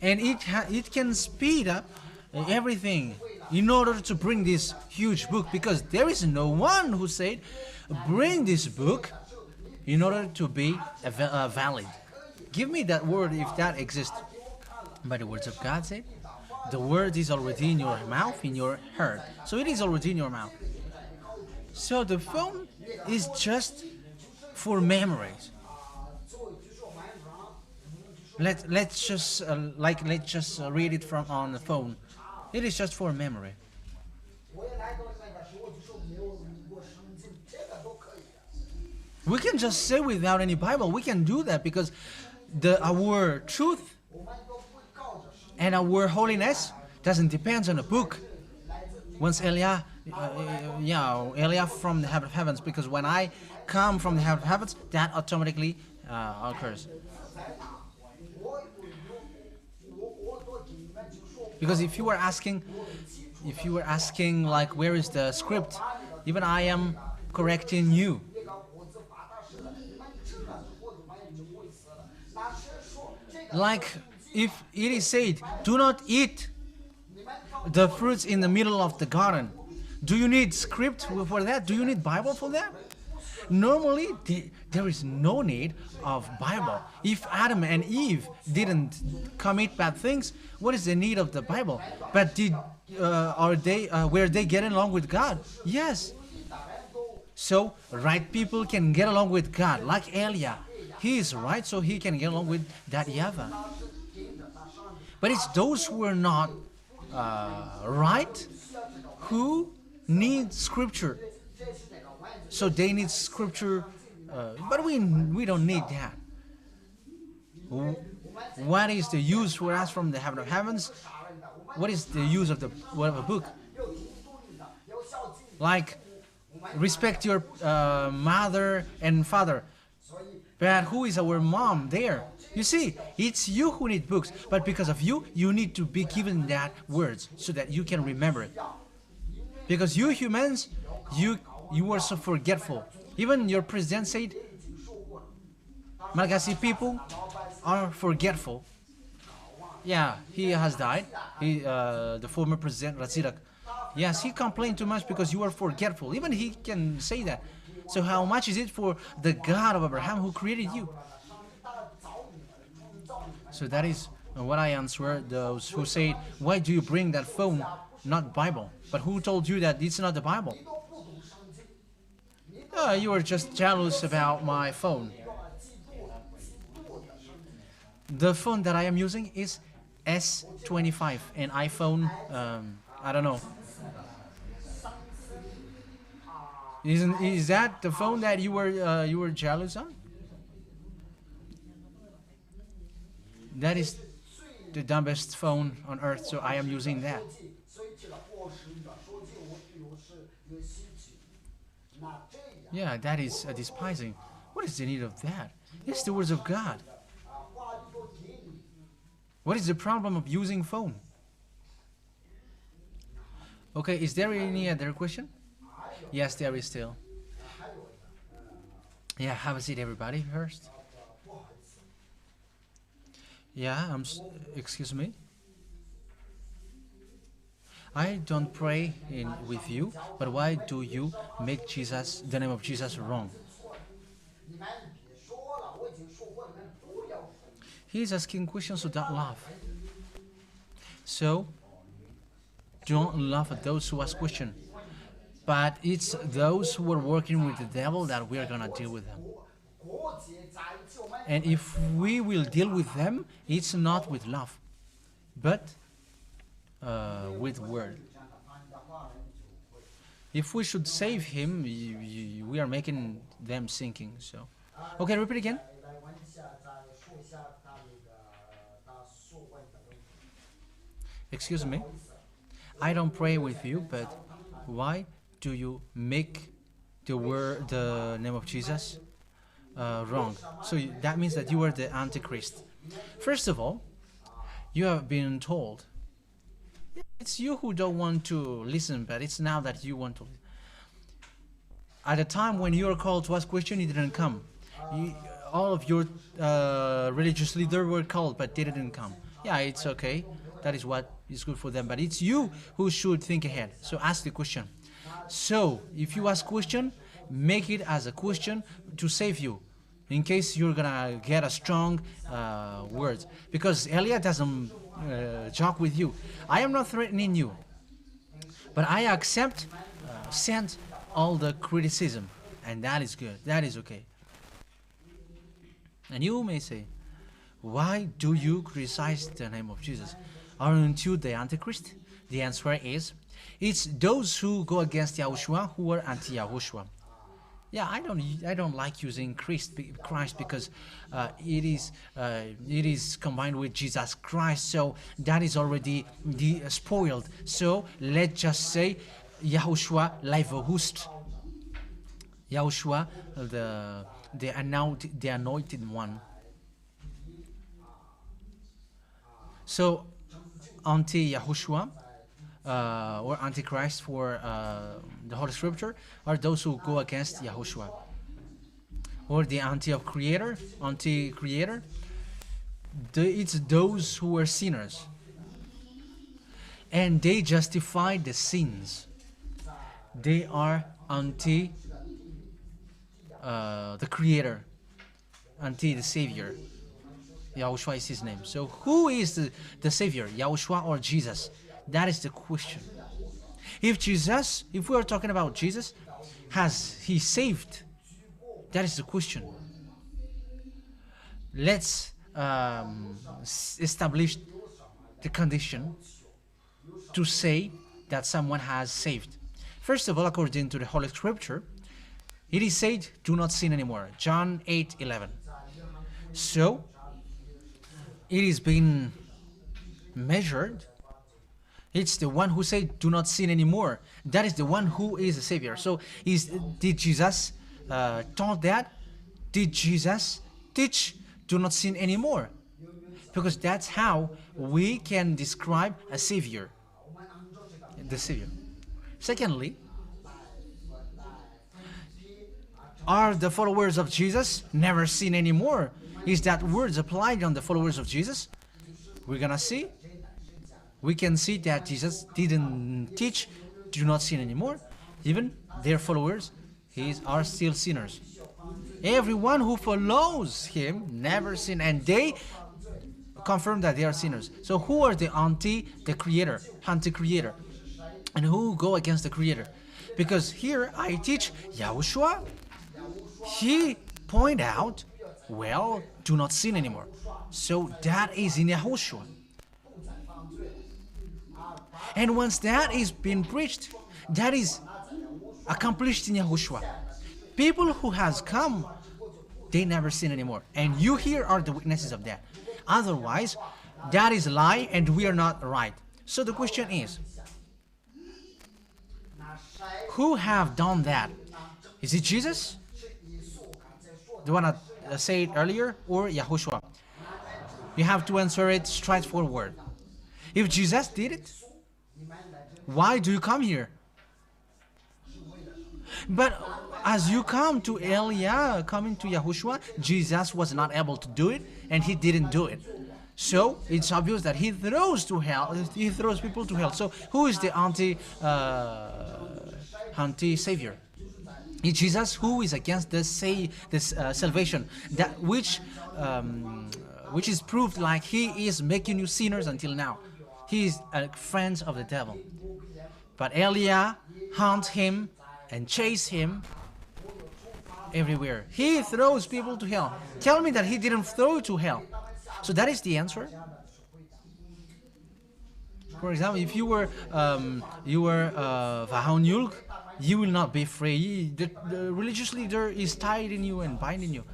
and it can speed up everything in order to bring this huge book, because there is no one who said bring this book in order to be valid. Give me that word if that exists. But the words of God said the word is already in your mouth, in your heart, so it is already in your mouth. So the phone is just for memories. Let's just read it from on the phone. It is just for memory. We can just say without any Bible. We can do that because our truth and our holiness doesn't depend on a book. Once Eliah from the heaven of heavens, because when I come from the heaven of heavens, that automatically occurs. Because if you were asking like where is the script, even I am correcting you. Like if it is said, do not eat the fruits in the middle of the garden. Do you need script for that? Do you need Bible for that? Normally, there is no need of Bible. If Adam and Eve didn't commit bad things, what is the need of the Bible? But were they getting along with God? Yes. So right people can get along with God, like Eliah. He is right, so he can get along with that YAHVAH. But it's those who are not right who need scripture. So they need scripture, but we don't need that. What is the use for us from the heaven of heavens? What is the use of a book? Like respect your mother and father. But who is our mom there? You see, it's you who need books, but because of you, you need to be given that words so that you can remember it. Because you humans, you are so forgetful. Even your president said, Malagasy people, are forgetful. Yeah, he has died. The former president Razirak. Yes, he complained too much because you are forgetful. Even he can say that. So how much is it for the God of Abraham who created you? So that is what I answer those who say, why do you bring that phone, not Bible? But who told you that it's not the Bible? You are just jealous about my phone. The phone that I am using is S25, an iPhone, I don't know. Is that the phone that you were jealous on? That is the dumbest phone on earth, so I am using that. Yeah, that is despising. What is the need of that? It's the words of God. What is the problem of using phone? Okay, is there any other question? Yes, there is still. Yeah, have a seat, everybody, first. Yeah, excuse me. I don't pray with you, but why do you make Jesus, the name of Jesus, wrong? He is asking questions without love. So, don't laugh at those who ask questions. But it's those who are working with the devil that we are going to deal with them. And if we will deal with them, it's not with love, but with word. If we should save him, we are making them sinking. So, okay, repeat again. Excuse me. I don't pray with you, but why do you make the name of Jesus wrong? So that means that you are the Antichrist. First of all, you have been told. It's you who don't want to listen, but it's now that you want to. At the time when you are called to ask question, you didn't come. All of your religious leaders were called, but they didn't come. Yeah, it's okay. That is what is good for them. But it's you who should think ahead. So ask the question. So if you ask question, make it as a question to save you, in case you're gonna get a strong word. Because Elia doesn't joke with you. I am not threatening you, but I accept, send all the criticism, and that is good. That is okay. And you may say, why do you criticize the name of Jesus? Aren't you the Antichrist? The answer is, it's those who go against Yahushua who are anti-Yahushua. Yeah, I don't like using Christ because it is combined with Jesus Christ, so that is already spoiled. So let's just say YAHOSHUA YAHVAH. YAHOSHUA, the anointed one. So anti-Yahushua or Antichrist for the Holy Scripture are those who go against Yahushua. Or the anti-creator, it's those who are sinners. And they justify the sins. They are anti the Creator, anti the Savior. Yahushua is his name. So who is the Savior, Yahushua or Jesus? That is the question. If we are talking about Jesus, has he saved? That is the question. Let's establish the condition to say that someone has saved. First of all, according to the Holy Scripture, it is said, do not sin anymore. John 8:11. So, it is being measured. It's the one who said, do not sin anymore. That is the one who is the Savior. So, did Jesus taught that? Did Jesus teach, do not sin anymore? Because that's how we can describe a Savior. The Savior. Secondly, are the followers of Jesus never sin anymore? Is that words applied on the followers of Jesus? We're gonna see. We can see that Jesus didn't teach, do not sin anymore. Even their followers are still sinners. Everyone who follows him never sin, and they confirm that they are sinners. So who are the anti-creator? And who go against the creator? Because here I teach Yahushua. He point out, well, do not sin anymore. So that is in Yahushua. And once that is being preached, that is accomplished in Yahushua. People who has come, they never sin anymore. And you here are the witnesses of that. Otherwise, that is a lie and we are not right. So the question is, who have done that? Is it Jesus? The one I said earlier, or Yahushua? You have to answer it straightforward. If Jesus did it, why do you come here? But as you come to YAH, coming to Yahushua, Jesus was not able to do it, and he didn't do it. So it's obvious that he throws to hell. He throws people to hell. So who is the anti-savior? It's Jesus, who is against this salvation, that which is proved like he is making you sinners until now. He is a friend of the devil. But YAH hunt him and chase him everywhere. He throws people to hell. Tell me that he didn't throw to hell. So that is the answer. For example, if you were Vahonulk, you will not be free. The religious leader is tied in you and binding you.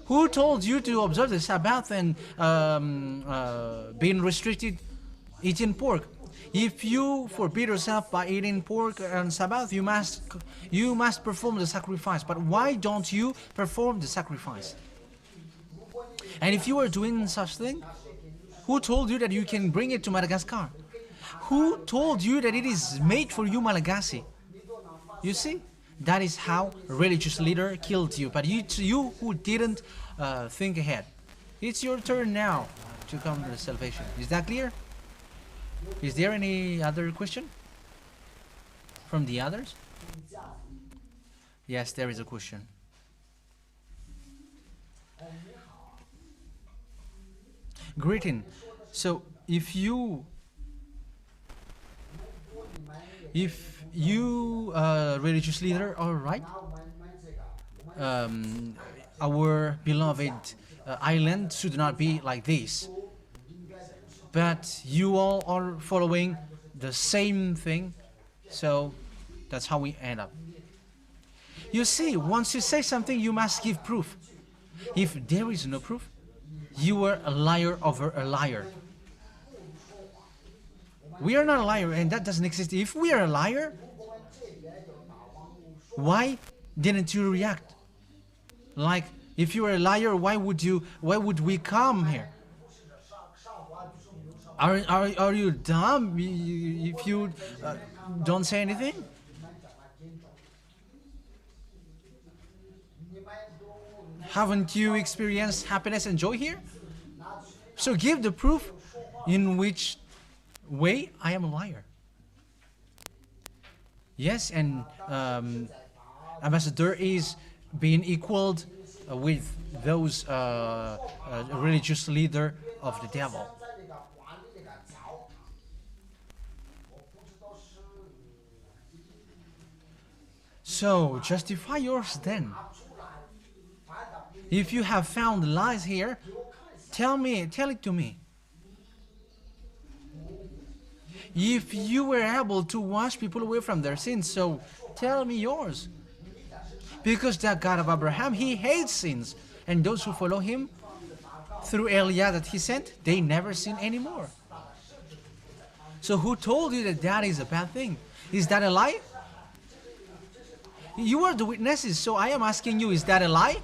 Who told you to observe the Sabbath and being restricted eating pork? If you forbid yourself by eating pork on Sabbath, you must perform the sacrifice. But why don't you perform the sacrifice? And if you are doing such thing, who told you that you can bring it to Madagascar? Who told you that it is made for you, Malagasy? You see, that is how a religious leader killed you. But you who didn't think ahead. It's your turn now to come to the salvation. Is that clear? Is there any other question from the others? Yes, there is a question. Greeting. So if you religious leader, all right, our beloved island should not be like this. But you all are following the same thing, so that's how we end up. You see, once you say something, you must give proof. If there is no proof, you are a liar over a liar. We are not a liar, and that doesn't exist. If we are a liar, why didn't you react? Like, if you are a liar, why would we come here? Are you dumb if you don't say anything? Haven't you experienced happiness and joy here? So give the proof in which way I am a liar. Yes, and ambassador is being equaled with those religious leader of the devil. So justify yours then. If you have found lies here, tell it to me. If you were able to wash people away from their sins, so tell me yours. Because the God of Abraham, he hates sins. And those who follow him through YAH that he sent, they never sin anymore. So who told you that that is a bad thing? Is that a lie? You are the witnesses, so I am asking you, is that a lie?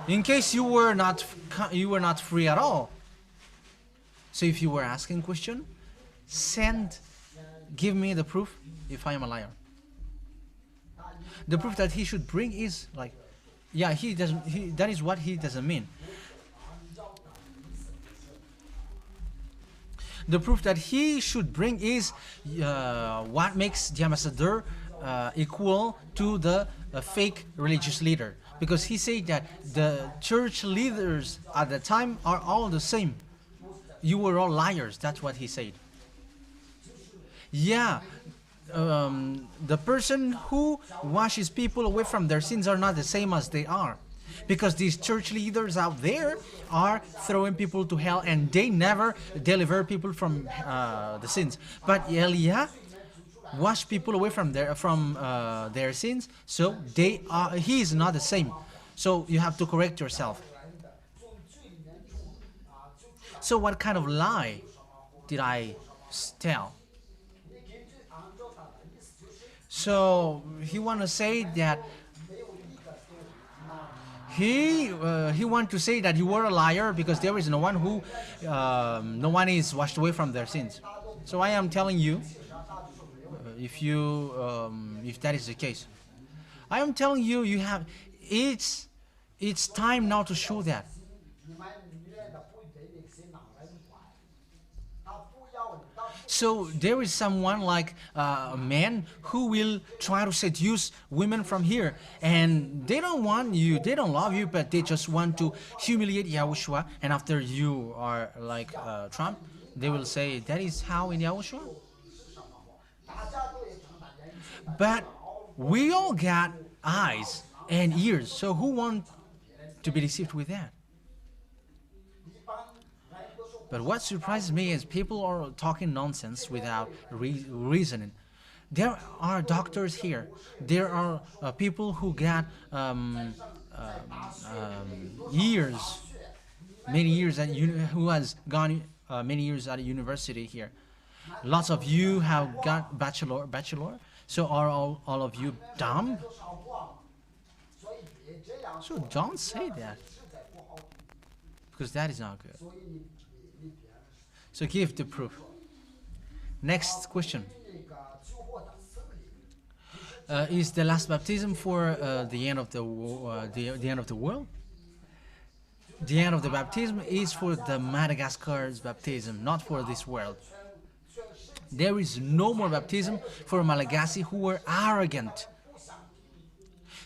In case you were not free at all. So if you were asking question, give me the proof if I am a liar. The proof that he should bring is like, Yeah, he doesn't. That is what he doesn't mean. The proof that he should bring is what makes the ambassador equal to the fake religious leader. Because he said that the church leaders at the time are all the same. You were all liars. That's what he said. Yeah, the person who washes people away from their sins are not the same as they are. Because these church leaders out there are throwing people to hell and they never deliver people from the sins. But Eliah washed people away from their sins, so he is not the same. So you have to correct yourself. So what kind of lie did I tell? So he want to say that he want to say that you were a liar because there is no one who no one is washed away from their sins. So I am telling you, if that is the case, I am telling you, it's time now to show that. So there is someone like a man who will try to seduce women from here, and they don't want you, they don't love you, but they just want to humiliate Yahushua. And after you are like Trump, they will say that is how in Yahushua. But we all got eyes and ears, so who want to be deceived with that? But what surprises me is people are talking nonsense without reasoning. There are doctors here. There are people who got many years who has gone many years at a university here. Lots of you have got bachelor. So are all of you dumb? So don't say that, because that is not good. So give the proof. Next question. Is the last baptism for the end of the end of the world? The end of the baptism is for the Madagascar's baptism, not for this world. There is no more baptism for Malagasy who were arrogant.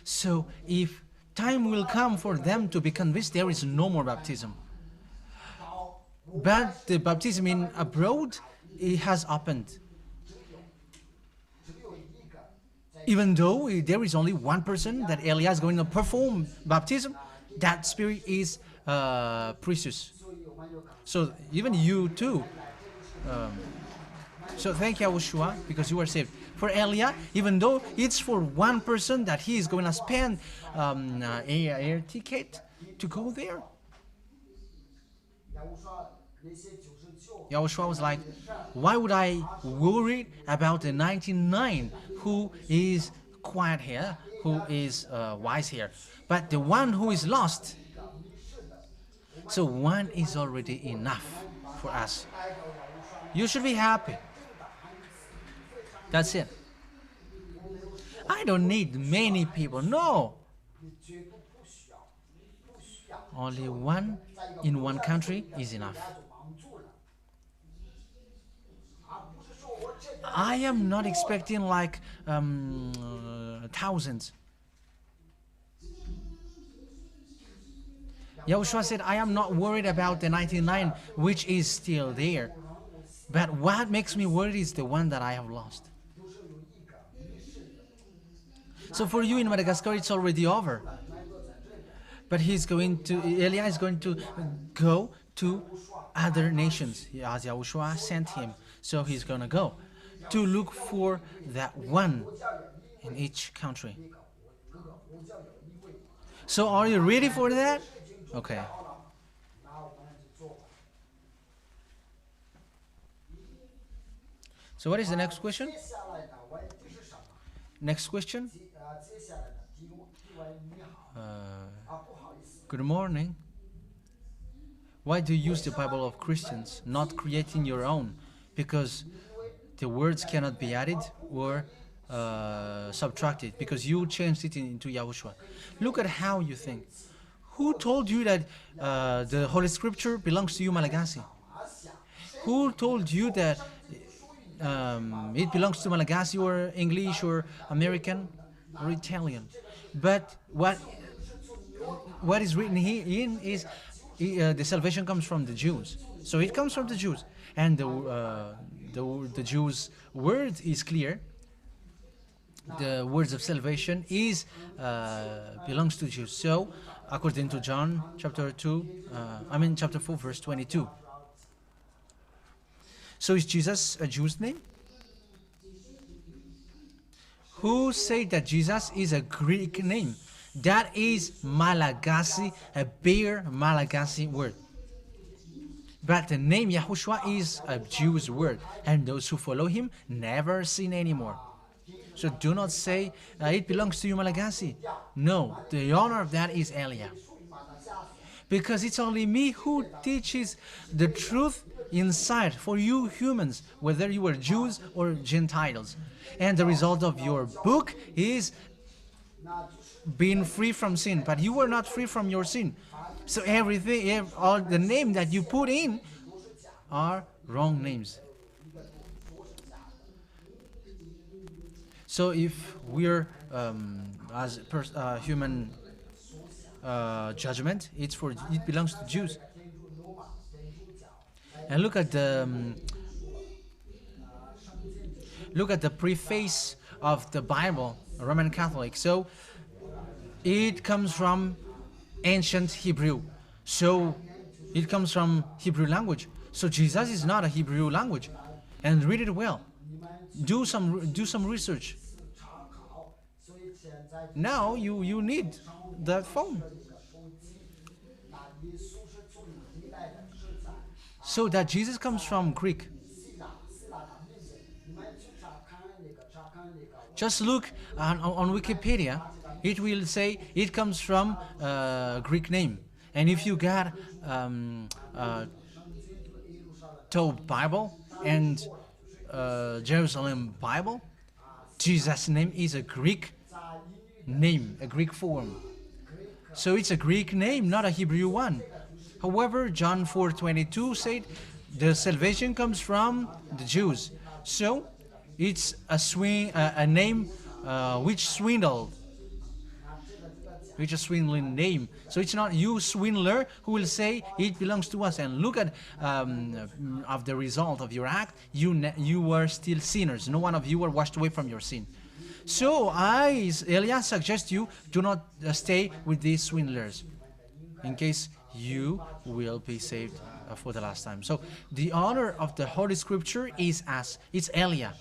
So if time will come for them to be convinced, there is no more baptism. But the baptism in abroad, it has opened. Even though there is only one person that Eliah is going to perform baptism, that spirit is precious. So even you too. So thank Yahushua because you are saved. For Eliah, even though it's for one person that he is going to spend air ticket to go there. Yahushua was like, why would I worry about the 99 who is quiet here, who is wise here, but the one who is lost? So one is already enough for us. You should be happy. That's it. I don't need many people. No. Only one in one country is enough. I am not expecting like thousands. Yahushua said, I am not worried about the 99 which is still there. But what makes me worried is the one that I have lost. So for you in Madagascar, it's already over. But Eliah is going to go to other nations, as Yahushua sent him. So he's going to go to look for that one in each country. So are you ready for that? Okay. So what is the next question? Next question. Good morning. Why do you use the Bible of Christians, not creating your own? Because the words cannot be added or subtracted because you changed it into Yahushua. Look at how you think. Who told you that the Holy Scripture belongs to you, Malagasy? Who told you that it belongs to Malagasy or English or American or Italian? But what is written here in is the salvation comes from the Jews. So it comes from the Jews, and the Jews' word is clear. The words of salvation is belongs to Jews. So according to John chapter 4 verse 22. So is Jesus a Jew's name? Who said that Jesus is a Greek name? That is Malagasy, a bare Malagasy word. But the name Yahushua is a Jew's word, and those who follow him never sin anymore. So do not say it belongs to you, Malagasy. No, the honor of that is Elia. Because it's only me who teaches the truth inside for you humans, whether you are Jews or Gentiles. And the result of your book is being free from sin. But you are not free from your sin. So everything, all the name that you put in are wrong names. So if we're as human judgment, it belongs to Jews. And look at the preface of the Bible, Roman Catholic. So it comes from ancient Hebrew. So it comes from Hebrew language. So Jesus is not a Hebrew language. And read it well. Do some research. Now you need that phone. So that Jesus comes from Greek. Just look on Wikipedia. It will say it comes from Greek name. And if you got Tob Bible and Jerusalem Bible, Jesus' name is a Greek name, a Greek form. So it's a Greek name, not a Hebrew one. However, John 4:22 said the salvation comes from the Jews. So it's a name which swindled. Which is a swindling name. So it's not you, swindler, who will say it belongs to us. And look at of the result of your act. You were still sinners. No one of you were washed away from your sin. So Elias, suggest you do not stay with these swindlers, in case you will be saved for the last time. So the honor of the Holy Scripture is it's Elia.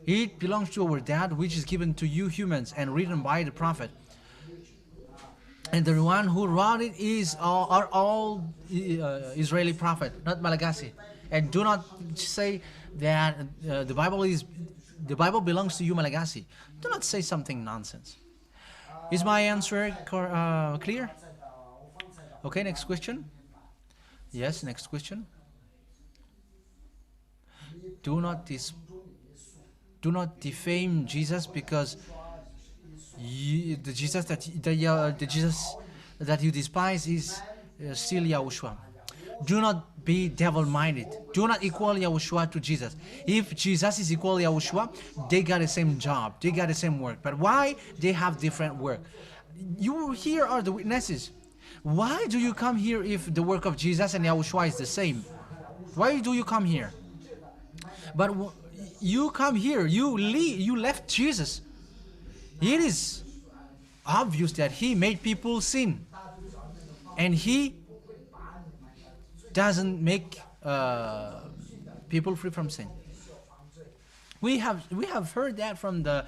It belongs to our dad, which is given to you humans and written by the prophet. And the one who wrote it are all Israeli prophet, not Malagasy. And do not say that the Bible belongs to you, Malagasy. Do not say something nonsense. Is my answer clear? Okay, next question. Yes, next question. Do not defame Jesus, because the Jesus that you despise is still Yahushua. Do not be devil-minded. Do not equal Yahushua to Jesus. If Jesus is equal Yahushua, they got the same job. They got the same work. But why they have different work? You here are the witnesses. Why do you come here if the work of Jesus and Yahushua is the same? Why do you come here? But you come here, you left Jesus. It is obvious that he made people sin, and he doesn't make people free from sin. We have heard that from the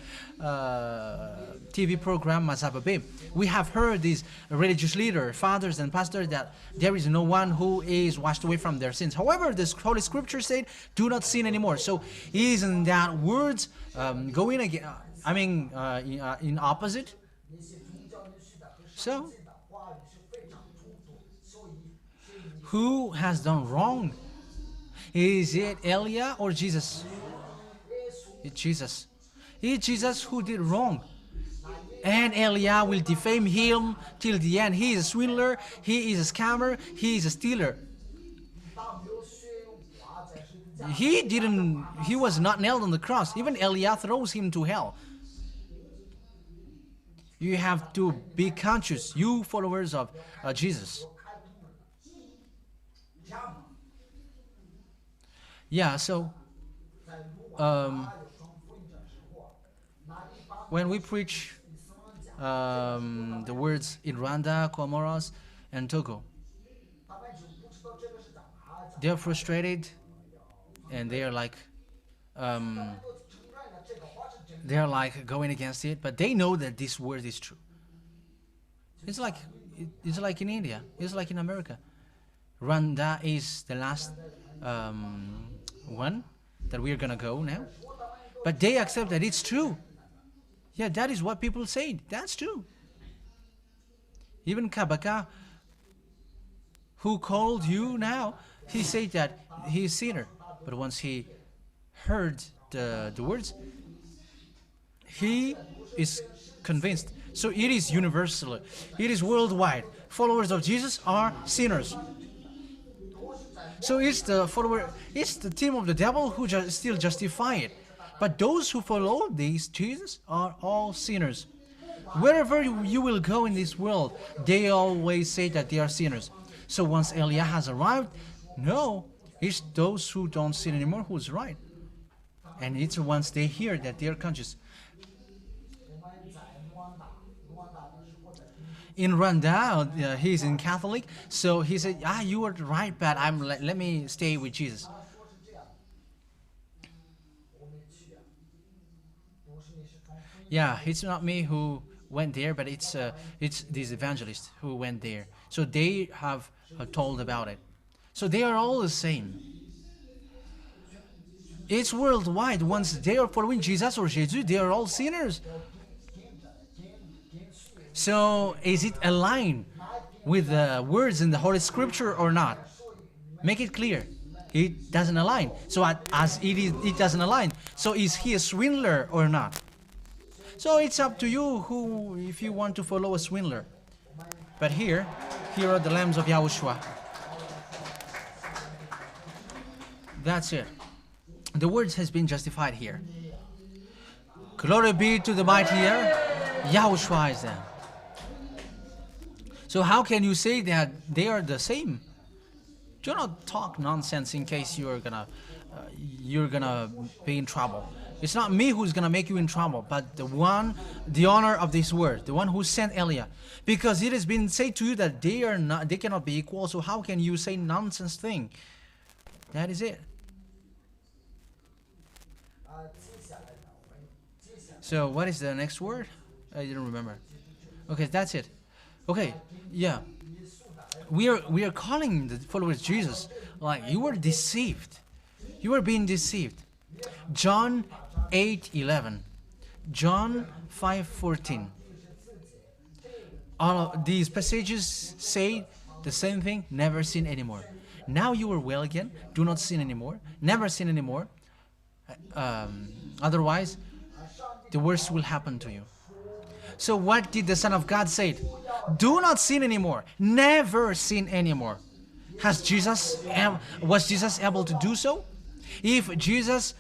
TV program Mazababe. We have heard these religious leaders, fathers and pastors, that there is no one who is washed away from their sins. However, the Holy Scripture said, "Do not sin anymore." So, isn't that words going again? In opposite. So, who has done wrong? Is it Elia or Jesus? It's Jesus. It's Jesus who did wrong. And Eliah will defame him till the end. He is a swindler, he is a scammer, he is a stealer. He was not nailed on the cross. Even Eliah throws him to hell. You have to be conscious, you followers of Jesus. Yeah, so when we preach the words in Rwanda, Comoros, and Togo, they're frustrated and they're like going against it, but they know that this word is true. It's like in India, it's like in America. Rwanda is the last one that we're gonna go now, but they accept that it's true. Yeah, that is what people say. That's true. Even Kabaka, who called you now, he said that he is sinner. But once he heard the words, he is convinced. So it is universal. It is worldwide. Followers of Jesus are sinners. So it's the team of the devil who still justify it. But those who follow these Jesus are all sinners. Wherever you will go in this world, they always say that they are sinners. So once Eliah has arrived, no, it's those who don't sin anymore who's right. And it's once they hear that they are conscious. In Rwanda, he's in Catholic, so he said, you were right, but let me stay with Jesus. Yeah, it's not me who went there, but it's these evangelists who went there. So they have told about it. So they are all the same. It's worldwide. Once they are following Jesus or Jesus, they are all sinners. So is it aligned with the words in the Holy Scripture or not? Make it clear. It doesn't align. So as it doesn't align. So is he a swindler or not? So it's up to you if you want to follow a swindler. But here are the lambs of Yahushua. That's it. The words has been justified here. Glory be to the mightier. Yahushua is there. So how can you say that they are the same? Do not talk nonsense in case you're gonna be in trouble. It's not me who's gonna make you in trouble, but the honor of this word, the one who sent Eliah. Because it has been said to you that they cannot be equal. So how can you say nonsense thing? That is it. So what is the next word? I didn't remember. Okay, that's it. Okay, yeah. We are calling the followers of Jesus like you were deceived. You were being deceived. John 8:11, John 5:14. All of these passages say the same thing. Never sin anymore. Now you are well again. Do not sin anymore. Never sin anymore. Otherwise, the worst will happen to you. So what did the Son of God say? Do not sin anymore. Never sin anymore. Was Jesus able to do so? If Jesus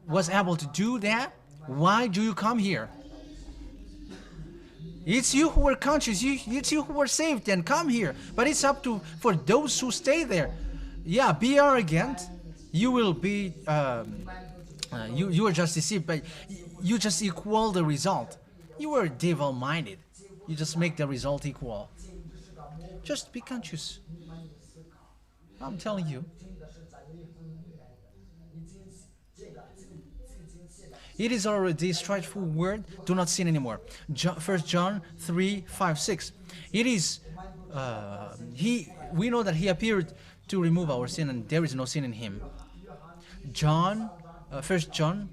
was able to do that, why do you come here? It's you who are conscious. It's you who are saved and come here. But it's up to for those who stay there. Yeah, be arrogant. You will be. You are just deceived, but you just equal the result. You are devil-minded. You just make the result equal. Just be conscious. I'm telling you. It is already a straightforward word. Do not sin anymore. 1 John 3:5-6. It is. We know that he appeared to remove our sin, and there is no sin in him. 1 John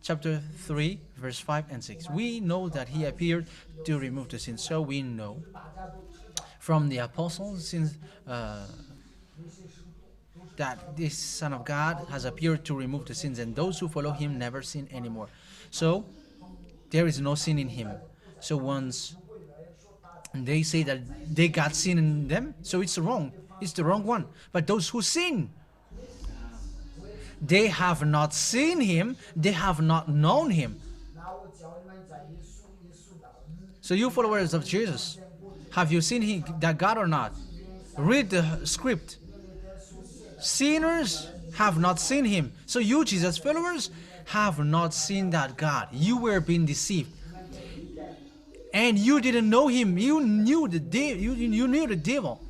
chapter 3, verse 5 and 6. We know that he appeared to remove the sin. So we know from the apostles, since that this Son of God has appeared to remove the sins, and those who follow him never sin anymore. So there is no sin in him. So once they say that they got sin in them, so it's wrong. It's the wrong one. But those who sin, they have not seen him, they have not known him. So you followers of Jesus, have you seen that God or not? Read the script. Sinners have not seen him. So you, Jesus followers, have not seen that God. You were being deceived. And you didn't know him. You knew the devil.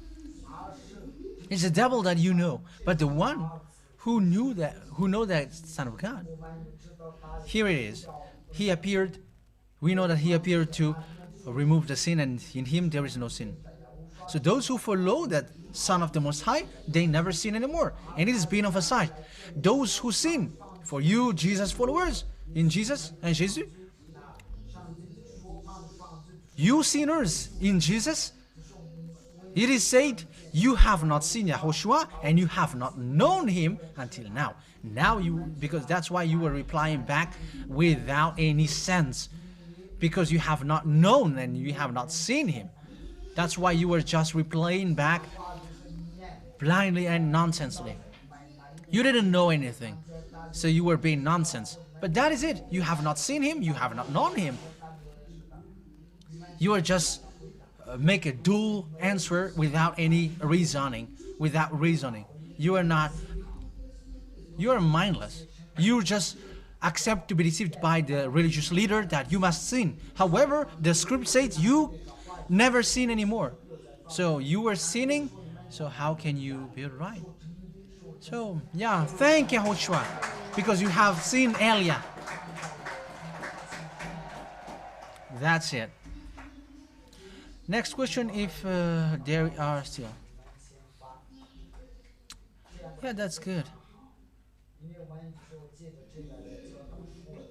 It's the devil that you know. But the one who know that Son of God, here it is. He appeared. We know that he appeared to remove the sin, and in him there is no sin. So those who follow that Son of the Most High, they never sin anymore. And it is being emphasized. Those who sin, for you Jesus followers, in Jesus and Jesus, you sinners in Jesus, it is said, you have not seen Yahushua and you have not known him until now. Now because that's why you were replying back without any sense. Because you have not known and you have not seen him. That's why you were just replying back blindly and nonsensely. You didn't know anything. So you were being nonsense. But that is it. You have not seen him. You have not known him. You are just make a dual answer without any reasoning. Without reasoning. You are mindless. You just accept to be deceived by the religious leader that you must sin. However, the script says you never sin anymore. So you were sinning, so how can you be right? So, yeah, thank YAHOSHUA, because you have seen Elia. That's it. Next question, if there are still. Yeah, that's good.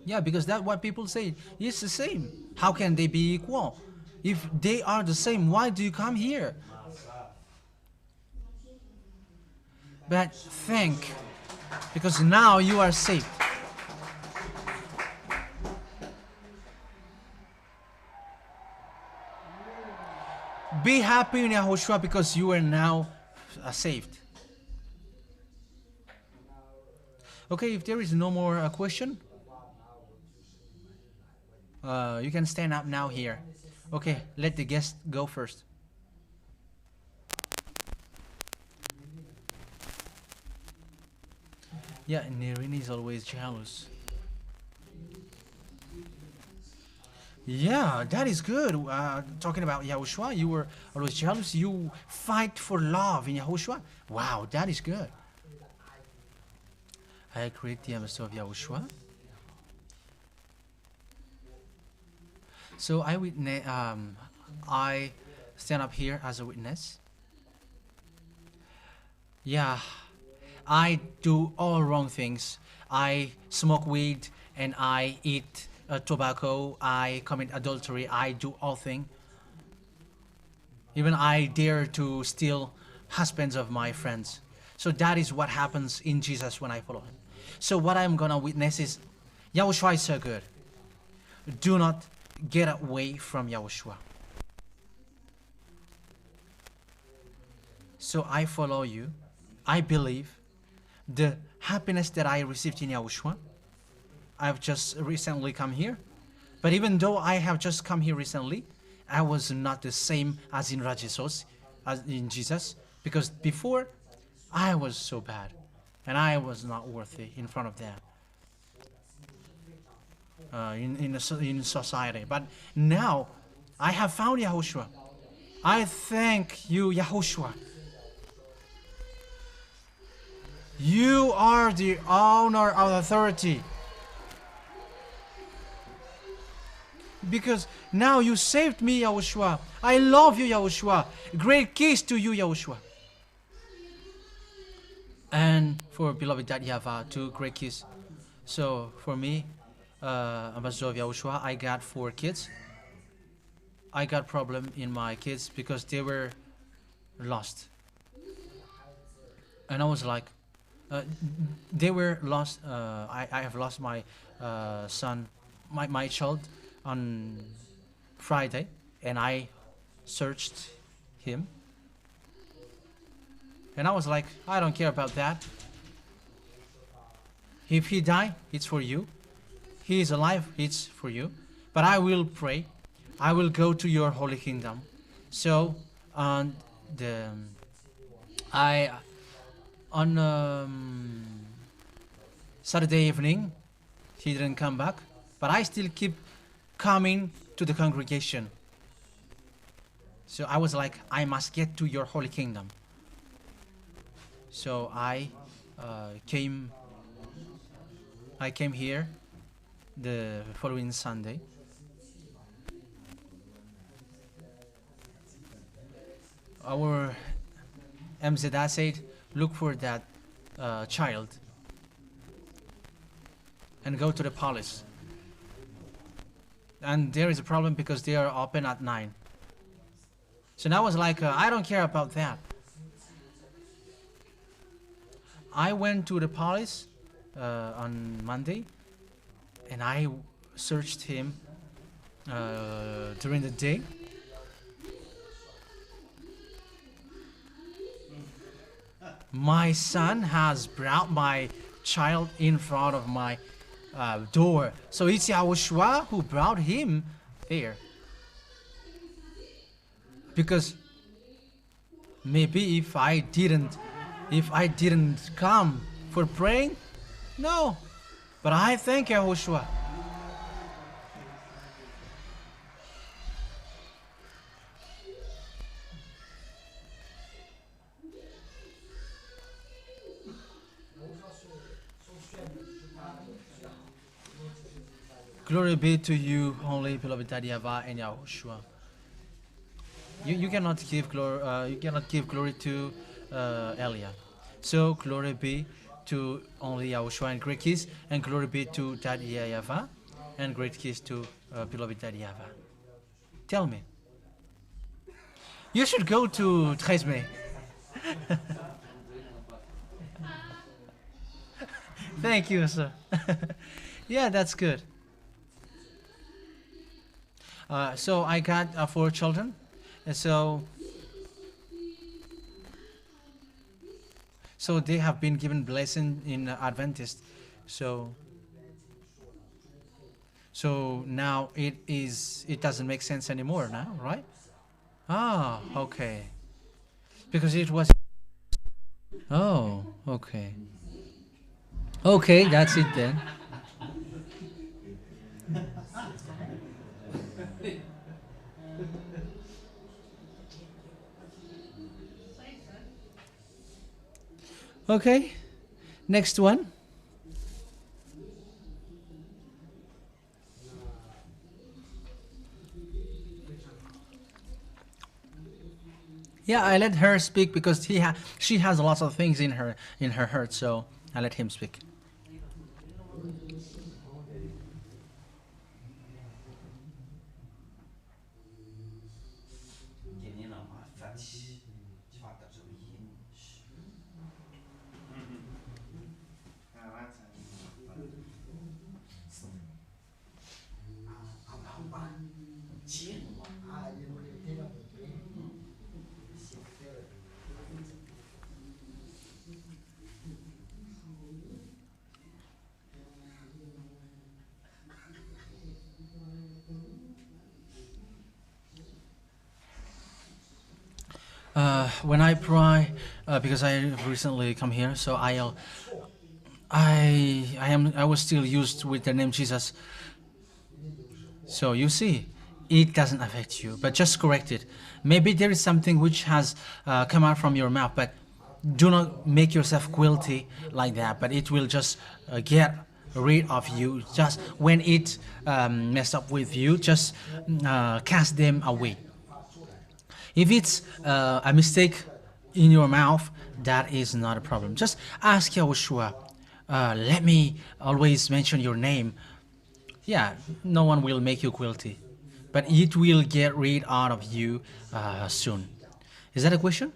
Yeah, because that's what people say. It's the same. How can they be equal? If they are the same, why do you come here? But think, because now you are saved. Be happy in YAHOSHUA because you are now saved. Okay, if there is no more question, you can stand up now here. Okay, let the guest go first. Yeah, Nerine is always jealous. Yeah, that is good. Talking about YAHOSHUA, you were always jealous. You fight for love in YAHOSHUA. Wow, that is good. I create the ambassador of YAHOSHUA. So I stand up here as a witness. Yeah, I do all wrong things. I smoke weed and I eat tobacco. I commit adultery. I do all things. Even I dare to steal husbands of my friends. So that is what happens in Jesus when I follow him. So what I'm gonna witness is YAHOSHUA is so good. Do not get away from YAHOSHUA. So I follow you. I believe the happiness that I received in YAHOSHUA. I've just recently come here. But even though I have just come here recently, I was not the same as in Rajesos, as in Jesus. Because before, I was so bad. And I was not worthy in front of them. In society. But now, I have found YAHOSHUA. I thank you, YAHOSHUA. You are the owner of authority. Because now you saved me, YAHOSHUA. I love you, YAHOSHUA. Great kiss to you, YAHOSHUA. And for beloved Dad YAHVAH, too, great kiss. So for me, ambassador of YAHOSHUA, I got 4 kids. I got problem in my kids because they were lost. And I was like, they were lost. I have lost my son, my child on Friday, and I searched him. And I was like, I don't care about that. If he die, it's for you. He is alive, it's for you. But I will pray. I will go to your holy kingdom. So on Saturday evening, he didn't come back, but I still keep coming to the congregation. So I was like, I must get to your holy kingdom. So I came here the following Sunday. Our MZA said, look for that child and go to the palace. And there is a problem because they are open at 9. So now I was like, I don't care about that. I went to the palace on Monday, and I searched him during the day. My son has brought my child in front of my door. So it's YAHOSHUA who brought him there. Because maybe if I didn't come for praying, no. But I thank YAHOSHUA. Glory be to you, only beloved Daddy YAHVAH and YAHOSHUA. You cannot give glory. You cannot give glory to Elia. So glory be to only YAHOSHUA and great kiss, and glory be to Daddy YAHVAH and great kiss to beloved Daddy YAHVAH. Tell me. You should go to 13 Mai. Thank you, sir. Yeah, that's good. So I got 4 children, and so they have been given blessing in Adventist. So now it doesn't make sense anymore now, right? Ah, okay. Because it was. Oh, okay. Okay, that's it then. Okay, next one. Yeah, I let her speak because she has lots of things in her heart, so I let him speak. When I pray, because I recently come here, so I was still used with the name Jesus. So you see, it doesn't affect you, but just correct it. Maybe there is something which has come out from your mouth, but do not make yourself guilty like that. But it will just get rid of you. Just when it mess up with you, just cast them away. If it's a mistake in your mouth, that is not a problem. Just ask YAHOSHUA, let me always mention your name. Yeah, no one will make you guilty, but it will get rid out of you soon. Is that a question?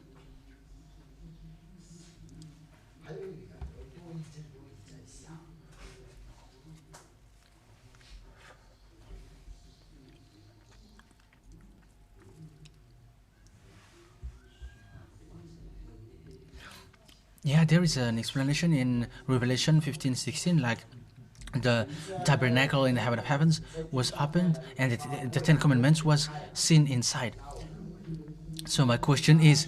Yeah, there is an explanation in Revelation 15:16, like the tabernacle in the heaven of heavens was opened and the Ten Commandments was seen inside. So my question is,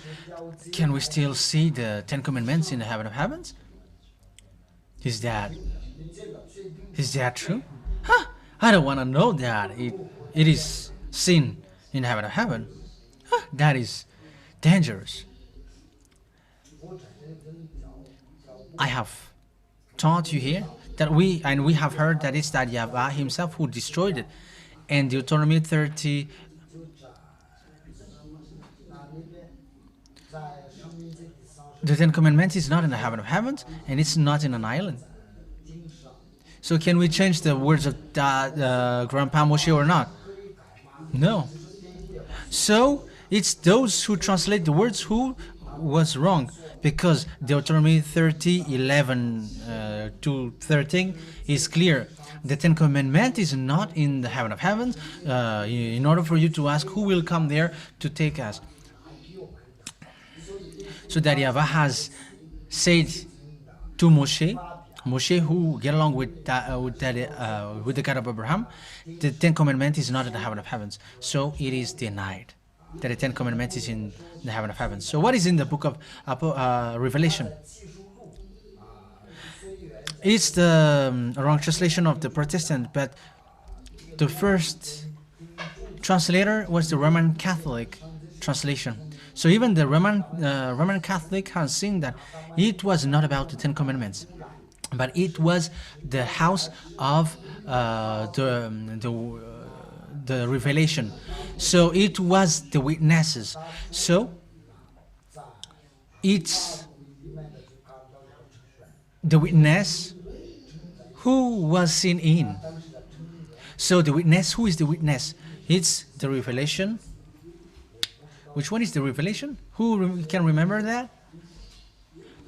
can we still see the Ten Commandments in the heaven of heavens? Is that true? Huh? I don't want to know that it is seen in the heaven of heaven. Huh? That is dangerous. I have taught you here that we have heard that it's that YAHVAH himself who destroyed it. And Deuteronomy 30, the Ten Commandments is not in the heaven of heavens, and it's not in an island. So can we change the words of Grandpa Moshe or not? No. So it's those who translate the words who was wrong, because Deuteronomy 30:11 to 13 is clear. The Ten Commandments is not in the heaven of heavens. In order for you to ask who will come there to take us. So that YAHVAH has said to Moshe who get along with the God of Abraham, the Ten Commandments is not in the heaven of heavens. So it is denied that the Ten Commandments is in the heaven of heavens. So what is in the book of Revelation? It's the wrong translation of the Protestant, but the first translator was the Roman Catholic translation. So even the Roman Catholic has seen that it was not about the Ten Commandments, but it was the house of the revelation. So it was the witnesses. So it's the witness who was seen in. So the witness, who is the witness? It's the revelation. Which one is the revelation? Who can remember that?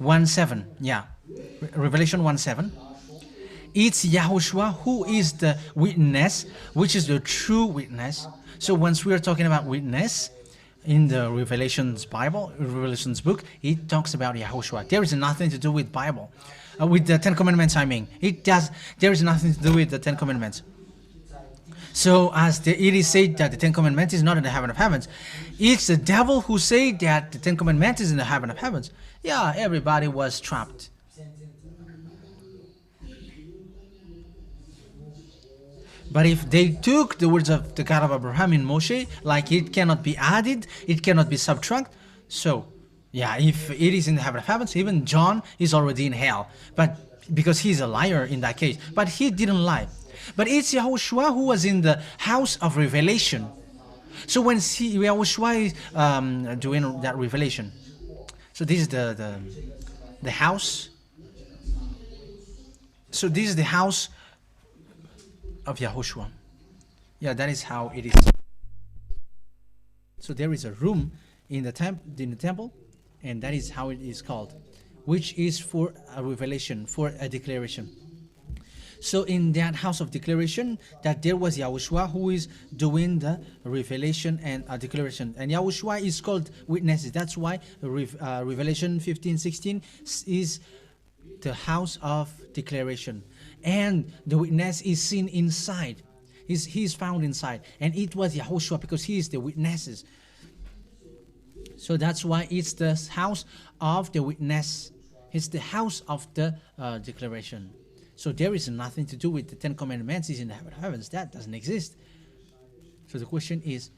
1:7, yeah. Revelation 1:7. It's YAHOSHUA who is the witness, which is the true witness. So once we are talking about witness, in the Revelations Bible, Revelations book, it talks about YAHOSHUA. There is nothing to do with Bible. With the Ten Commandments, I mean. There is nothing to do with the Ten Commandments. So as it is said that the Ten Commandments is not in the heaven of heavens, it's the devil who said that the Ten Commandments is in the heaven of heavens. Yeah, everybody was trapped. But if they took the words of the God of Abraham in Moshe, like it cannot be added, it cannot be subtracted. So, yeah, if it is in the heaven of heavens, even John is already in hell. But because he's a liar in that case. But he didn't lie. But it's YAHOSHUA who was in the house of revelation. So when YAHOSHUA is doing that revelation, so this is the house. So this is the house of YAHOSHUA. Yeah, that is how it is. So there is a room in the temple, and that is how it is called, which is for a revelation, for a declaration. So in that house of declaration, that there was YAHOSHUA who is doing the revelation and a declaration. And YAHOSHUA is called witnesses. That's why Revelation 15:16 is the house of declaration. And the witness is seen inside. He is found inside. And it was YAHOSHUA because he is the witnesses. So that's why it's the house of the witness. It's the house of the declaration. So there is nothing to do with the Ten Commandments is in the heavens. That doesn't exist. So the question is,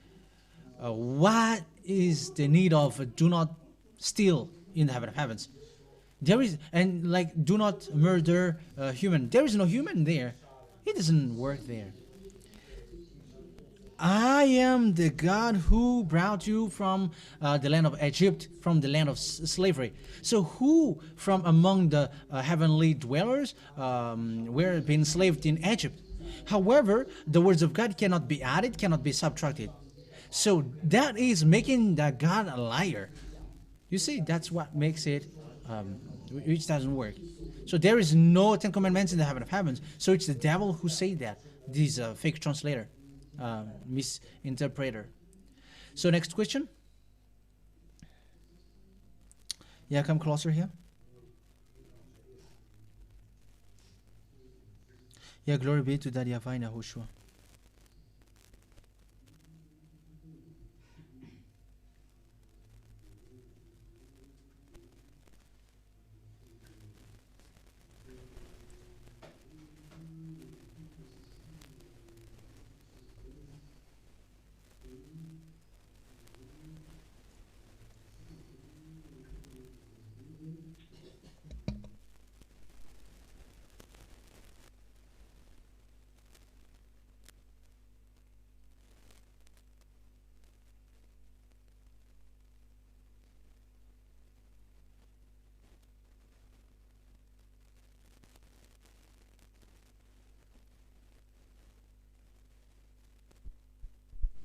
what is the need of do not steal in the heaven of heavens? There is, and like do not murder a human. There is no human there. It doesn't work there. I am the God who brought you from the land of Egypt, from the land of slavery. So who from among the heavenly dwellers were being enslaved in Egypt? However, the words of God cannot be added, cannot be subtracted. So that is making the God a liar. You see, that's what makes it, which doesn't work. So there is no Ten Commandments in the heaven of heavens. So it's the devil who said that. This fake translator. Misinterpreter. So next question. Yeah, come closer here. Yeah, glory be to that YAHVAH and YAHOSHUA.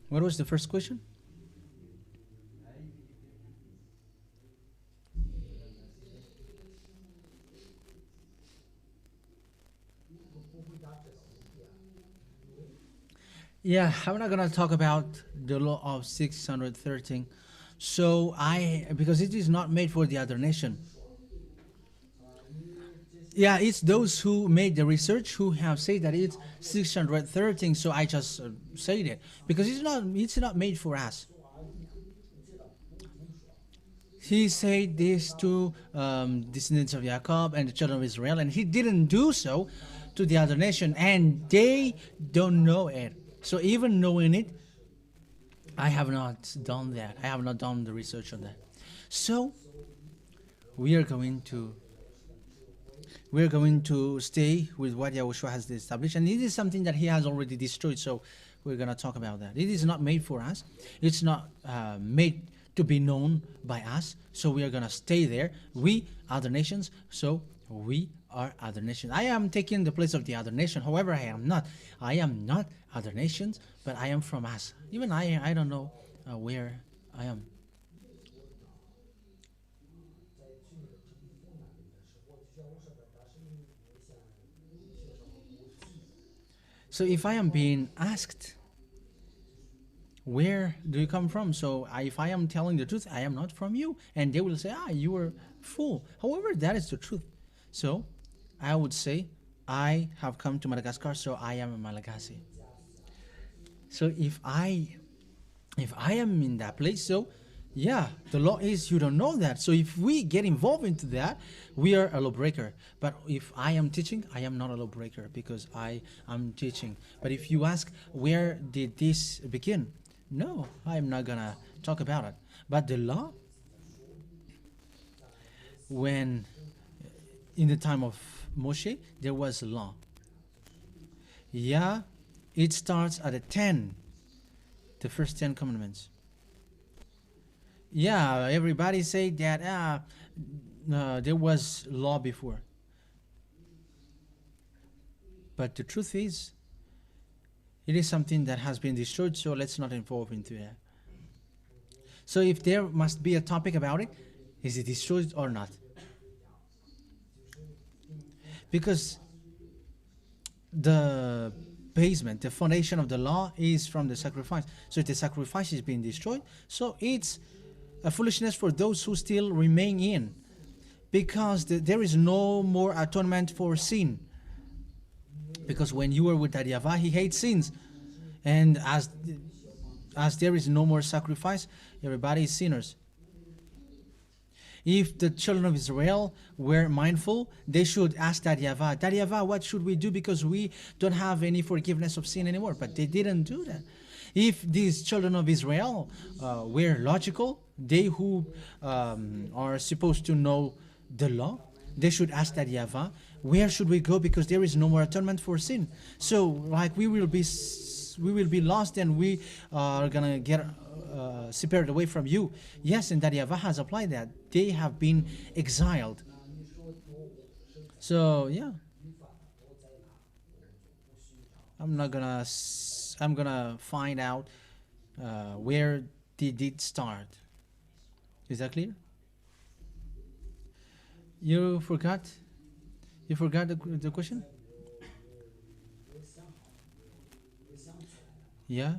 What was the first question? Yeah, I'm not gonna talk about the law of 613. So because it is not made for the other nation. Yeah, it's those who made the research who have said that it's 613. So I just said it because it's not made for us. He said this to descendants of Jacob and the children of Israel, and he didn't do so to the other nation, and they don't know it. So even knowing it, I have not done that. I have not done the research on that. So we are going to stay with what Yahushua has established, and it is something that he has already destroyed. So we're going to talk about that. It is not made for us. It's not made to be known by us. So we are going to stay there. We are the nations. So we are other nations. I am taking the place of the other nation. However, I am not. I am not other nations, but I am from us. Even I don't know where I am. So if I am being asked, where do you come from? So if I am telling the truth, I am not from you. And they will say, you are fool. However, that is the truth. So I would say, I have come to Madagascar, so I am a Malagasy. So if I am in that place, so yeah, the law is you don't know that. So if we get involved into that, we are a lawbreaker. But if I am teaching, I am not a lawbreaker because I am teaching. But if you ask, where did this begin? No, I am not going to talk about it. But the law, when in the time of Moshe, there was a law. Yeah, it starts at the first 10 commandments. Yeah, everybody say that there was law before. But the truth is, it is something that has been destroyed, so let's not involve into that. So if there must be a topic about it, is it destroyed or not? Because the basement, the foundation of the law is from the sacrifice. So if the sacrifice is being destroyed, so it's a foolishness for those who still remain in. Because there is no more atonement for sin. Because when you are with that YAHVAH, he hates sins. And as there is no more sacrifice, everybody is sinners. If the children of Israel were mindful, they should ask that YAHVAH, YAHVAH, what should we do? Because we don't have any forgiveness of sin anymore. But they didn't do that. If these children of Israel were logical, they who are supposed to know the law, they should ask that YAHVAH, where should we go? Because there is no more atonement for sin. So, like, we will be lost, and we are gonna get separated away from you. Yes, and that YAHVAH has applied that. They have been exiled. So yeah, I'm gonna find out where did it start. Is that clear? You forgot the question? Yeah.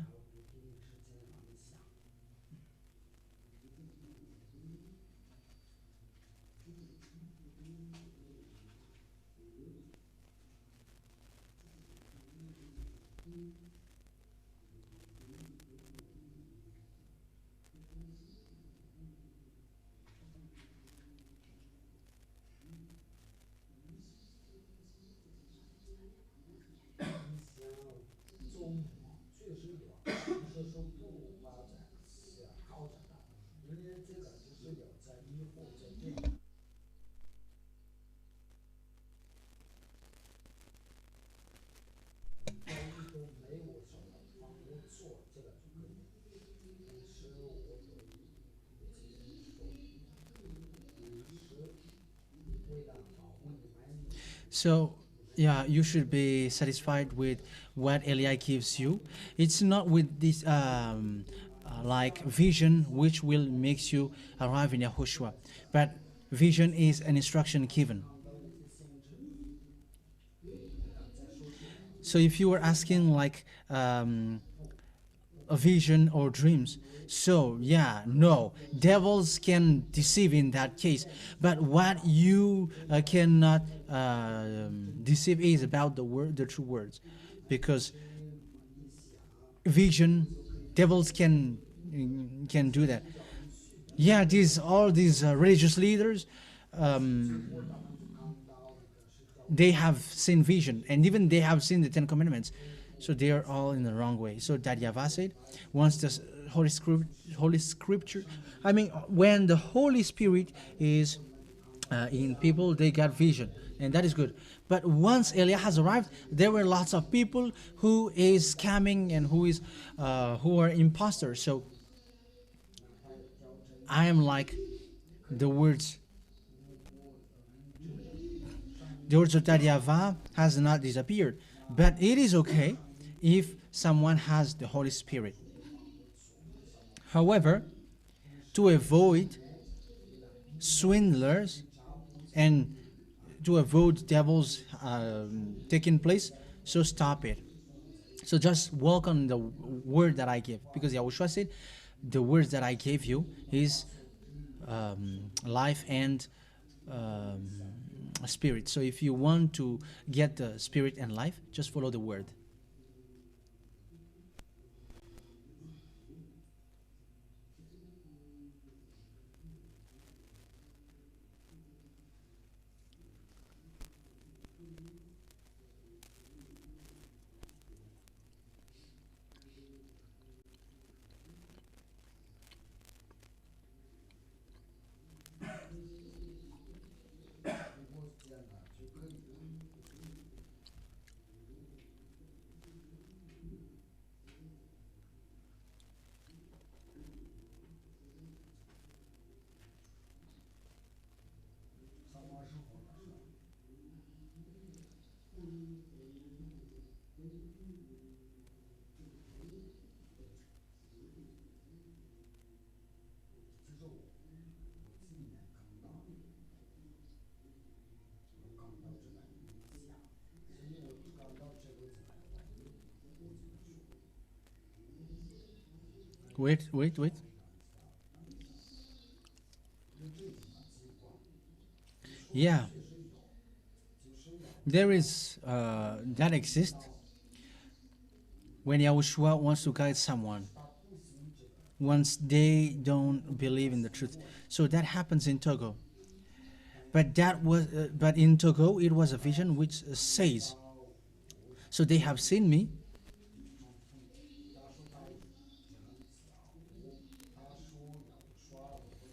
So, yeah, you should be satisfied with what Eli gives you. It's not with this like vision which will makes you arrive in Yahushua, but vision is an instruction given. So if you were asking like a vision or dreams, so yeah, no, devils can deceive in that case, but what you cannot deceive is about the word, the true words, because vision, devils can do that. Yeah, these all these religious leaders, um, they have seen vision, and even they have seen the Ten Commandments, so they are all in the wrong way. So that YAHVAH said, once the Holy Scripture, I mean, when the Holy Spirit is in people, they got vision, and that is good. But once Eliah has arrived, there were lots of people who is scamming and who are imposters. So I am like the words. The words of that YAHVAH has not disappeared, but it is okay if someone has the Holy Spirit. However, to avoid swindlers and to avoid devils taking place, so stop it. So just walk on the word that I give, because Yahushua said, the words that I gave you is life and spirit. So if you want to get the spirit and life, just follow the word. Wait. Yeah, there is that exists when Yahushua wants to guide someone once they don't believe in the truth. So that happens in Togo. But in Togo it was a vision which says, so they have seen me,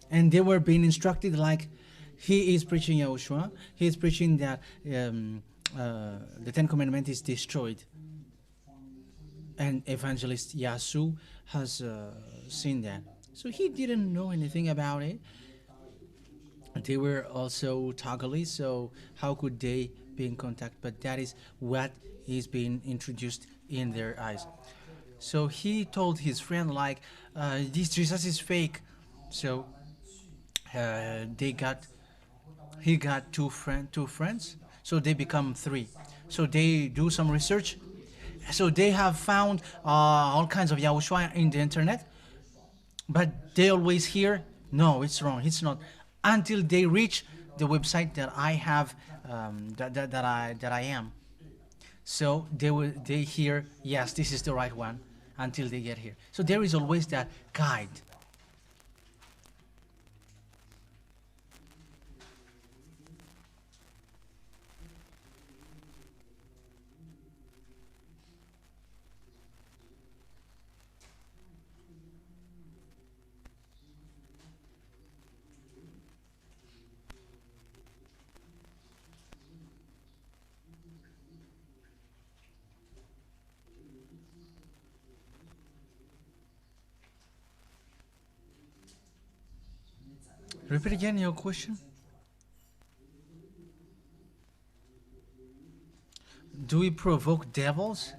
and they were being instructed like, he is preaching Yahushua, he is preaching that the Ten Commandments is destroyed. And evangelist Yasu has seen that. So he didn't know anything about it. They were also Togolese, so how could they be in contact? But that is what is being introduced in their eyes. So he told his friend like, this Jesus is fake. So he got two friends, so they become three. So they do some research. So they have found all kinds of Yahushua in the internet, but they always hear, no, it's wrong, it's not, until they reach the website that I have, that I am. So they hear, yes, this is the right one, until they get here. So there is always that guide. Repeat again your question. Do we provoke devils?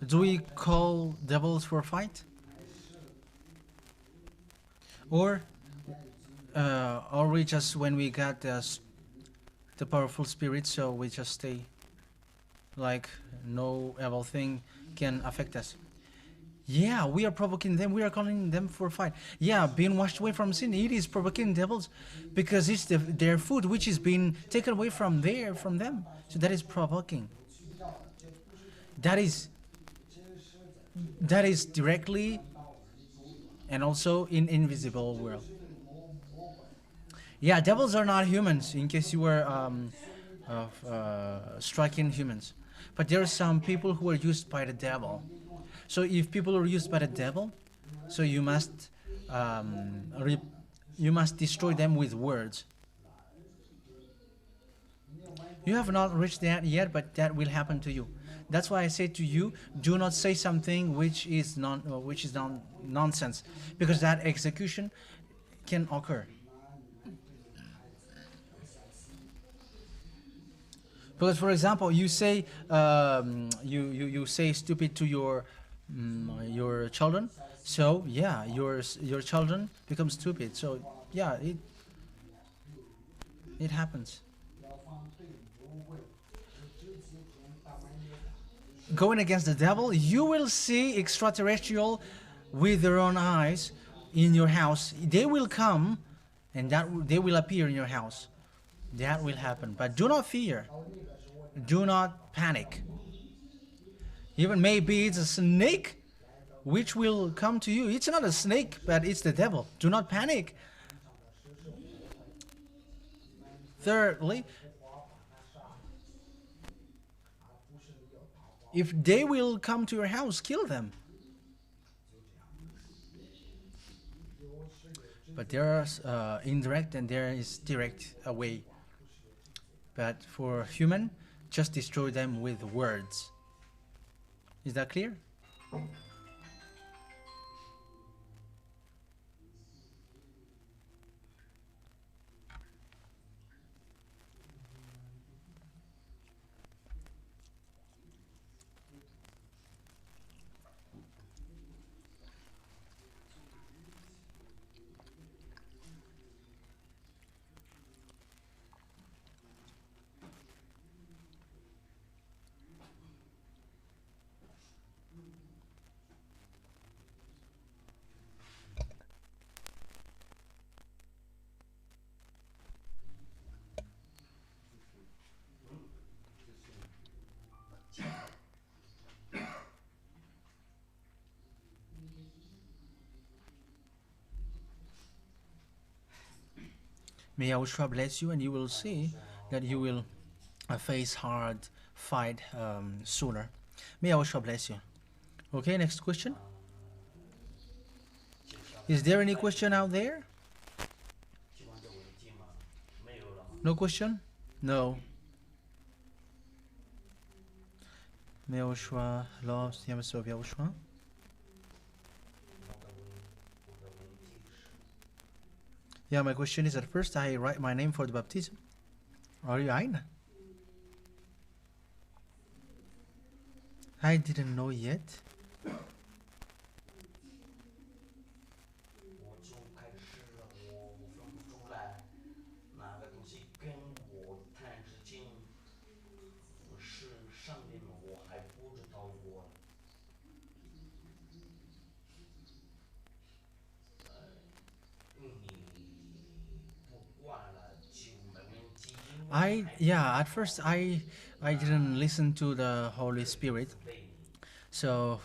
Do we call devils for a fight? Or we just, when we got the powerful spirit, so we just stay like no evil thing can affect us? Yeah, we are provoking them. We are calling them for a fight. Yeah, being washed away from sin, it is provoking devils because it's their food which is being taken away from them. So that is provoking. That is directly and also in invisible world. Yeah, devils are not humans, in case you were striking humans. But there are some people who are used by the devil. So if people are used by the devil, so you must destroy them with words. You have not reached that yet, but that will happen to you. That's why I say to you, do not say something which is nonsense, because that execution can occur. Because, for example, you say you say stupid to your children, so yeah, your children become stupid. So yeah, it happens. Going against the devil, you will see extraterrestrial with their own eyes in your house. They will come, and they will appear in your house. That will happen. But do not fear. Do not panic. Even maybe it's a snake which will come to you. It's not a snake, but it's the devil. Do not panic. Thirdly, if they will come to your house, kill them. But there are indirect and there is direct way. But for human, just destroy them with words. Is that clear? May YAHOSHUA bless you, and you will see that you will face hard fight sooner. May YAHOSHUA bless you. Okay, next question. Is there any question out there? No question? No. May YAHOSHUA loves the episode of YAHOSHUA. Yeah, my question is, at first I write my name for the baptism. Are you in? I didn't know yet. At first I didn't listen to the Holy Spirit. So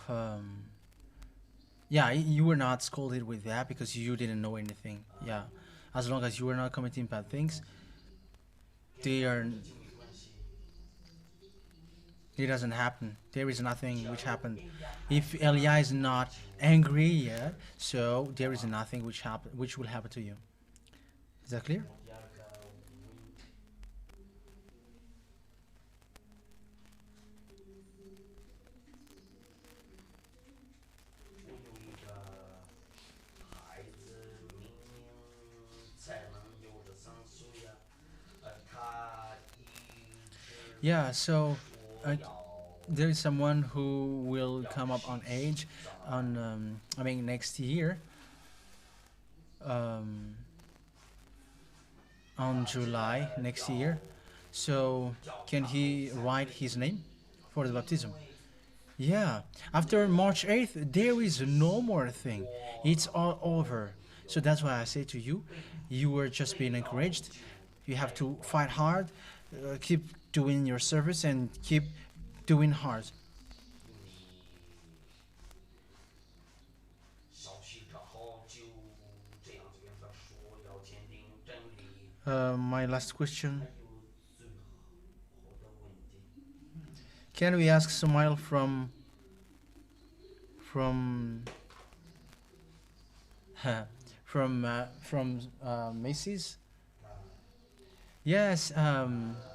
yeah, you were not scolded with that because you didn't know anything. Yeah, as long as you were not committing bad things, it doesn't happen. There is nothing which happened. If Elia is not angry yet, so there is nothing which will happen to you. Is that clear? Yeah, so uh, there is someone who will come up on age on, I mean, next year, um, on July next year. So can he write his name for the baptism? Yeah, after March 8th, there is no more thing. It's all over. So that's why I say to you, you were just being encouraged. You have to fight hard, keep doing your service, and keep doing hard. 消息之后就这样子跟他说，要坚定真理。 My last question. 还有最后的问题， Can we ask Smile from Macy's? Yes.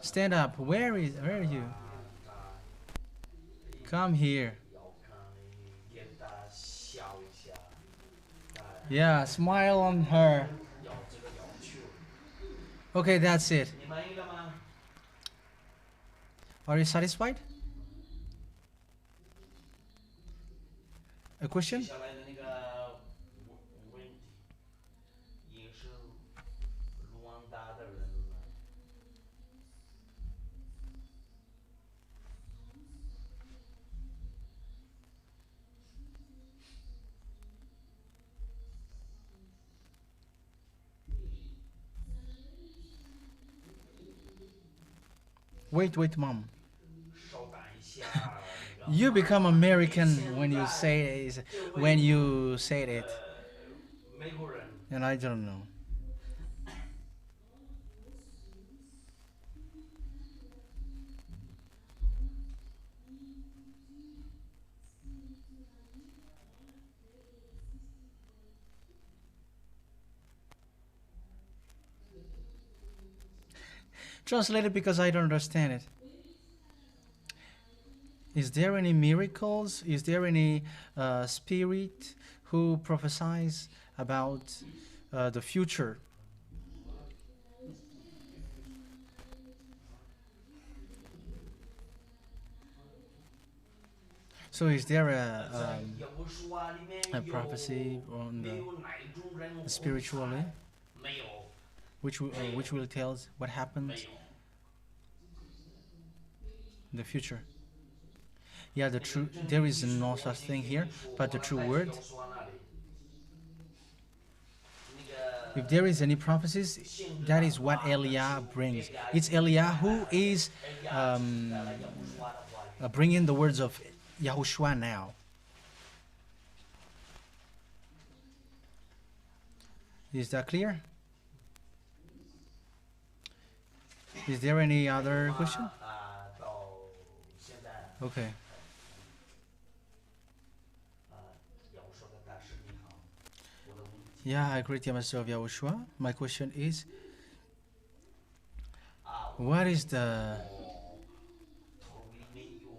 Stand up. Where are you? Come here. 要看给他笑一下， Yeah. Smile on her. 要这个要求， Okay, that's it. 你满意了吗？ Are you satisfied? A 接 question? 下来的那个问题，也是卢旺达的人了。 Wait, Mom. 稍等一下，那个 You become American when you say it, 美国人。 and I don't know. Translate it because I don't understand it. Is there any miracles? Is there any spirit who prophesies about the future? So is there a prophecy on the spiritually, 没有， which will tell us what 没 happens 有。 in the future? Yeah, the true there is no such thing here, but the true word. If there is any prophecies, that is what Eliah brings. It's Eliah who is bringing the words of Yahushua now. Is that clear? Is there any other question? 到现在， Okay. 要说的大师你好，我的问题 Yeah, I greet you, Master of Yahushua. My question is, 啊， what is the 头里面有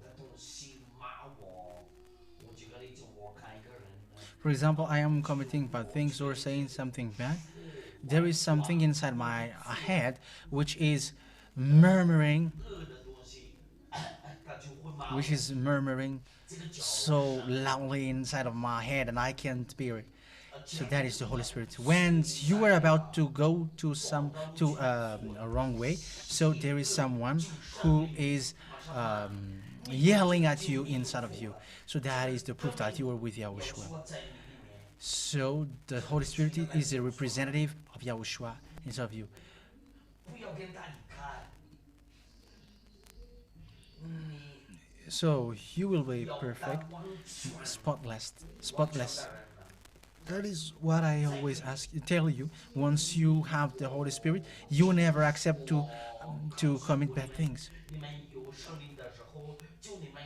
的东西骂我，我这个里就我看一个人呢， For example, I am committing bad things or saying something bad. There is something inside my head which is murmuring, 恶的东西，他就会骂我。 which is murmuring 这个叫 so loudly inside of my head, and I can't bear it. So that is the Holy Spirit. When you are about to go to a wrong way, so there is someone who is yelling at you inside of you. So that is the proof that you are with Yahushua. 我在你里面， So the Holy Spirit is a representative of Yahushua inside of you. 不要跟他离开。你 So you will be 要 perfect, 当完全 spotless. 完全的人了。 That is what I always tell you. Once you have the Holy Spirit, you never accept to commit bad things. 你们有圣灵的时候，就你们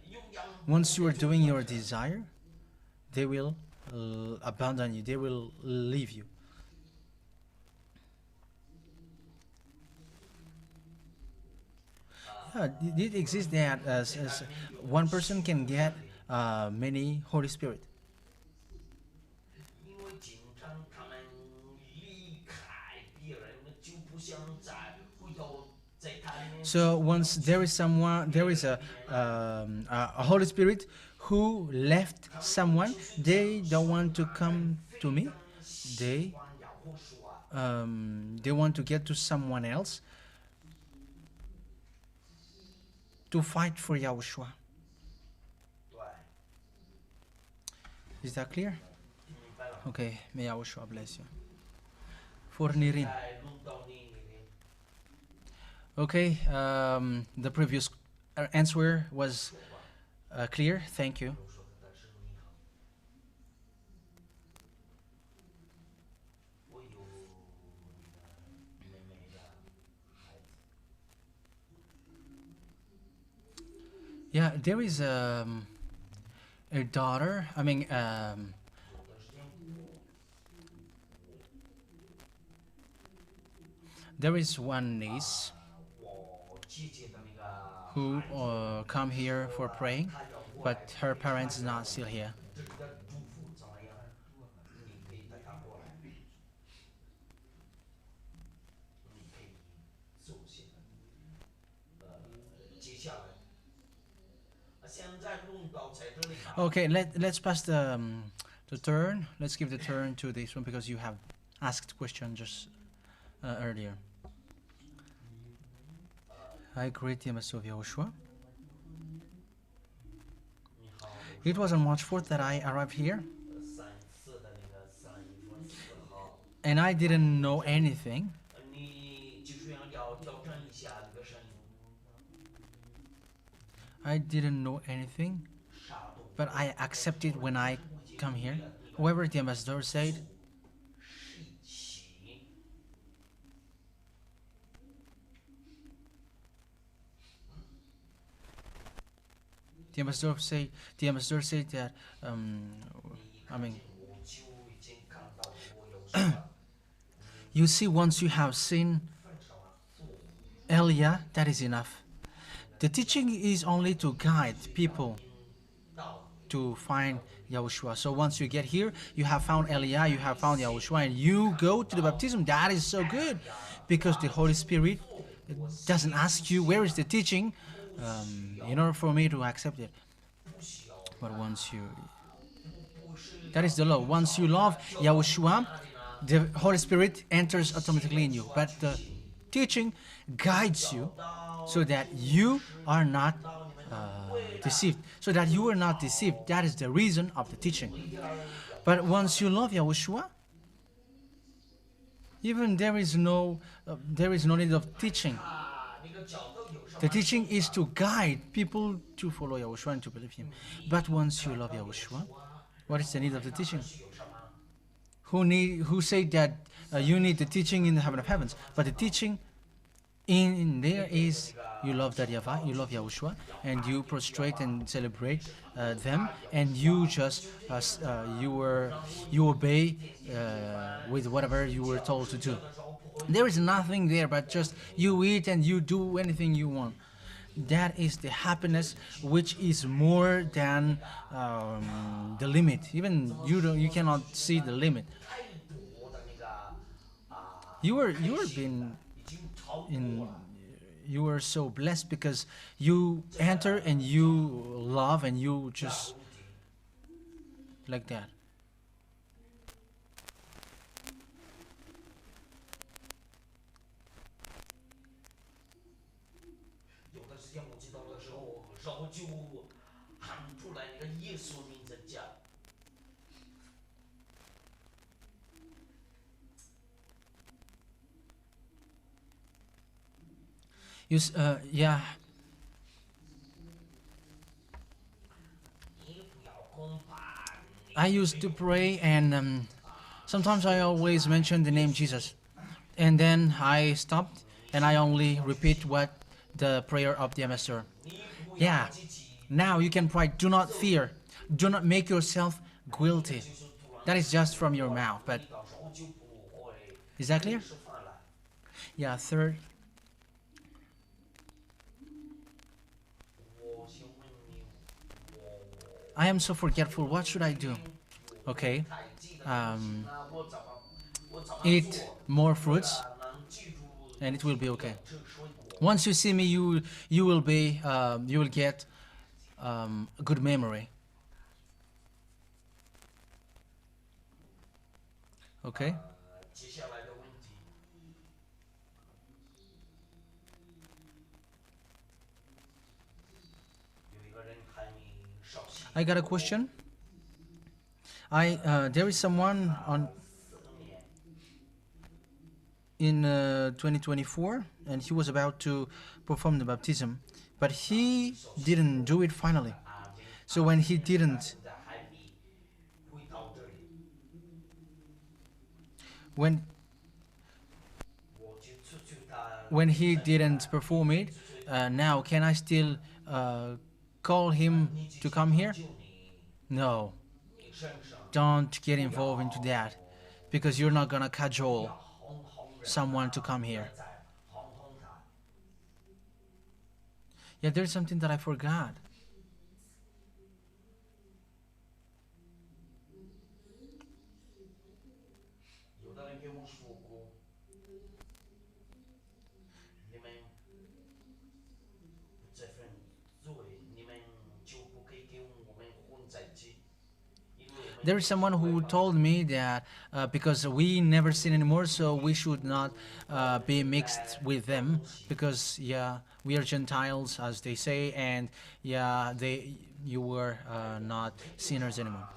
有阳 Once you are doing your desire, they will abandon you. They will leave you. Yeah, it exists that as one person can get many Holy Spirit. 因为经常他们离开别人，就不想再回 So once there is someone, there is a Holy Spirit who left someone, they don't want to come to me. They they want to get to someone else to fight for Yahushua. Is that clear? Okay, may Yahushua bless you. For Nirin. Okay, the previous answer was clear. Thank you. Yeah, there is a daughter. I mean, there is one niece who come here for praying, but her parents is not still here. Okay, let's pass the turn. Let's give the turn to this one because you have asked question just earlier. I greet the Master of Yahushua. It was on March 4th that I arrived here, and I didn't know anything. I didn't know anything, but I accepted when I come here. However, the ambassador said, the ambassador said that, I mean, you see, once you have seen Elia, that is enough. The teaching is only to guide people to find Yahushua. So once you get here, you have found Elia, you have found Yahushua, and you go to the baptism. That is so good, because the Holy Spirit doesn't ask you where is the teaching in order for me to accept it. But once you, that is the law. Once you love Yahushua, the Holy Spirit enters automatically in you. But the teaching guides you so that you are not deceived. So that you are not deceived. That is the reason of the teaching. But once you love Yahushua, even there is no need of teaching. The teaching is to guide people to follow Yahushua and to believe Him. But once you love Yahushua, what is the need of the teaching? Who say that you need the teaching in the heaven of heavens? But the teaching in there is you love that YAHVAH, you love Yahushua, and you prostrate and celebrate them, and you just you obey with whatever you were told to do. There is nothing there but just you eat and you do anything you want. That is the happiness which is more than the limit. Even you cannot see the limit. You were so blessed because you enter and you love and you just like that. Yeah. I used to pray, and sometimes I always mention the name Jesus, and then I stopped and I only repeat what the prayer of the ambassador. Yeah. Now you can pray. Do not fear. Do not make yourself guilty. That is just from your mouth. But is that clear? Yeah. Third. I am so forgetful. What should I do? Okay. Eat more fruits and it will be okay. Once you see me, you will be you will get a good memory. Okay. 接下来的问题，有一个人还没稍息。 I got a question. There is someone on in 2024, and he was about to perform the baptism, but he didn't do it finally. So when he didn't, 还没回到这里， when 我就促求他 when he didn't perform it, now can I still call him to come here? 救你 No, 你身上 don't get involved into that, because you're not gonna cajole 哄哄人 someone to come here. 在哄哄他。 Yeah, there's something that I forgot. 有的人给我说过，你们这份罪，你们就不可以跟我们混在一起。 There is someone who told me that because we never sin anymore, so we should not be mixed with them, because yeah, we are Gentiles, as they say, and yeah, you were not sinners anymore.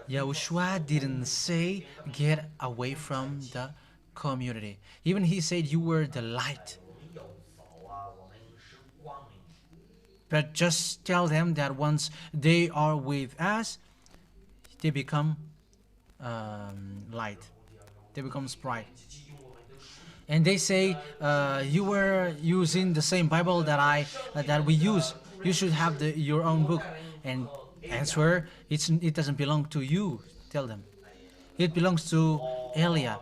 Yahushua didn't say get away from the community. Even he said you were the light. 我们有走啊，我们是光明。 But just tell them that once they are with us, they become light. They become bright. 基于我们的属 And they say you were using the same Bible that we use. You should have your own book. And answer, it doesn't belong to you. Tell them. It belongs to Elia.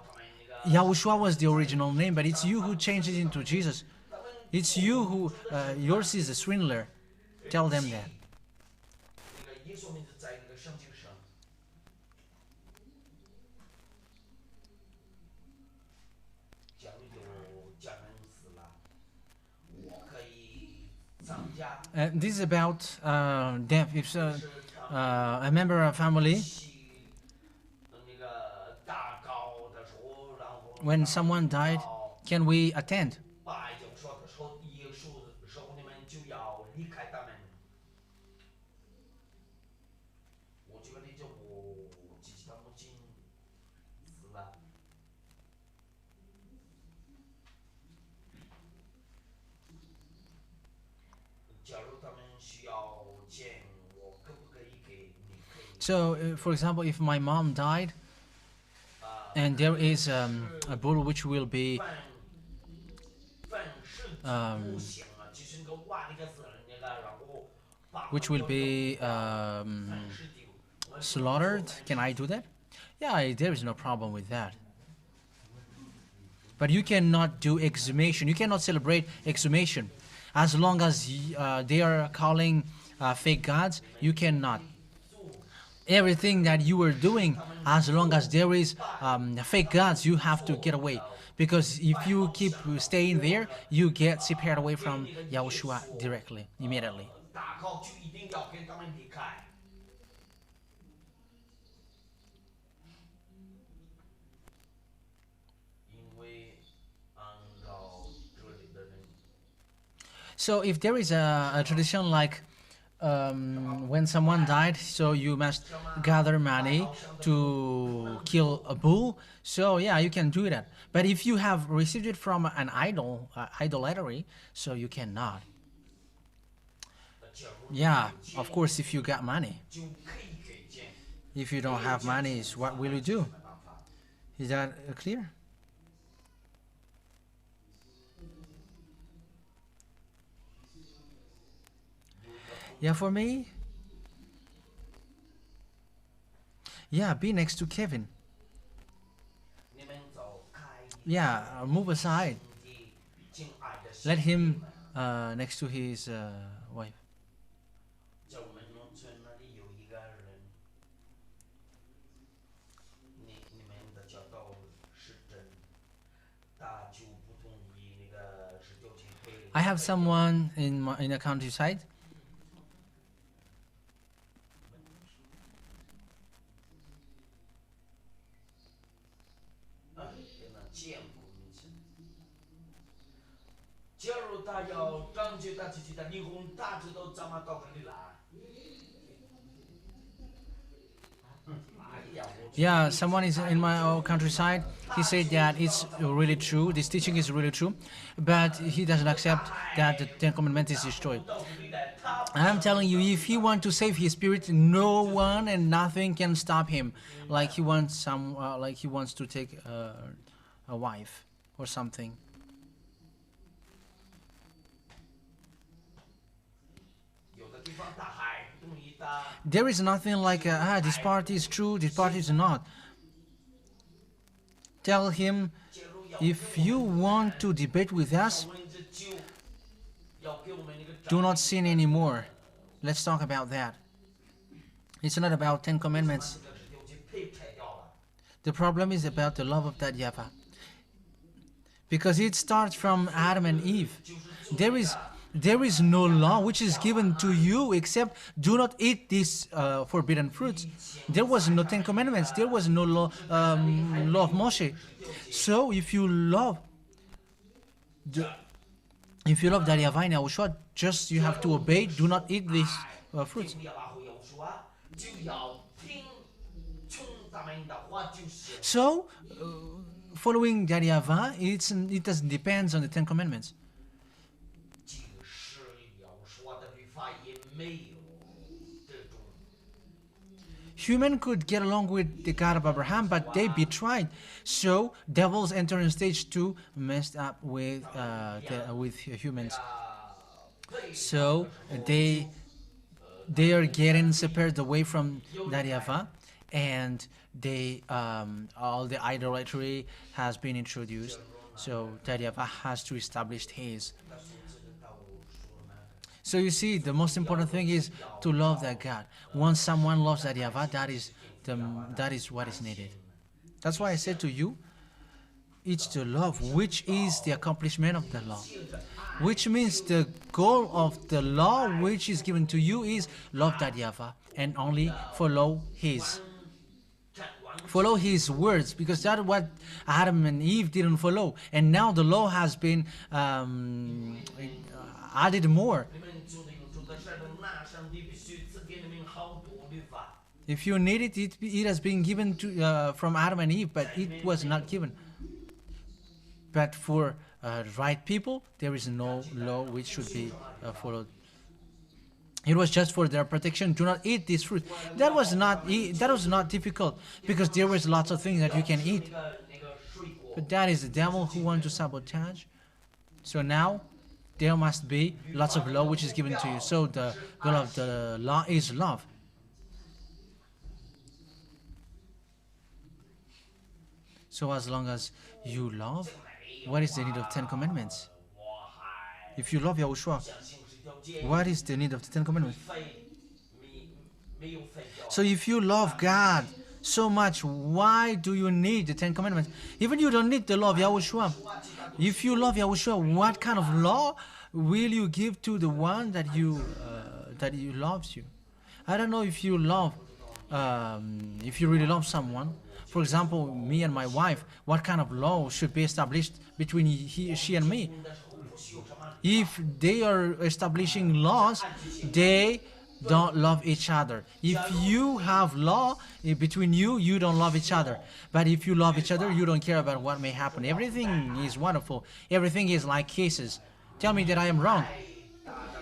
Yahushua was the original name, but it's you who changed it into Jesus. It's you who, yours is a swindler. Tell them that. 那个耶稣名字在那个圣经上。假如有家人死了，我可以参加。 This is about death. If a member of a family, 那个大高的时候，然后 when someone died, can we attend? 拜耶稣的时候，耶稣的时候，你们就要离开他们。我举个例子，我自己的母亲死了，假如他们需要见我，可不可以给你可以？ So, for example, if my mom died, and there is a bull which will be 凡是不行啊，就是那个挖那个死人那个，然后把 which will be 凡是丢。 slaughtered, can I do that? Yeah, there is no problem with that. But you cannot do exhumation. You cannot celebrate exhumation. As long as they are calling fake gods, you cannot. Everything that you are doing, as long as there is fake gods, you have to get away. Because if you keep staying there, you get separated away from Yahushua directly, immediately. 大考就一定要跟他们离开。因为按照这里的人， So if there is a tradition like when someone died, so you must gather money to kill a bull. So yeah, you can do that. But if you have received it from an idol, idolatry, so you cannot. 假如 Yeah, of course, if you got money. 就可以给钱， If you don't have money, what will you do? 没办法。 Is that clear? Yeah, for me, yeah, be next to Kevin. 你们走开， Yeah, move aside. 你敬爱的 Let 兄弟 him 们 next to his wife. 在我们农村那里有一个人，你们的教导是真，他就不同意 I have someone in the countryside. Yeah, someone is in my countryside. He said that it's really true. This teaching is really true, but he doesn't accept that the Ten Commandments is destroyed. I'm telling you, if he wants to save his spirit, no one and nothing can stop him. Like he wants like he wants to take a wife or something. There is nothing like this part is true, this part is not. Tell him, if you want to debate with us, do not sin anymore. Let's talk about that. It's not about 10 Commandments. The problem is about the love of that YAHVAH. Because it starts from Adam and Eve. There is no law which is given to you except do not eat these forbidden fruits. There was no 10 Commandments. There was no law of Moshe. So if you love that YAHVAH and YAHOSHUA, just you have to obey. Do not eat these fruits. So following that YAHVAH, it doesn't depends on the 10 Commandments. Human could get along with the God of Abraham, but they betrayed. So devils enter in stage 2, messed up with humans. So they are getting separated away from that YAHVAH, and they all the idolatry has been introduced. So that YAHVAH has to establish his. So you see, the most important thing is to love that God. Once someone loves that YAHVAH, that is what is needed. That's why I said to you, it's the love, which is the accomplishment of the law. Which means the goal of the law which is given to you is love that YAHVAH and only follow His. Follow His words, because that's what Adam and Eve didn't follow. And now the law has been added more. If you need it, it has been given to from Adam and Eve, but it was not given. But for right people, there is no law which should be followed. It was just for their protection. Do not eat this fruit. That was not difficult, because there was lots of things that you can eat. But that is the devil who wants to sabotage. So now there must be lots of law which is given to you. So the goal of the law is love. So as long as you love, what is the need of 10 Commandments? If you love YAHOSHUA, what is the need of the 10 Commandments? So if you love God so much, why do you need the 10 Commandments? Even you don't need the law of YAHOSHUA. If you love YAHOSHUA, what kind of law will you give to the one that loves you? I don't know if you love, if you really love someone. For example, me and my wife, what kind of law should be established between she and me? If they are establishing laws, they don't love each other. If you have law between you, you don't love each other. But if you love each other, you don't care about what may happen. Everything is wonderful. Everything is like kisses. Tell me that I am wrong.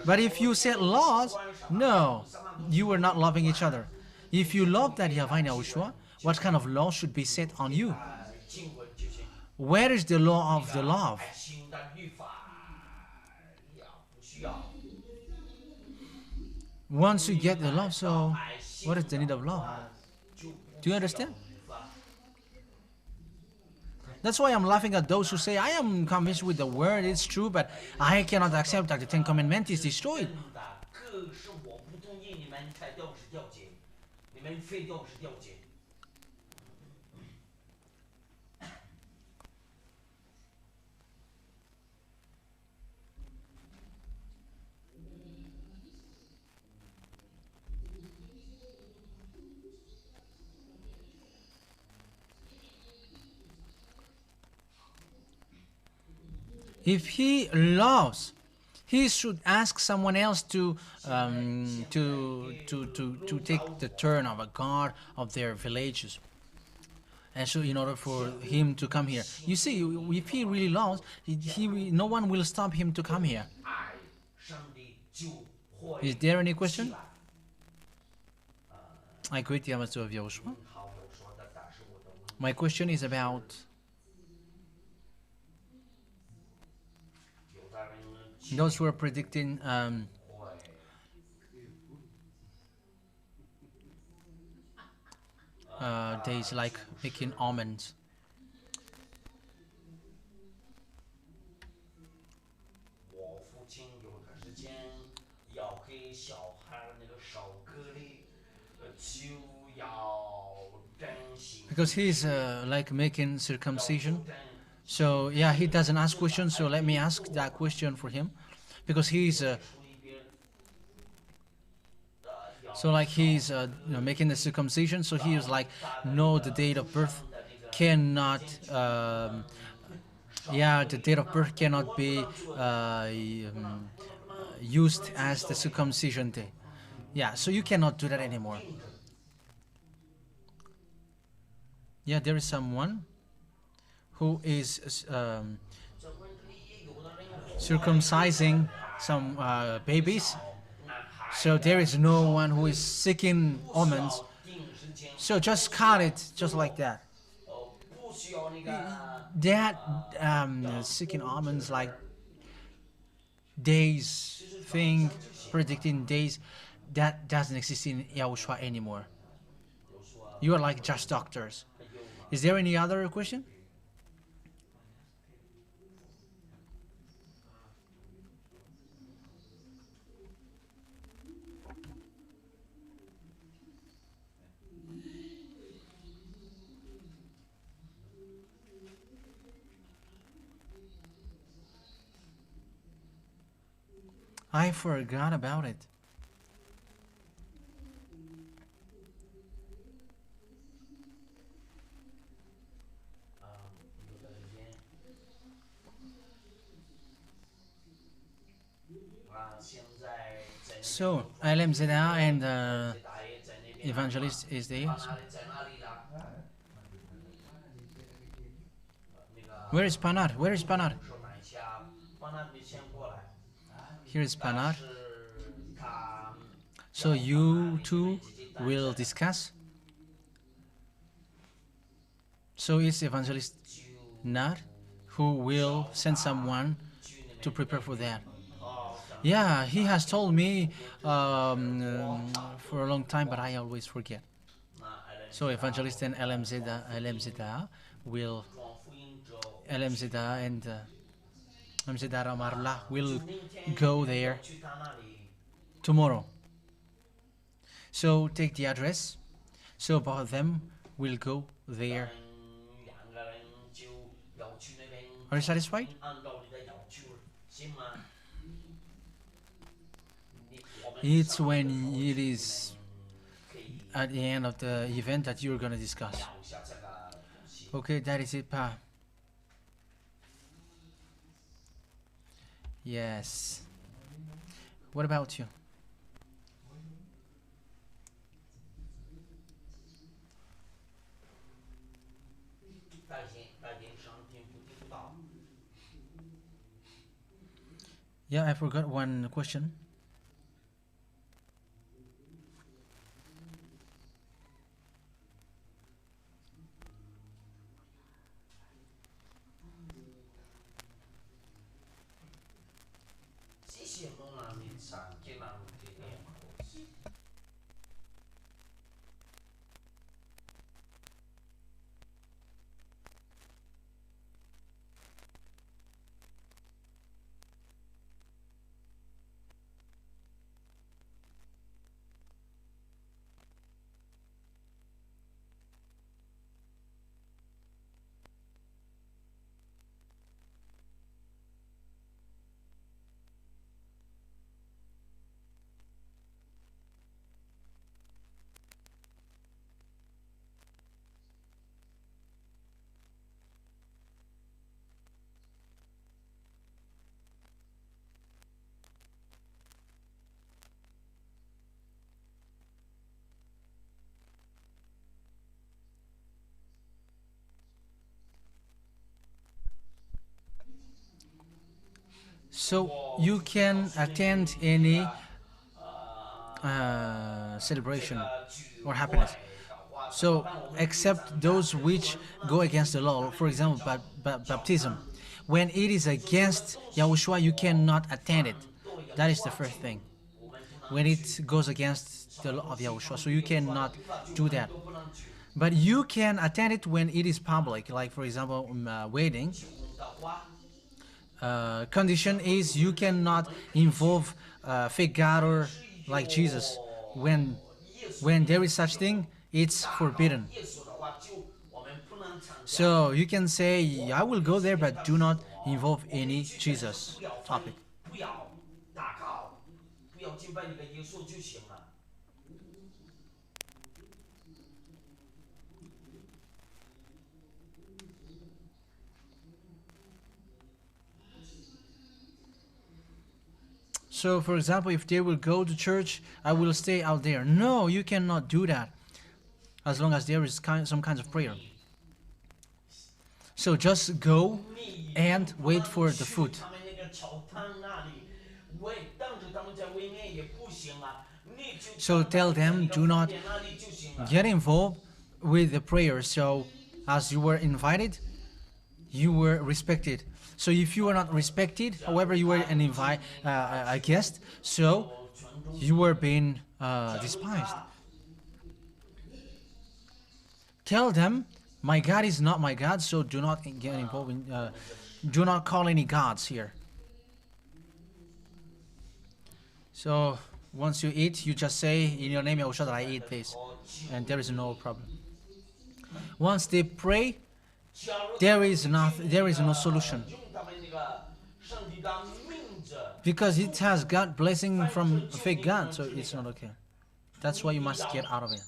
But if you set laws, no, you are not loving each other. If you love that YAHVAH and YAHOSHUA, what kind of law should be set on you? Where is the law of the love? Once you get the love, so what is the need of love? Do you understand? That's why I'm laughing at those who say, I am convinced with the word, it's true, but I cannot accept that the 10 Commandments is destroyed. If he loves, he should ask someone else to take the turn of a guard of their villages. And so, in order for him to come here, you see, if he really loves, no one will stop him to come here. 爱上帝就会 Is there any question? 起来 I quit the Amateur of Yahushua. 好有说的，但是我的问题 My question is about 有的人 those who are predicting 会 days like making almonds. 我父亲有段时间要给小孩那个手割的，就要真心。 Because he's like making circumcision. So yeah, he doesn't ask questions, so let me ask that question for him. Because he's so like he's making the circumcision, so he is like, no, the date of birth cannot yeah, the date of birth cannot be used as the circumcision day. Yeah, so you cannot do that anymore. Yeah, there is someone who is circumcising some babies. So there is no one who is seeking almonds. So just cut it just like that. 不需要那个 That seeking almonds like days thing, predicting days, that doesn't exist in YAHOSHUAH anymore. You are like just doctors. Is there any other question? I forgot about it. So, ILM ZHYAH and evangelist is there. Where is Panar? Where is Panar? Here is Panar. So you two will discuss. So it's evangelist Nar who will send someone to prepare for that. Yeah, he has told me for a long time, but I always forget. So evangelist and LMZ will LMZ and MZ Ramarullah will go there tomorrow. So take the address. So both of them will go there. Are you satisfied? It's when it is at the end of the event that you're gonna discuss. Okay, that is it, Pa. Yes. What about you? Yeah, I forgot one question. So you can attend any celebration or happiness. So except those which go against the law, for example, baptism. When it is against Yahushua, you cannot attend it. That is the first thing. When it goes against the law of Yahushua, so you cannot do that. But you can attend it when it is public, like for example, wedding. Condition is you cannot involve fake God or like Jesus. When there is such thing, it's forbidden. So you can say, I will go there, but do not involve any Jesus topic. So, for example, if they will go to church, I will stay out there. No, you cannot do that as long as there is some kinds of prayer. So just go and wait for the food. So tell them, do not get involved with the prayer. So as you were invited, you were respected. So if you were not respected, however, you were a guest, so you were being despised. Tell them, my God is not my God, so do not get involved in, do not call any gods here. So once you eat, you just say, in your name, Yahushua, that I eat this, and there is no problem. Once they pray, there is no solution, because it has God blessing from a fake God, so it's not okay. That's why you must get out of it.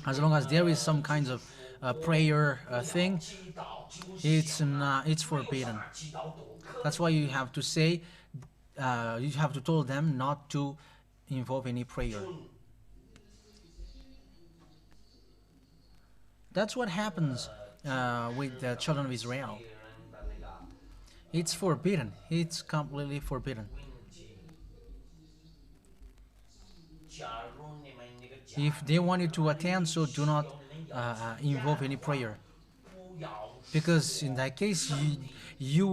As long as there is some kinds of prayer thing, it's forbidden. That's why you have to say, you have to tell them not to involve any prayer. That's what happens with the children of Israel. It's forbidden. It's completely forbidden. If they want you to attend, so do not involve any prayer. Because in that case, you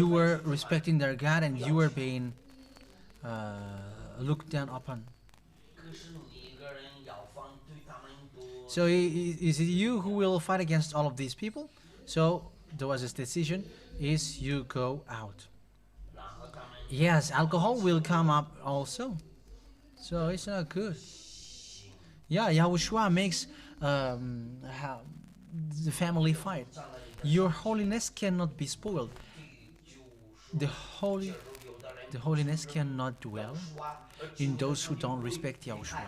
were respecting their God and you were being looked down upon. So is it you who will fight against all of these people? So there was this decision, is you go out. Yes, alcohol will come up also. So it's not good. Yeah, Yahushua makes the family fight. Your holiness cannot be spoiled. The holiness cannot dwell in those who don't respect Yahushua.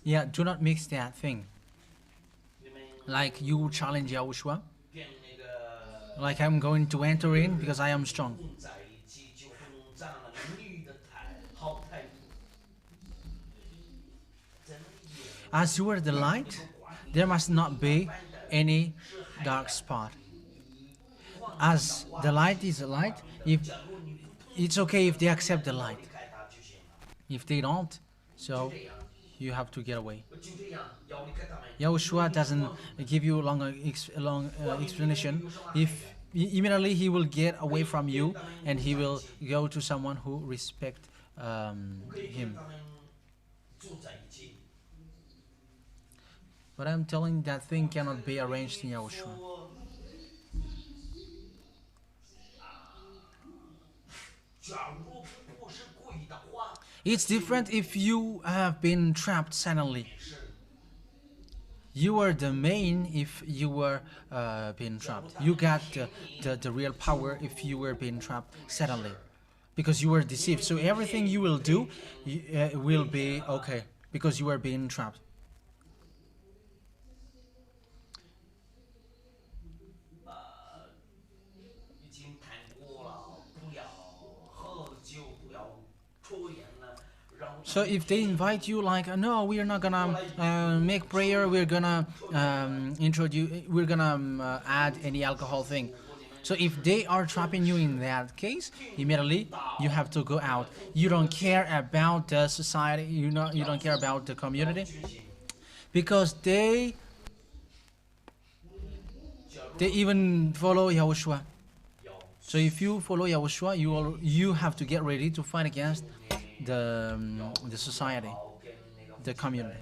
Yeah, do not mix that thing. Like you challenge Yahushua. Like I'm going to enter in because I am strong. As you are the light, there must not be any dark spot. As the light is a light, if it's okay if they accept the light. If they don't, so you have to get away. Yahushua doesn't give you a long explanation. If immediately he will get away from you and he will go to someone who respects him. But I'm telling that thing cannot be arranged in Yahushua. It's different if you have been trapped suddenly. You are the main if you were being trapped. You got the real power if you were being trapped suddenly. Because you were deceived. So everything you will do will be okay. Because you are being trapped. So if they invite you like, no, we are not gonna make prayer, we're gonna introduce, we're gonna add any alcohol thing. So if they are trapping you in that case, immediately you have to go out. You don't care about the society, you don't care about the community, because they even follow Yahushua. So if you follow Yahushua, you have to get ready to fight against the society, the community.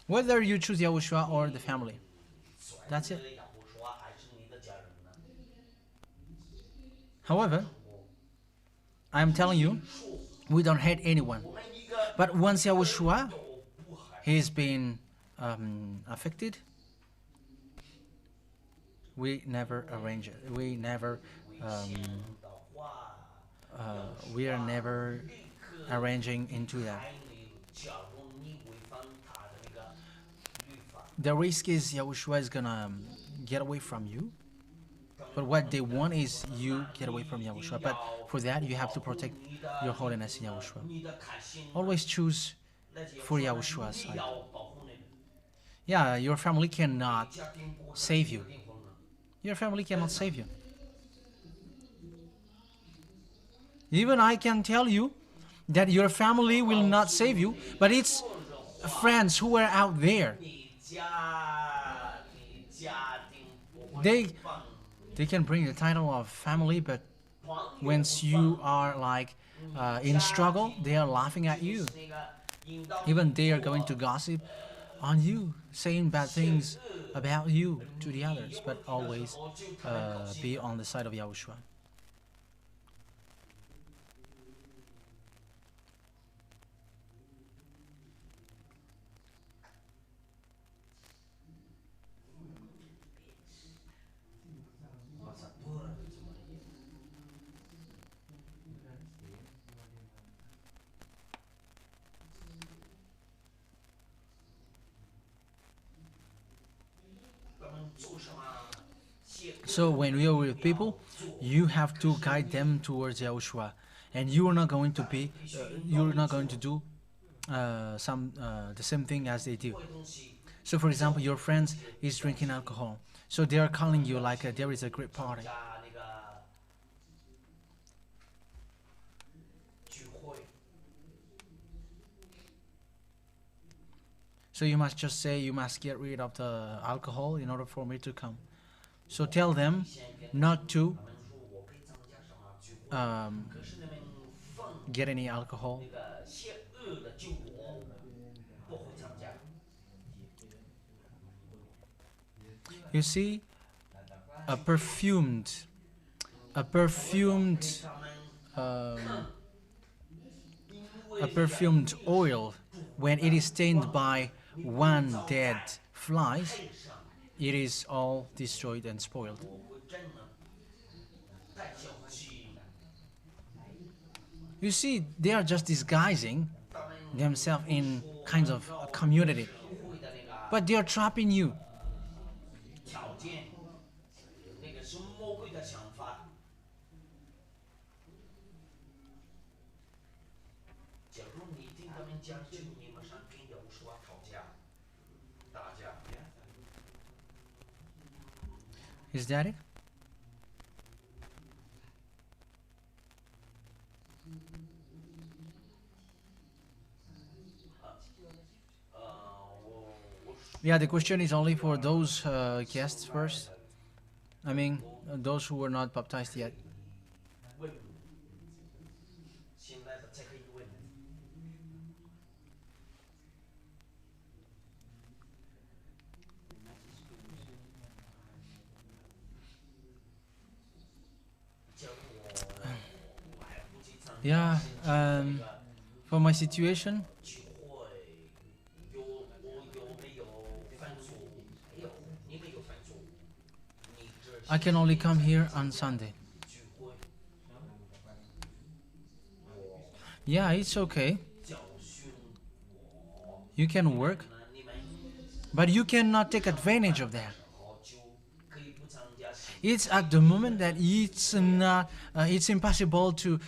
Whether you choose Yahushua or the family. That's it. However, I'm telling you, we don't hate anyone. But once Yahushua, he's been affected, we never arrange it. We are never arranging into that. The risk is Yahushua is gonna get away from you. But what they want is you get away from Yahushua. But for that, you have to protect your holiness in Yahushua. Always choose for Yahushua's side. Yeah, your family cannot save you. Your family cannot save you. Even I can tell you that your family will not save you, but it's friends who are out there. They can bring the title of family, but once you are like in struggle, they are laughing at you. Even they are going to gossip on you, saying bad things about you to the others, but always be on the side of Yahushua. So when we are with people, you have to guide them towards Yahushua, and you are not going to be, you're not going to do the same thing as they do. So for example, your friends is drinking alcohol, so they are calling you like there is a great party. So you must just say, you must get rid of the alcohol in order for me to come. So tell them not to get any alcohol. You see, a perfumed oil, when it is stained by one dead fly, it is all destroyed and spoiled. You see, they are just disguising themselves in kinds of a community, but they are trapping you. Is that it? Yeah, the question is only for those guests first. I mean, those who were not baptized yet. Yeah, for my situation, 聚会有没有分组？没有，你没有分组，你这 I can only come here on Sunday. 聚会， Yeah, it's okay. 教训我， You can work, 那你们 but you cannot take advantage of that. 好就可以不参加行 It's at the moment that it's not, it's impossible to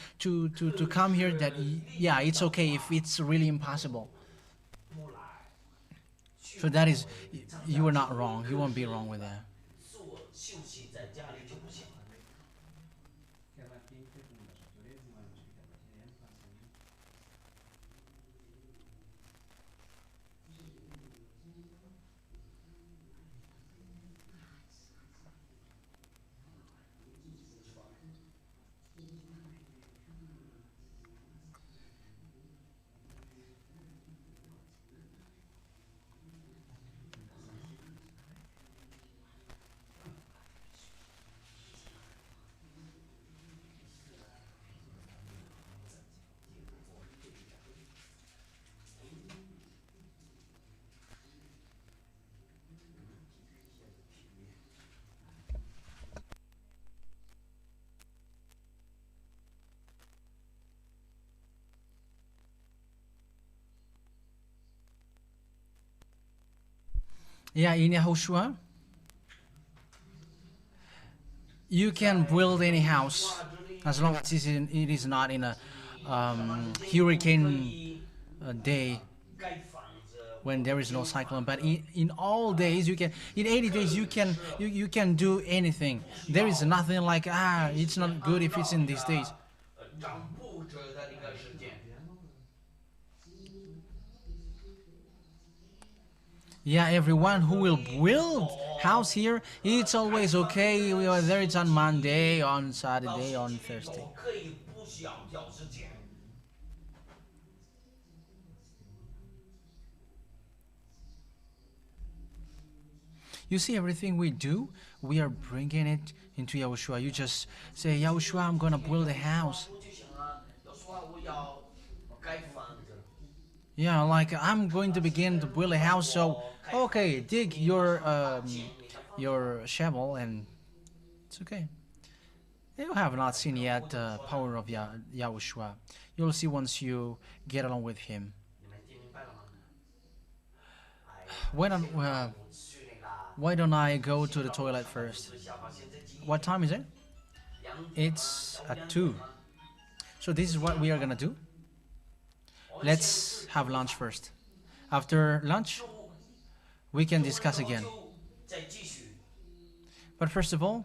come here. That yeah, it's okay if it's really impossible. 不来， So that is, you are not wrong. You won't be wrong with that. 做休息在家里就不行了。 Yeah, in Yahushua, you can build any house as long as it is not in a hurricane day 盖房子， when there is no cyclone. But in all days, you can, in 80 days, you can do anything. There is nothing like it's not good if it's in these days. 长布置的那个时间， Yeah, everyone who will build house here, it's always okay. Whether it's on Monday, on Saturday, on Thursday. 我可以不想挑时间。 You see, everything we do, we are bringing it into Yahushua. You just say, Yahushua, I'm gonna build a house. 我就想啊，要说我要盖房子， Yeah, like I'm going to begin to build a house. So, okay, dig your shovel, and it's okay. You have not seen yet the power of Yahushua. You'll see once you get along with him. 你们听明白了吗？ Why don't 去那个 Why don't I go to the toilet first? 下巴现在几 What time is it? 2 It's at 2. So this is what we are gonna do. Let's have lunch first. After lunch, we can discuss again. 再继续。 But first of all,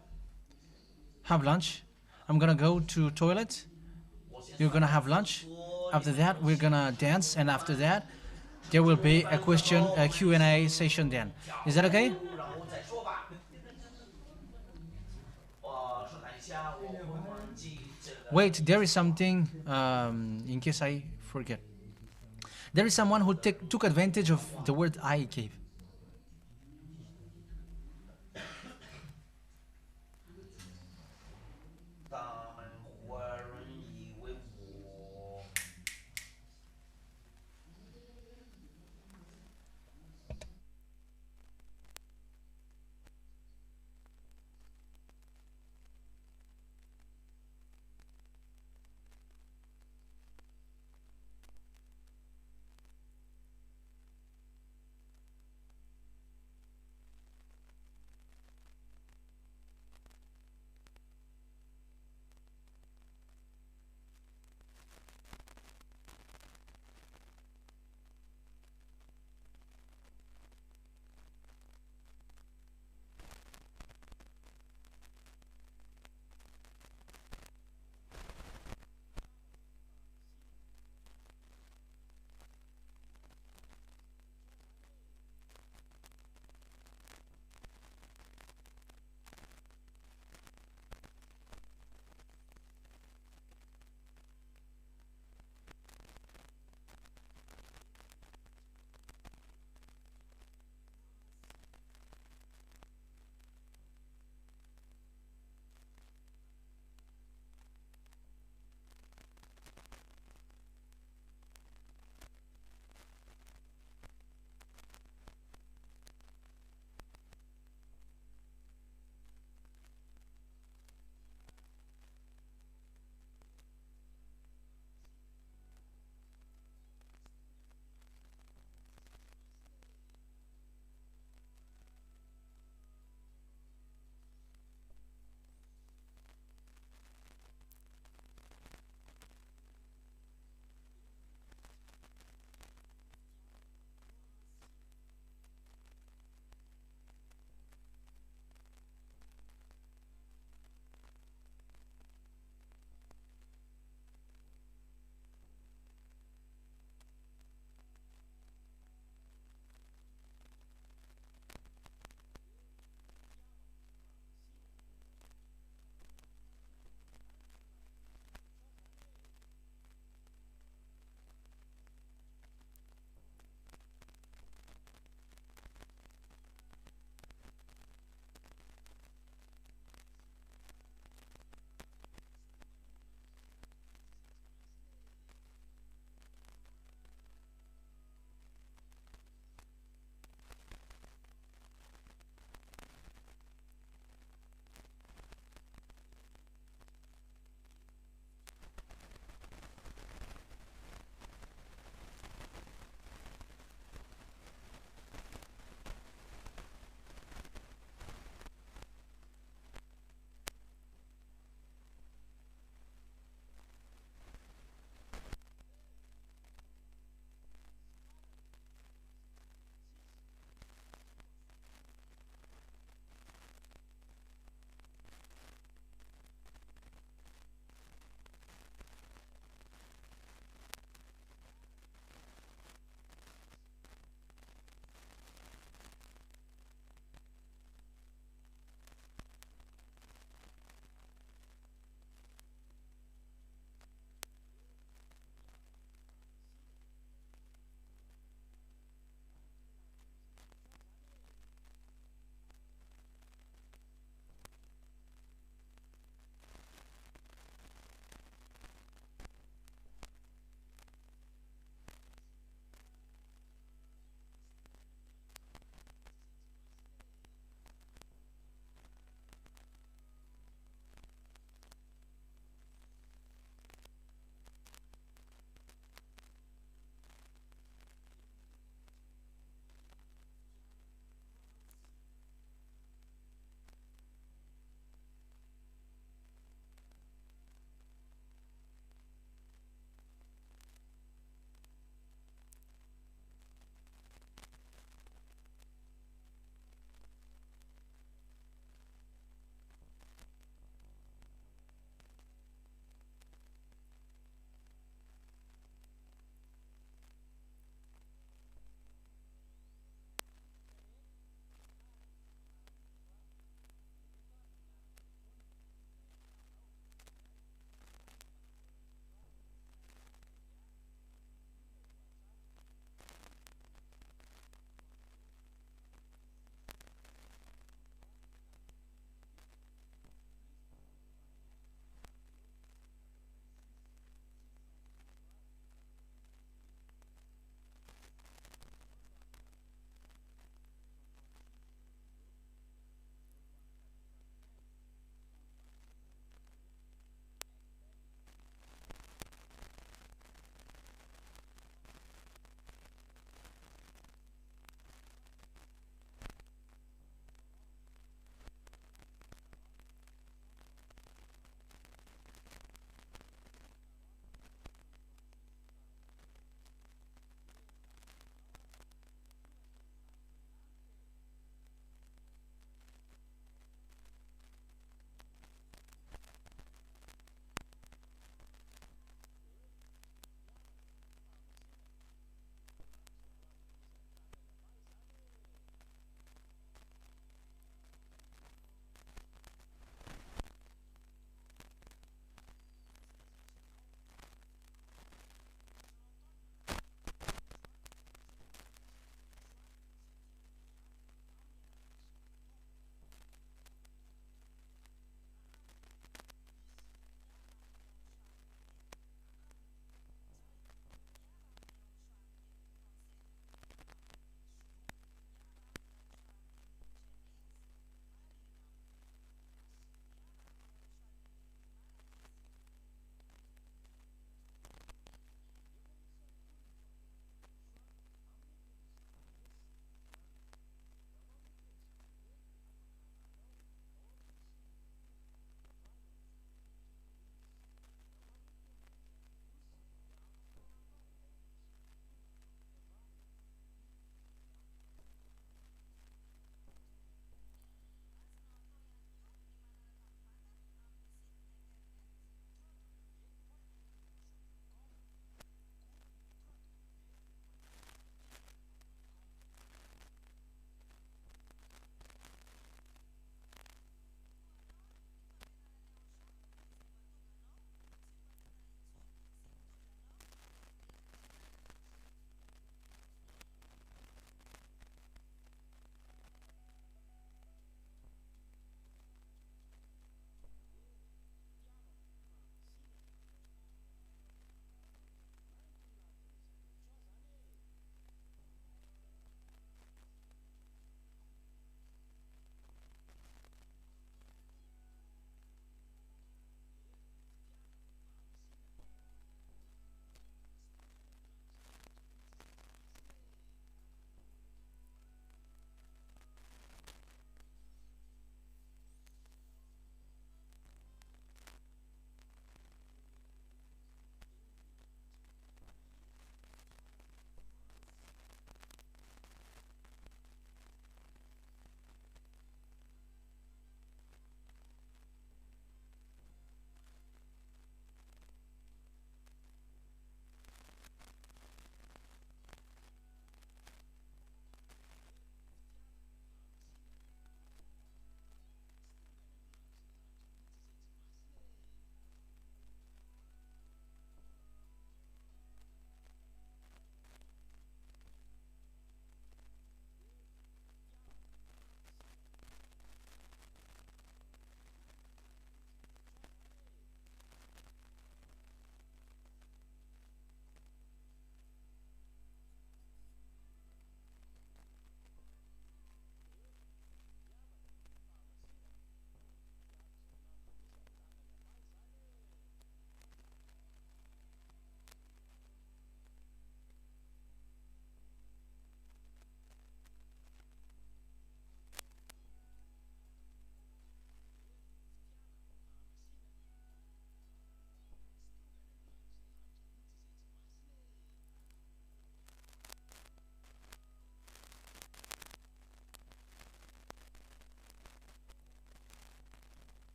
have lunch. I'm gonna go to toilet. You're gonna have lunch. After that, we're gonna dance, and after that, there will be a Q&A session then. Is that okay? 然后再说吧。我说看一下，我会忘记这个。 Wait, there is something, in case I forget. There is someone who took advantage of the word I gave. 他们华人以为我。 Yeah,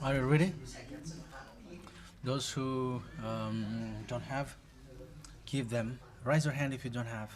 Are you ready? Those who don't have, give them. Raise your hand if you don't have.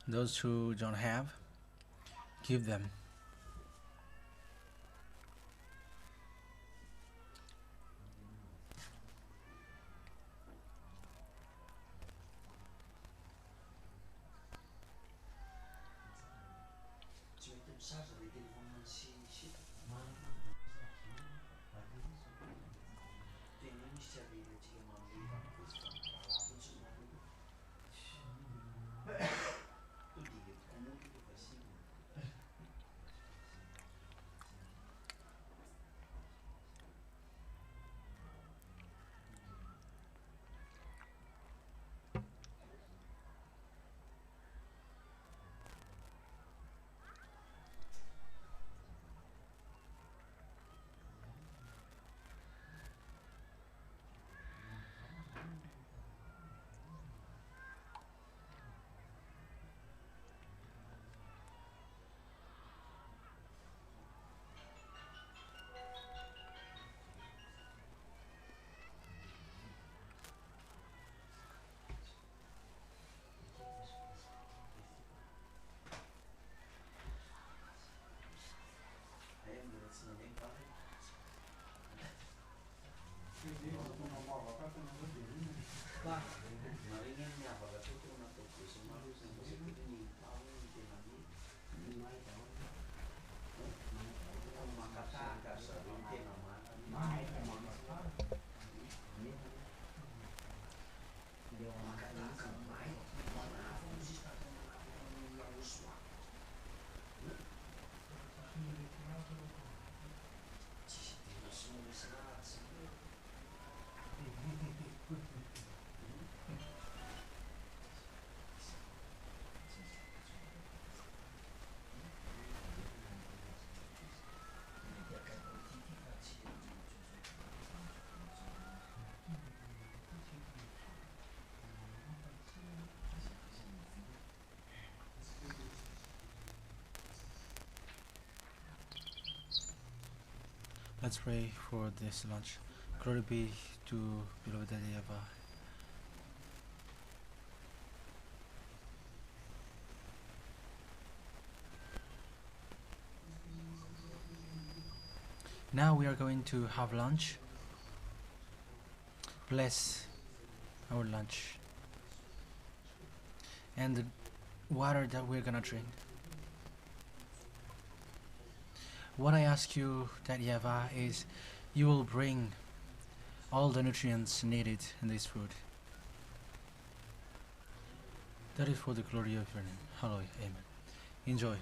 Those who don't have, give them. Let's pray for this lunch. Glory be to beloved YAHVAH. Now we are going to have lunch. Bless our lunch and the water that we're gonna drink. What I ask you, that YAHVAH, is you will bring all the nutrients needed in this food. That is for the glory of your name. Hallelujah. Amen. Enjoy.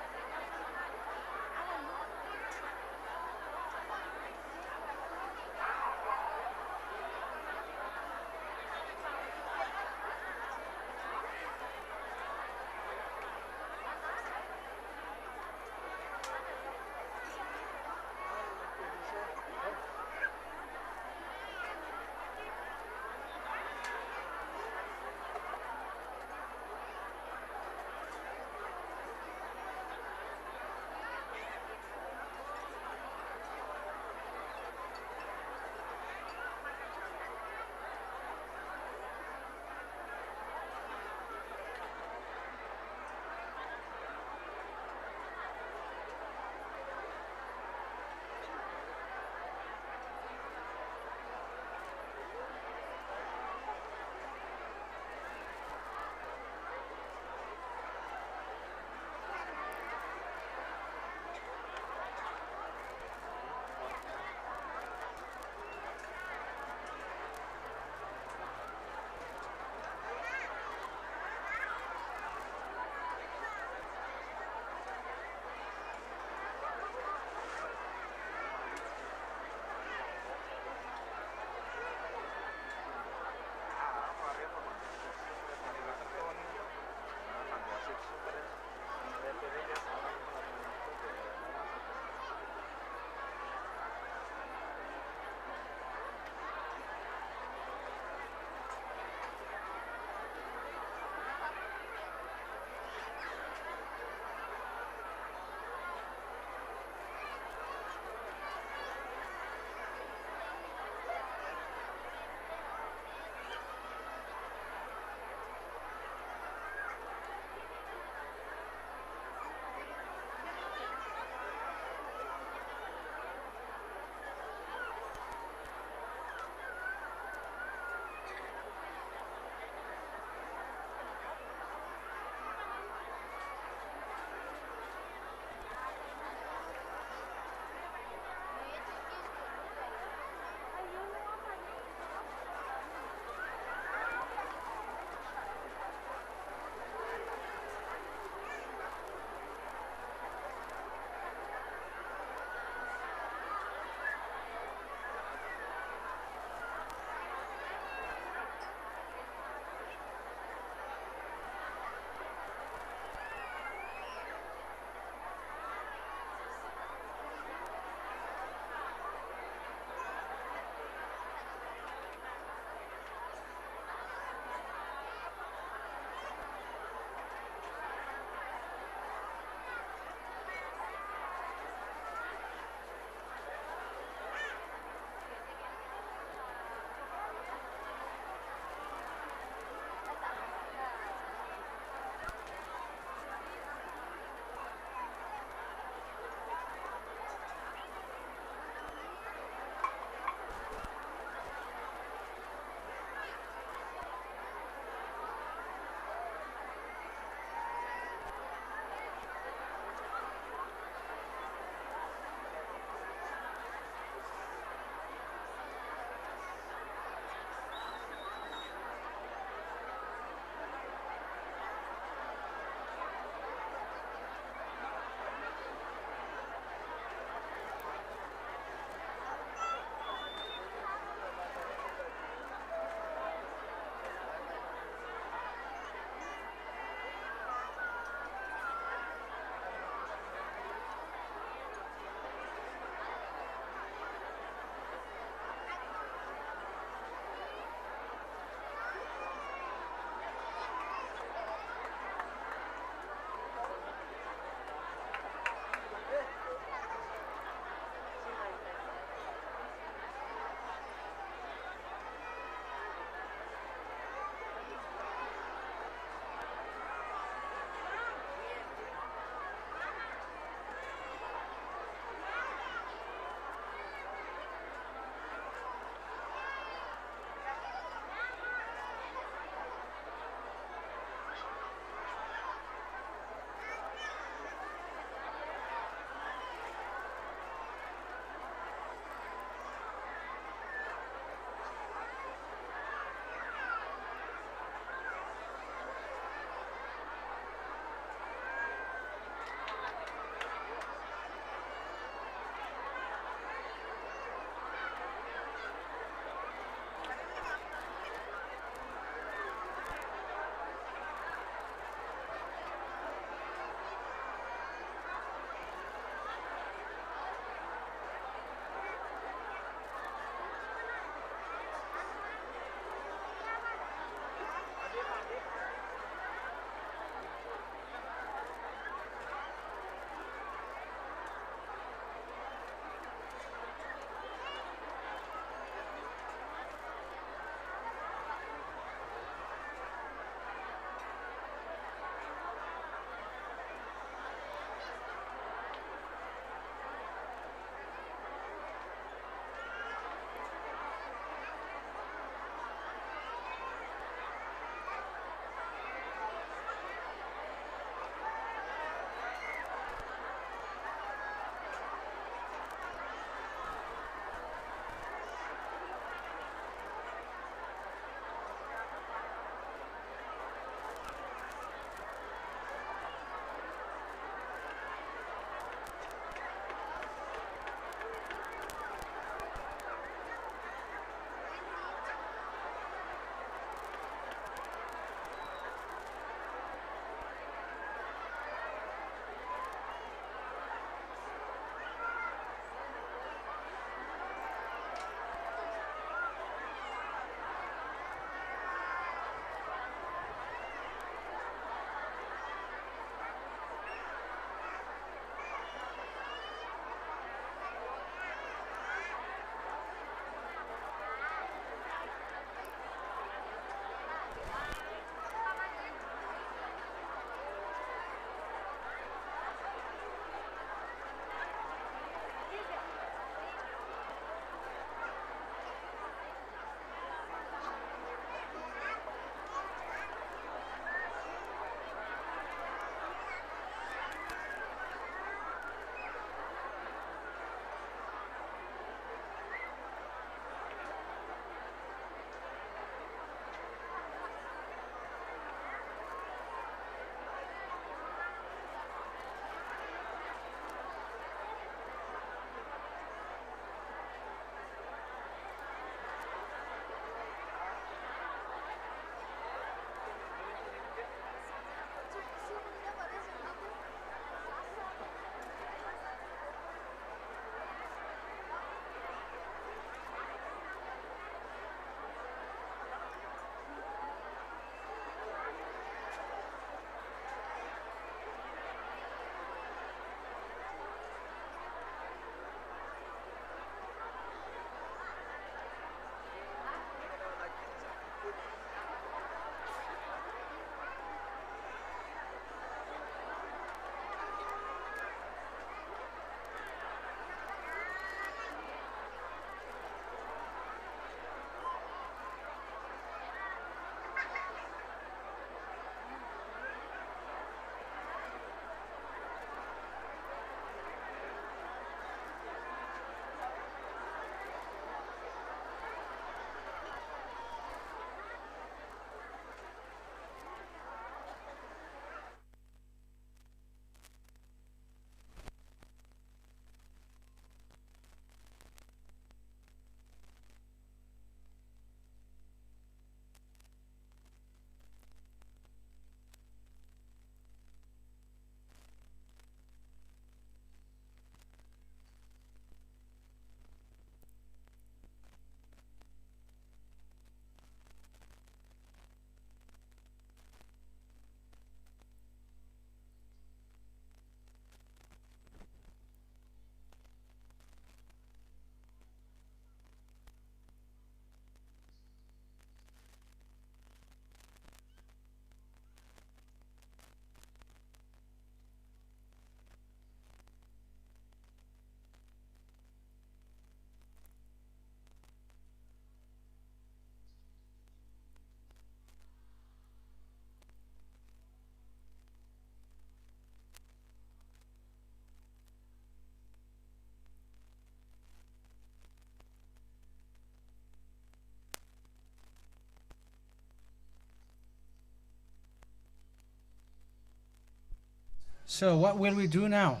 So what will we do now?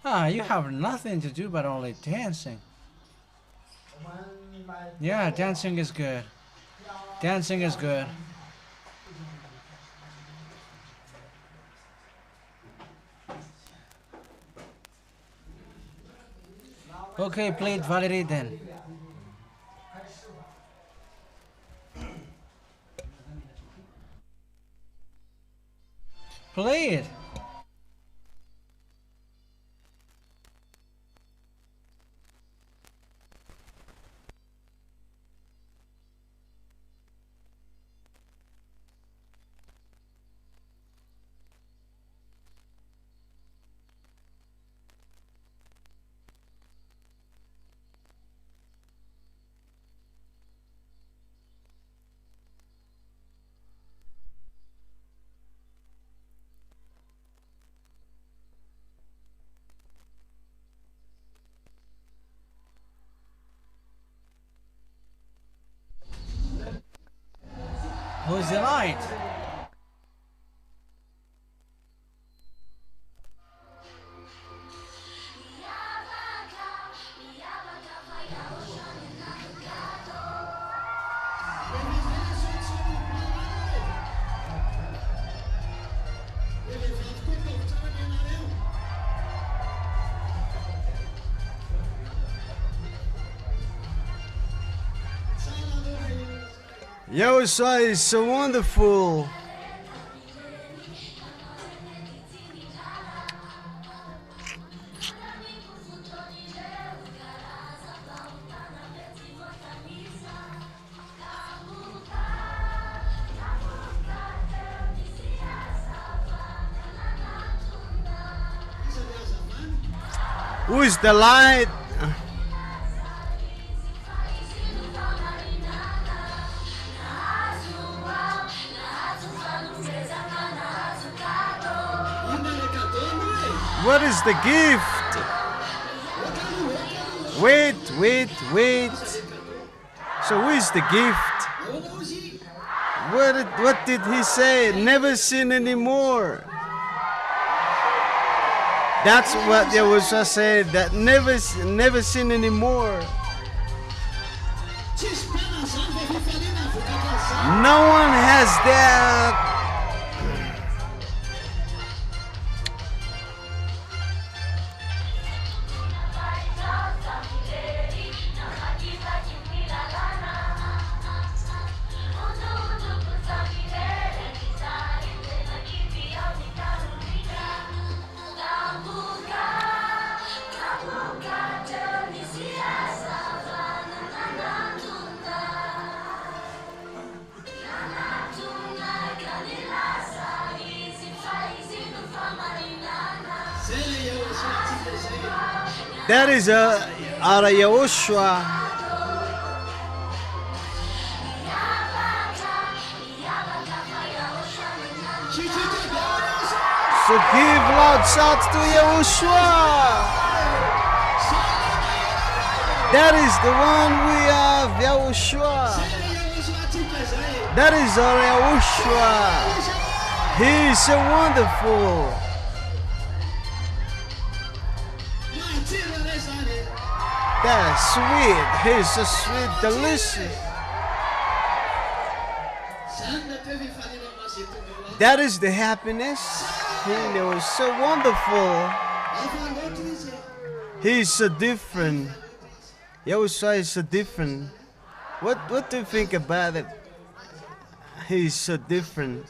Ah, you have nothing to do but only dancing. Yeah, dancing is good. Dancing is good. Okay, play it, Valerie, then. Play it. Who's the light? Yahushua is so wonderful. Who is the light? What is the gift? Wait. So who is the gift? What did he say? Never sin anymore. That's what Yahushua said, that never sin anymore. No one has that. That is our YAHOSHUAH. So give loud shouts to YAHOSHUAH. That is the one we have, YAHOSHUAH. That is our YAHOSHUAH. He is so wonderful. That's sweet. He's so sweet, delicious. That is the happiness. He was so wonderful. He's so different. Yahushua is so different. What do you think about it? He's so different.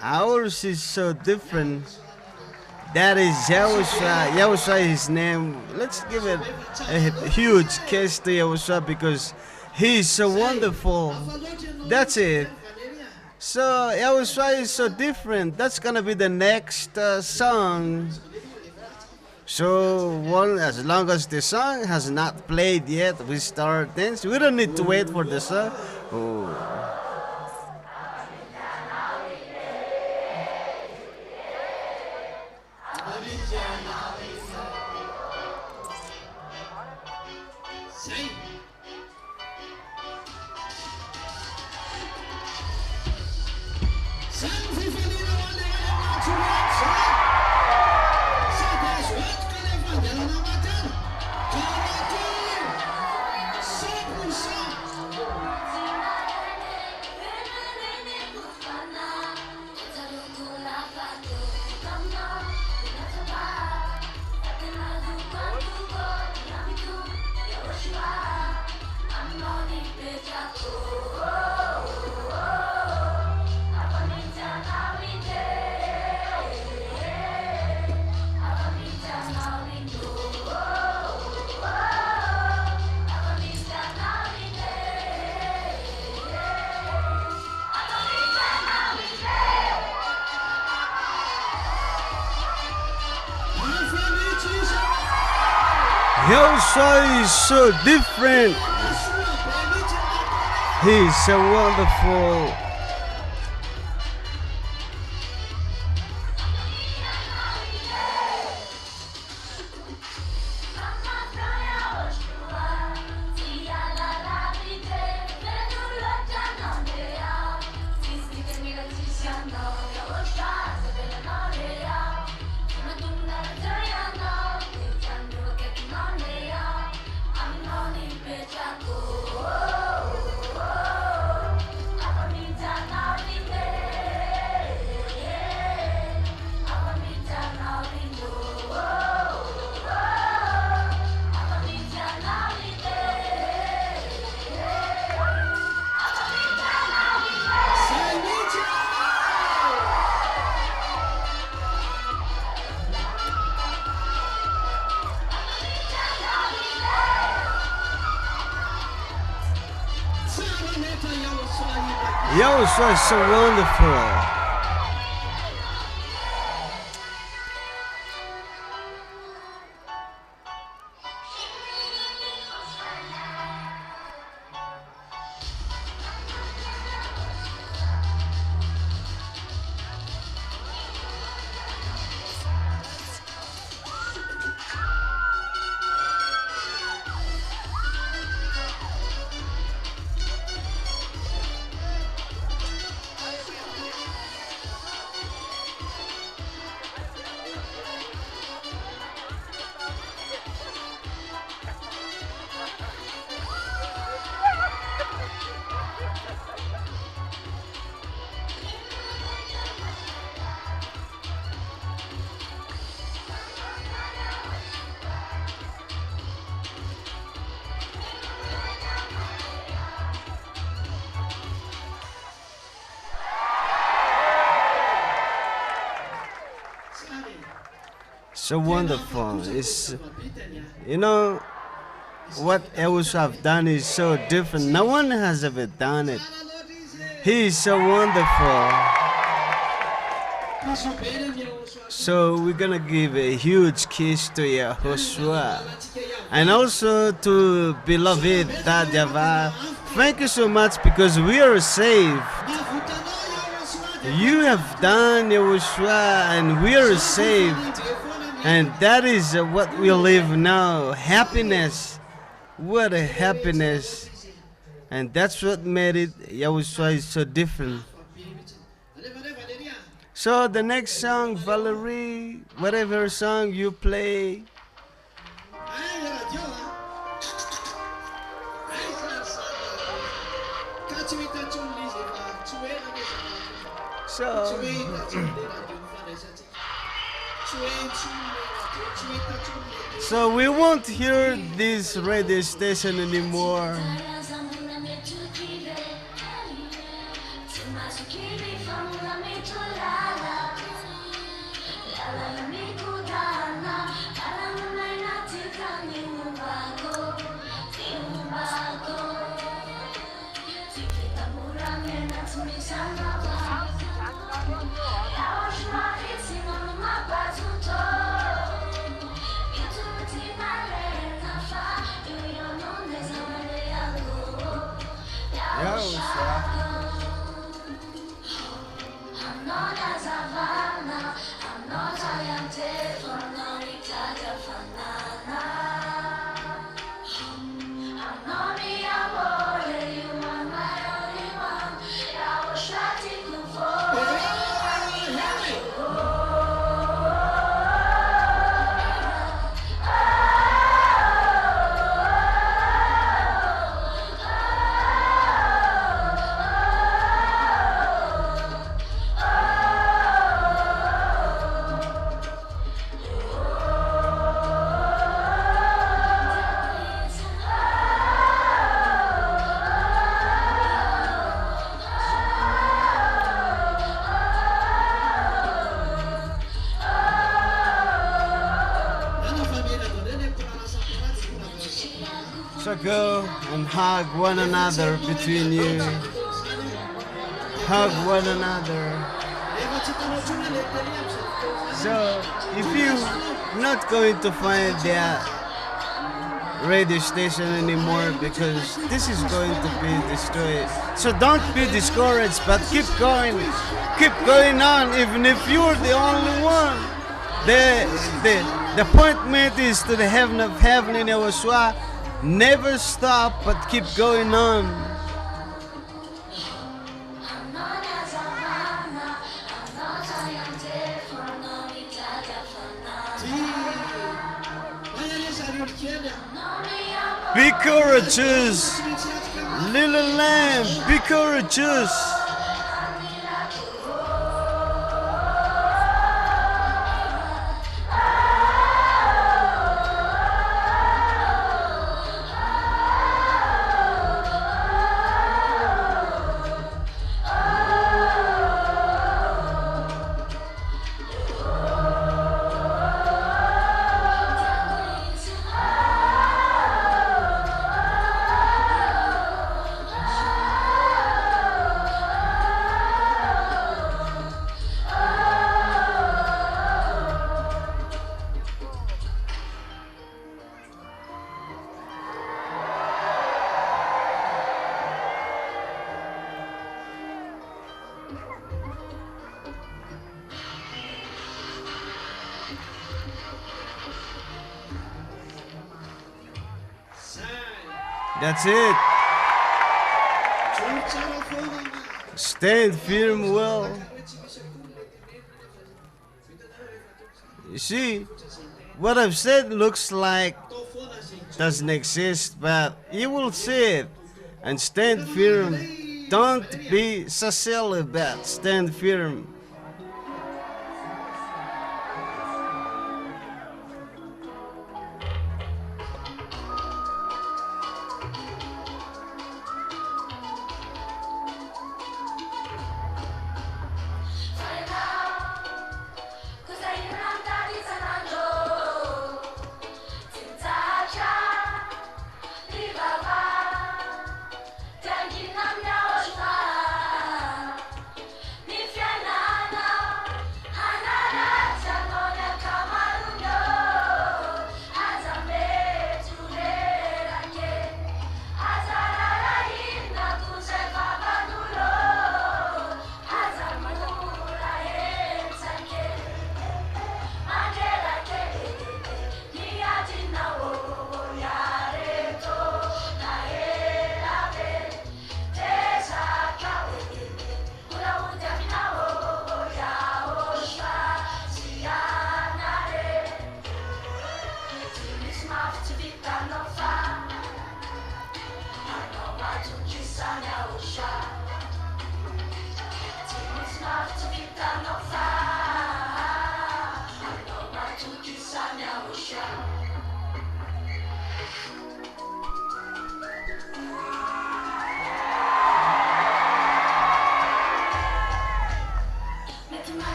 Ours is so different. That is Yahushua. Yahushua is his name. Let's give it a huge kiss to Yahushua because he's so wonderful. That's it. So Yahushua is so different. That's gonna be the next song. So as long as the song has not played yet, we start dancing. We don't need to wait for the song. Oh. Yahushua is so different. He's so wonderful. Yahushua is so wonderful. So wonderful. It's, you know, what Yahushua have done is so different. No one has ever done it. He is so wonderful. So we're gonna give a huge kiss to YAHOSHUA and also to beloved Dad YAHVAH. Thank you so much because we are saved. You have done YAHOSHUA and we are saved. And that is what we live now. Happiness. What a happiness. And that's what made it YAHOSHUA is so different. So the next song, Valerie, whatever song you play. So we won't hear this radio station anymore. So go and hug one another between you. Hug one another. So if you're not going to find radio station anymore because this is going to be destroyed. So don't be discouraged, but keep going on, even if you're the only one. The appointment is to the heaven of heaven in YAHOSHUAH. Never stop, but keep going on. Be courageous, little lamb, be courageous. That's it. Stand firm well. You see, what I've said looks like doesn't exist, but you will see it. And stand firm. Don't be so silly, but stand firm.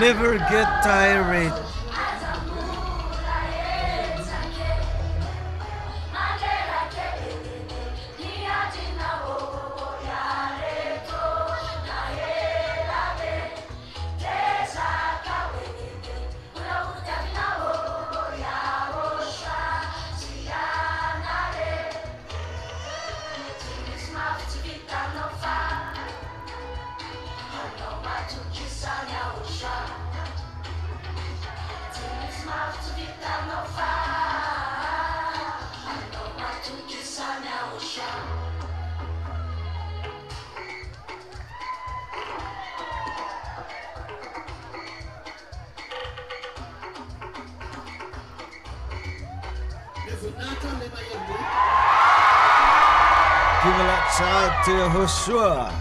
Never get tired. Give a lot shout to YAHOSHUAH.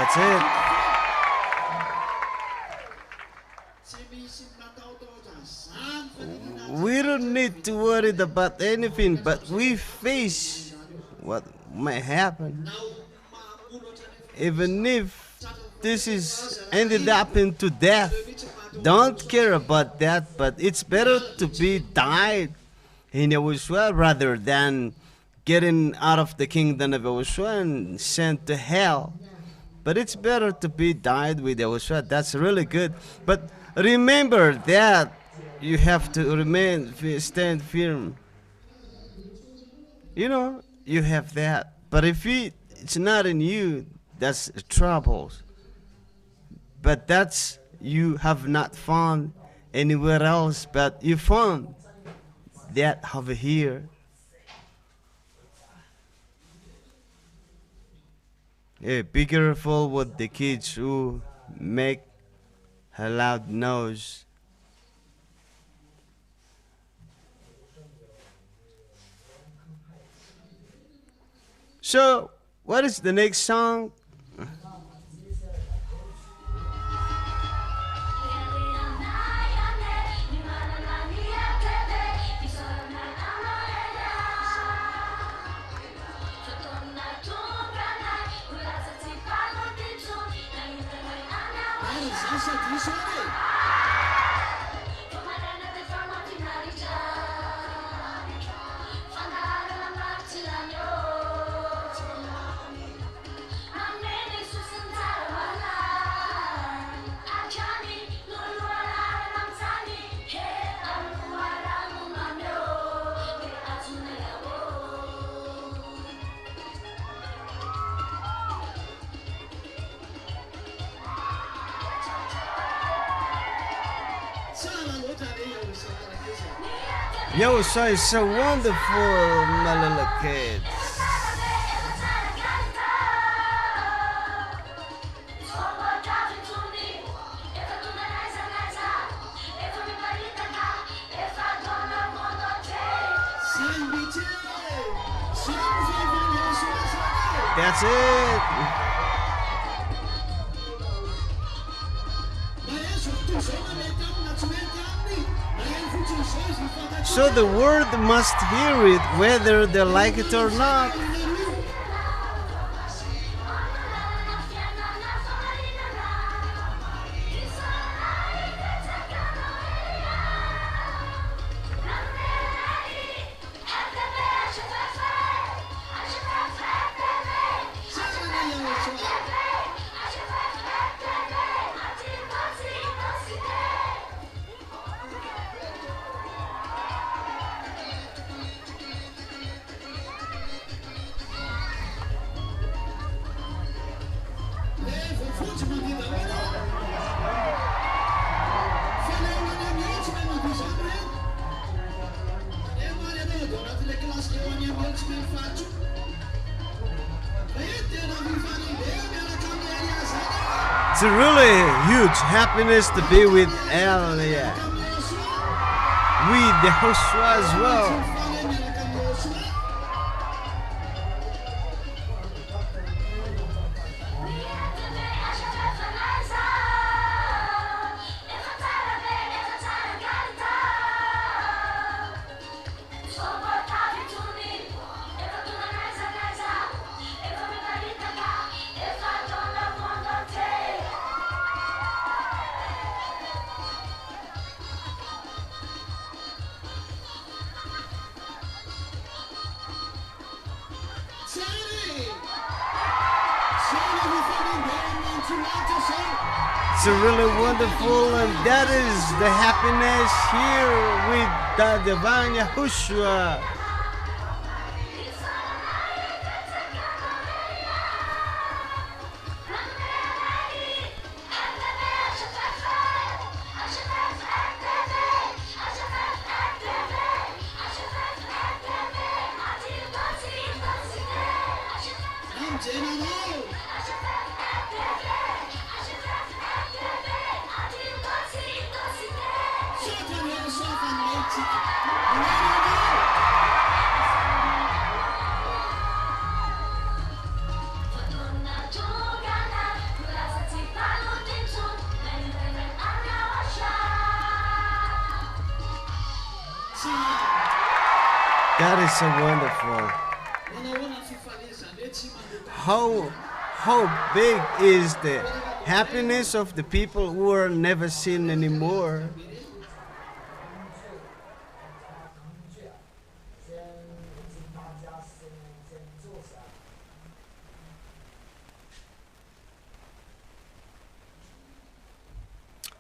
That's it. We don't need to worry about anything, but we face what might happen. Even if this is ended up into death, don't care about that, but it's better to be died in Yahushua rather than getting out of the kingdom of Yahushua and sent to hell. But it's better to be died with Yahushua. That's really good. But remember that you have to stand firm. You know, you have that. But if it's not in you, that's troubles. But that's you have not found anywhere else, but you found that over here. Yeah, be careful with the kids who make a loud noise. So, what is the next song? YAHOSHUA is so wonderful, my little kids. That's it. So the world must hear it whether they like it or not. It's a really huge happiness to be with Elia, with YAHOSHUA as well. It's a really wonderful, and that is the happiness here with the divine YAHOSHUA. That is so wonderful. How big is the happiness of the people who are never seen anymore?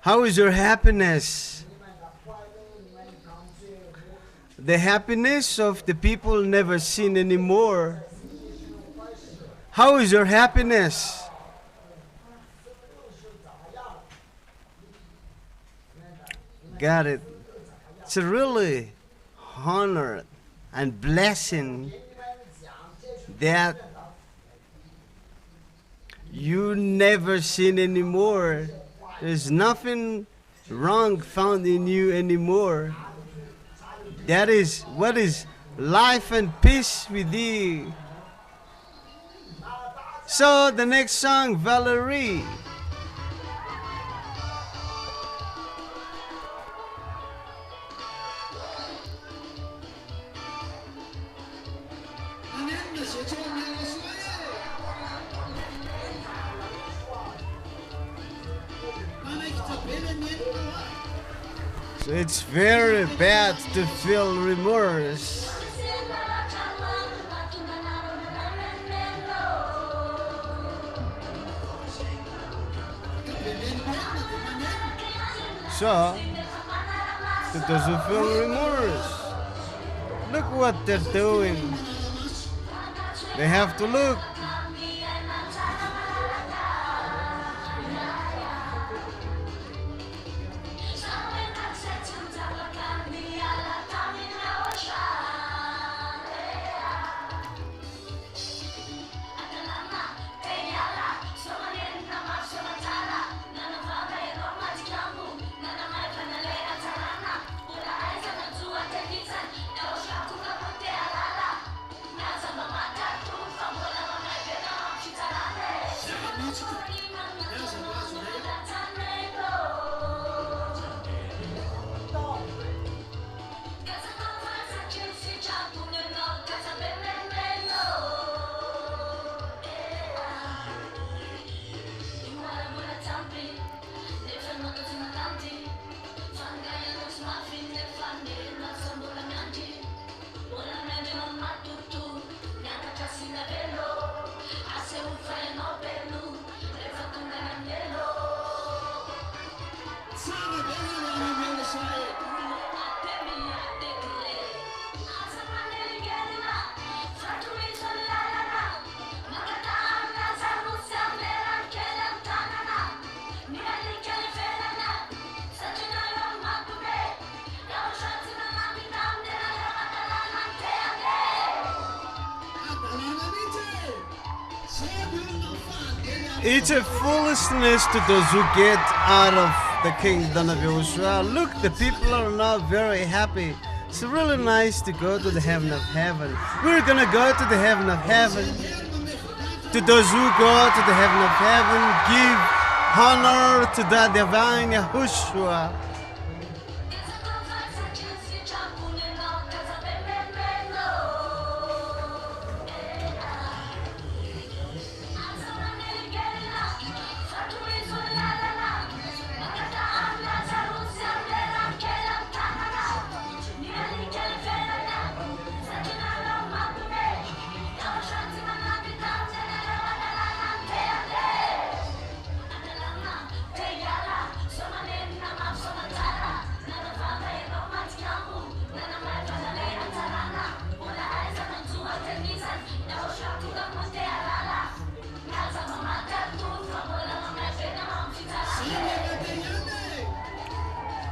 How is your happiness? The happiness of the people never seen anymore. How is your happiness? Got it. It's a really honor and blessing that you never seen anymore. There's nothing wrong found in you anymore. That is what is life and peace with you. So the next song, Valerie. So it's very bad to feel remorse. So, to those who feel remorse, look what they're doing. They have to look. It's a foolishness to those who get out of the kingdom of Yahushua. Look, the people are not very happy. It's really nice to go to the heaven of heaven. We're gonna go to the heaven of heaven. To those who go to the heaven of heaven, give honor to the divine Yahushua.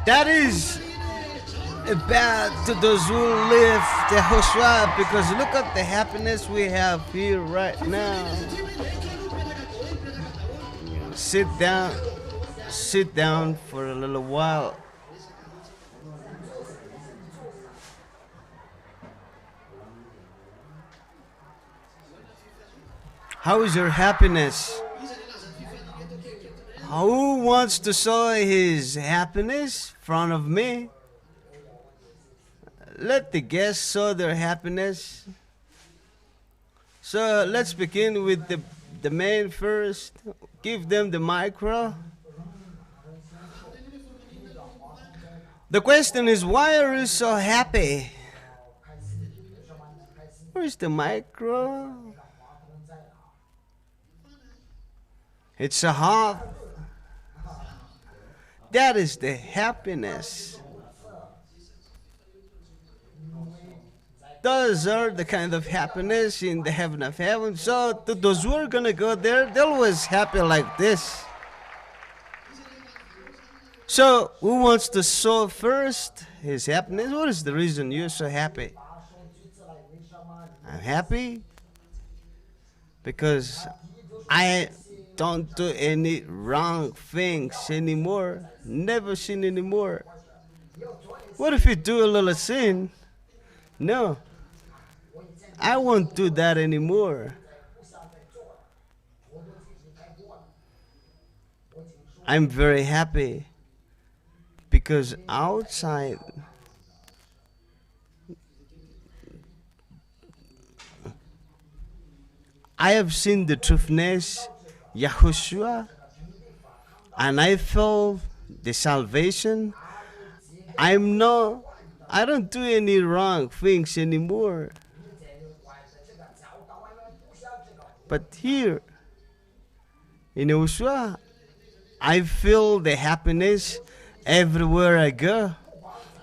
That is bad to those who live the YAHOSHUAH, because look at the happiness we have here right now. Sit down for a little while. How is your happiness? Who wants to show his happiness in front of me? let the guests show their happiness. So let's begin with the man first. Give them the micro. The question is, why are you so happy? Where's the micro? It's a heart. That is the happiness. Those are the kind of happiness in the heaven of heaven. So to those who are gonna go there, they're always happy like this. So who wants to show first his happiness? What is the reason you're so happy? I'm happy because I don't do any wrong things anymore. Never sin anymore. What if you do a little sin? No, I won't do that anymore. I'm very happy because outside I have seen the truthness, YAHOSHUA, and I felt the salvation. I don't do any wrong things anymore. But here in YAHOSHUA, I feel the happiness everywhere I go.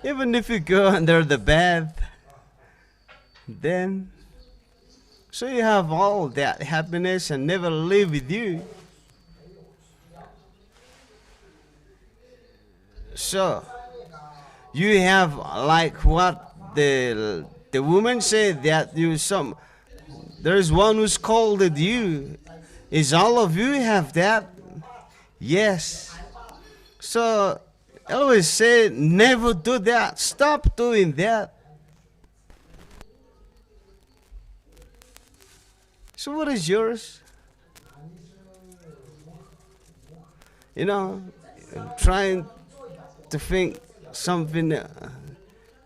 Even if you go under the bed, then so you have all that happiness and never live with you. So you have like what the woman said, that there's one who scolded you. Is all of you have that? Yes. So I always say, never do that. Stop doing that. So what is yours? You know, I'm trying to think something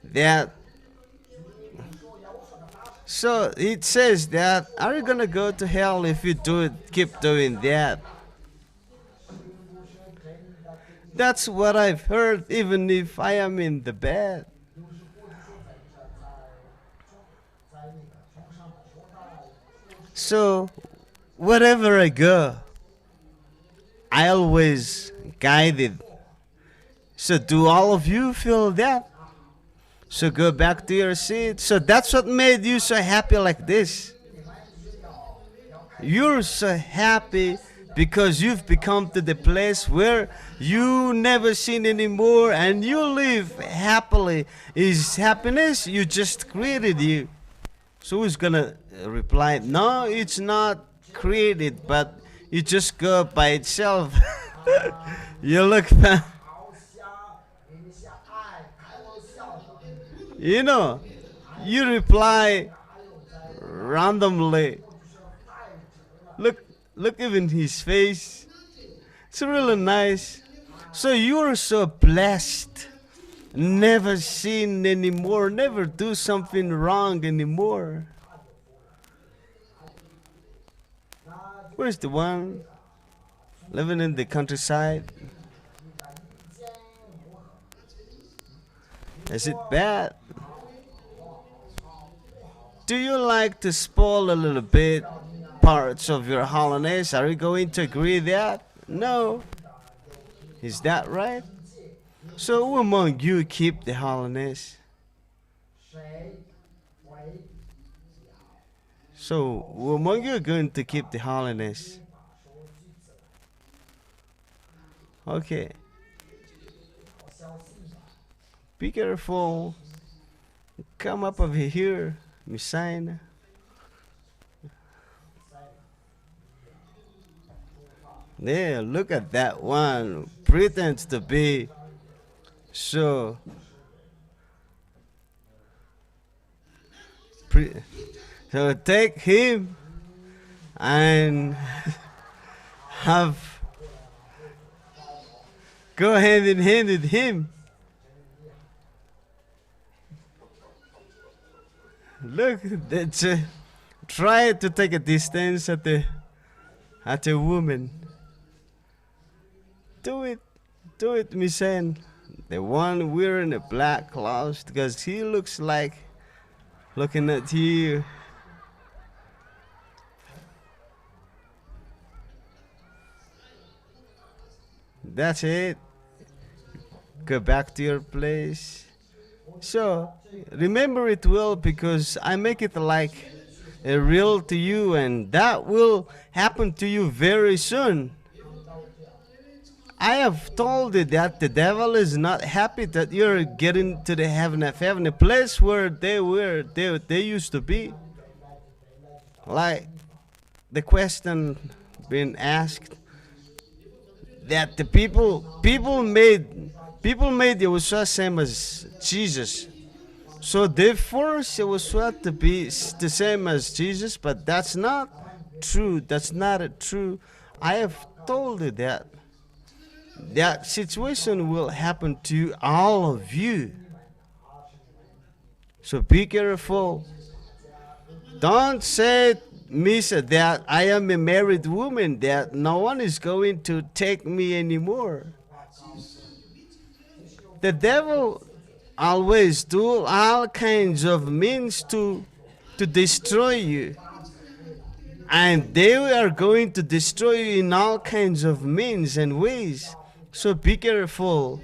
that. So it says that, are you gonna go to hell if you keep doing that? That's what I've heard, even if I am in the bed. So, wherever I go, I always guided. So do all of you feel that? So go back to your seat. So that's what made you so happy like this. You're so happy because you've become to the place where you never sin anymore and you live happily. Is happiness you just created you? So who's gonna reply, no, it's not created, but it just go by itself. You look back. You know, you reply randomly. Look even his face. It's really nice. So you're so blessed. Never sin anymore. Never do something wrong anymore. Where's the one living in the countryside? Is it bad? Do you like to spoil a little bit parts of your holiness? Are you going to agree that? No. Is that right? So who among you keep the holiness? So who among you are going to keep the holiness? Okay. Be careful. Come up over here, Messiah. Yeah, look at that one. Pretends to be so. So take him and go hand in hand with him. Look, that's try to take a distance at the woman. Do it, Miss Anne. The one wearing the black clothes, because he looks like looking at you. That's it. Go back to your place. So, remember it well, because I make it like a real to you, and that will happen to you very soon. I have told you that the devil is not happy that you're getting to the heaven of heaven, a place where they used to be. Like the question being asked, that the people made Yahushua same as Jesus. So they forced Yahushua to be the same as Jesus, but that's not true. That's not true. I have told you that that situation will happen to all of you. So be careful. Don't say, Miss, that I am a married woman, that no one is going to take me anymore. The devil always do all kinds of means to destroy you. And they are going to destroy you in all kinds of means and ways. So be careful.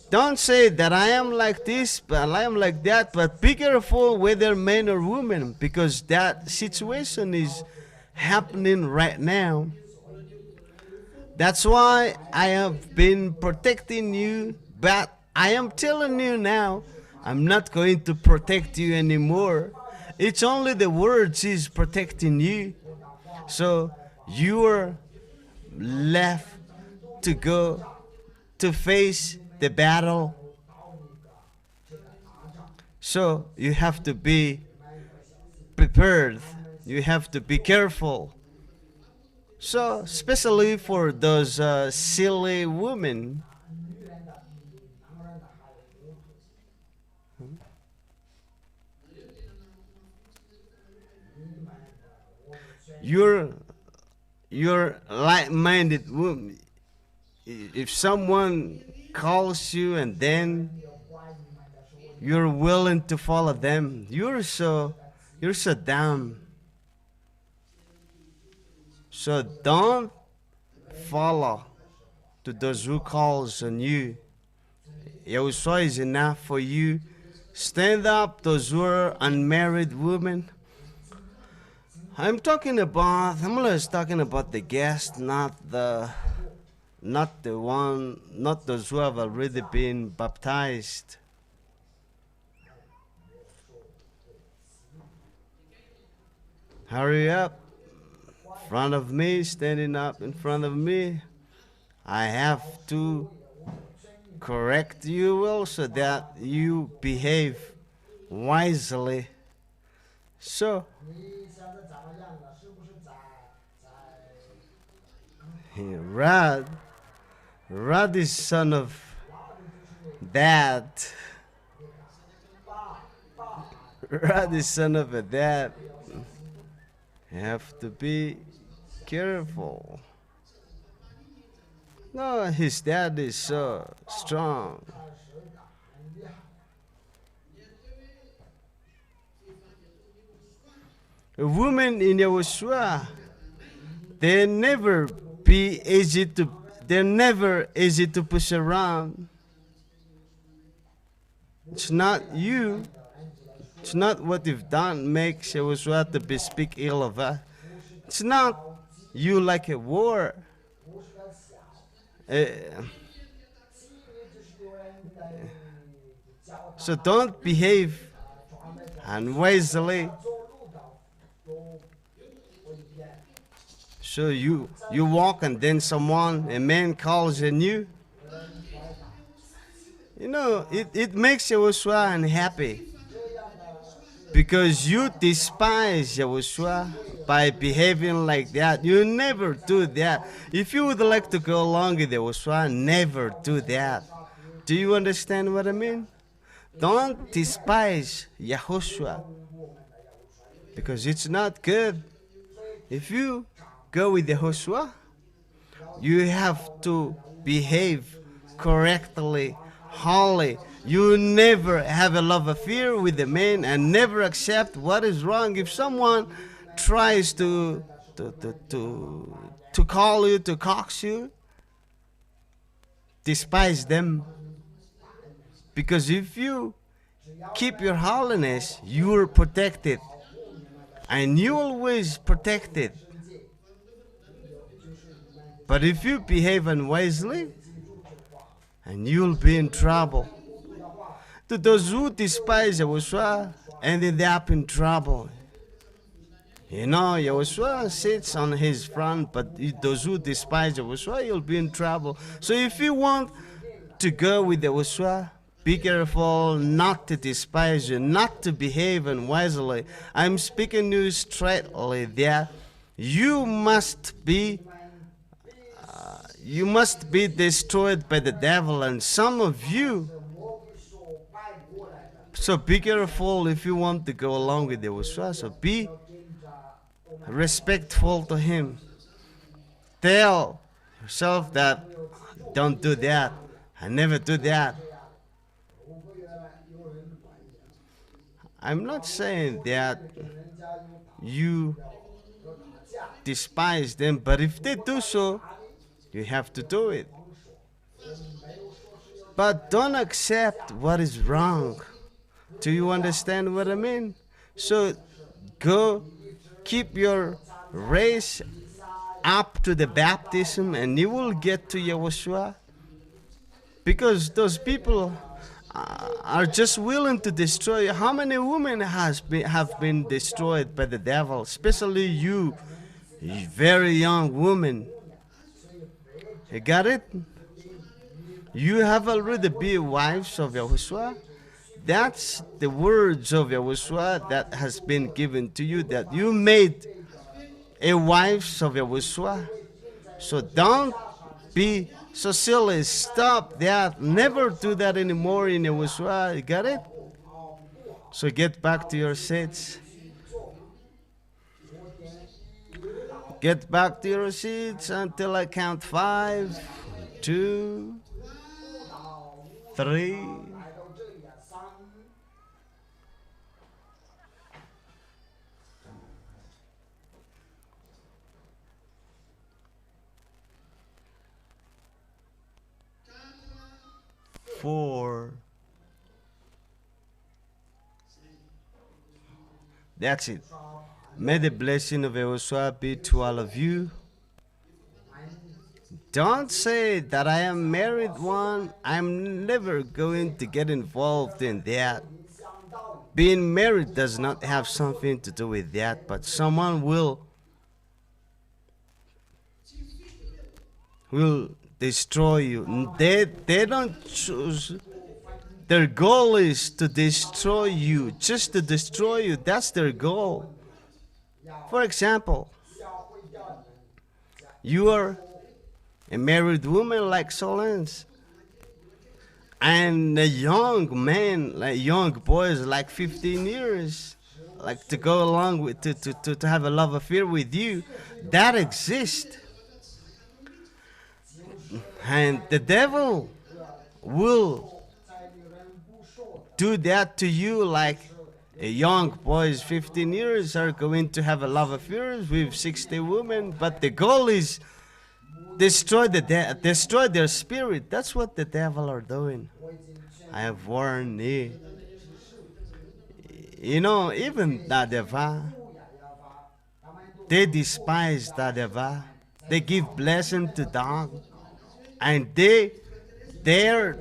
Don't say that I am like this, but I am like that, but be careful whether man or woman, because that situation is happening right now. That's why I have been protecting you, but I am telling you now, I'm not going to protect you anymore. It's only the words is protecting you. So you are left to go to face the battle. So you have to be prepared. You have to be careful. So especially for those silly women, you're like-minded woman. If someone calls you and then you're willing to follow them, you're so dumb. So don't follow to those who calls on you. Yahushua is enough for you. Stand up, those who are unmarried women. I'm always talking about the guest, not those who have already been baptized. Hurry up. Front of me, standing up in front of me. I have to correct you well so that you behave wisely. So, Rod is son of dad. Rod is son of a dad. You have to be careful. No, his dad is so strong. A woman in Yahushua, they're never easy to push around. It's not you. It's not what you've done makes Yahushua to speak ill of us. It's not you like a war. So don't behave unwisely. So you walk and then a man calls on you. You know, it makes Yahushua unhappy. Because you despise Yahushua by behaving like that. You never do that. If you would like to go along with Yahushua, never do that. Do you understand what I mean? Don't despise Yahushua, because it's not good. If you go with Yahushua, you have to behave correctly, holy. You never have a love affair with a man and never accept what is wrong. If someone tries to call you, to coax you, despise them. Because if you keep your holiness, you are protected. And you always protected. But if you behave unwisely, and you'll be in trouble. To those who despise Yahushua, and they up in trouble. You know, Yahushua sits on his front, but those who despise Yahushua, you'll be in trouble. So if you want to go with Yahushua, be careful not to despise you, not to behave unwisely. I'm speaking to you straightly that you must be destroyed by the devil, and some of you. So be careful if you want to go along with Yahushua. So be respectful to him. Tell yourself that don't do that. I never do that. I'm not saying that you despise them, but if they do so, you have to do it. But don't accept what is wrong. Do you understand what I mean? So go keep your race up to the baptism and you will get to Yahushua. Because those people are just willing to destroy you. How many women have been destroyed by the devil? Especially you very young woman. You got it? You have already been wives of Yahushua. That's the words of Yahushua that has been given to you, that you made a wives of Yahushua. So don't be so silly. Stop that. Never do that anymore in Yahushua. You got it? So get back to your seats. Get back to your seats until I count 5, 2, 3. Four. That's it. May the blessing of YAHOSHUA be to all of you. Don't say that I am married one. I'm never going to get involved in that. Being married does not have something to do with that, but someone will destroy you. They don't choose. Their goal is to destroy you, just to destroy you. That's their goal. For example, you are a married woman like Solange, and a young man, like young boys, like 15 years, like to go along with, to have a love affair with you. That exists. And the devil will do that to you, like a young boys 15 years are going to have a love affairs with 60 women, but the goal is destroy their spirit. That's what the devil are doing. I have warned you. You know, even YAHVAH, they despise YAHVAH. They give blessing to dog. And they dare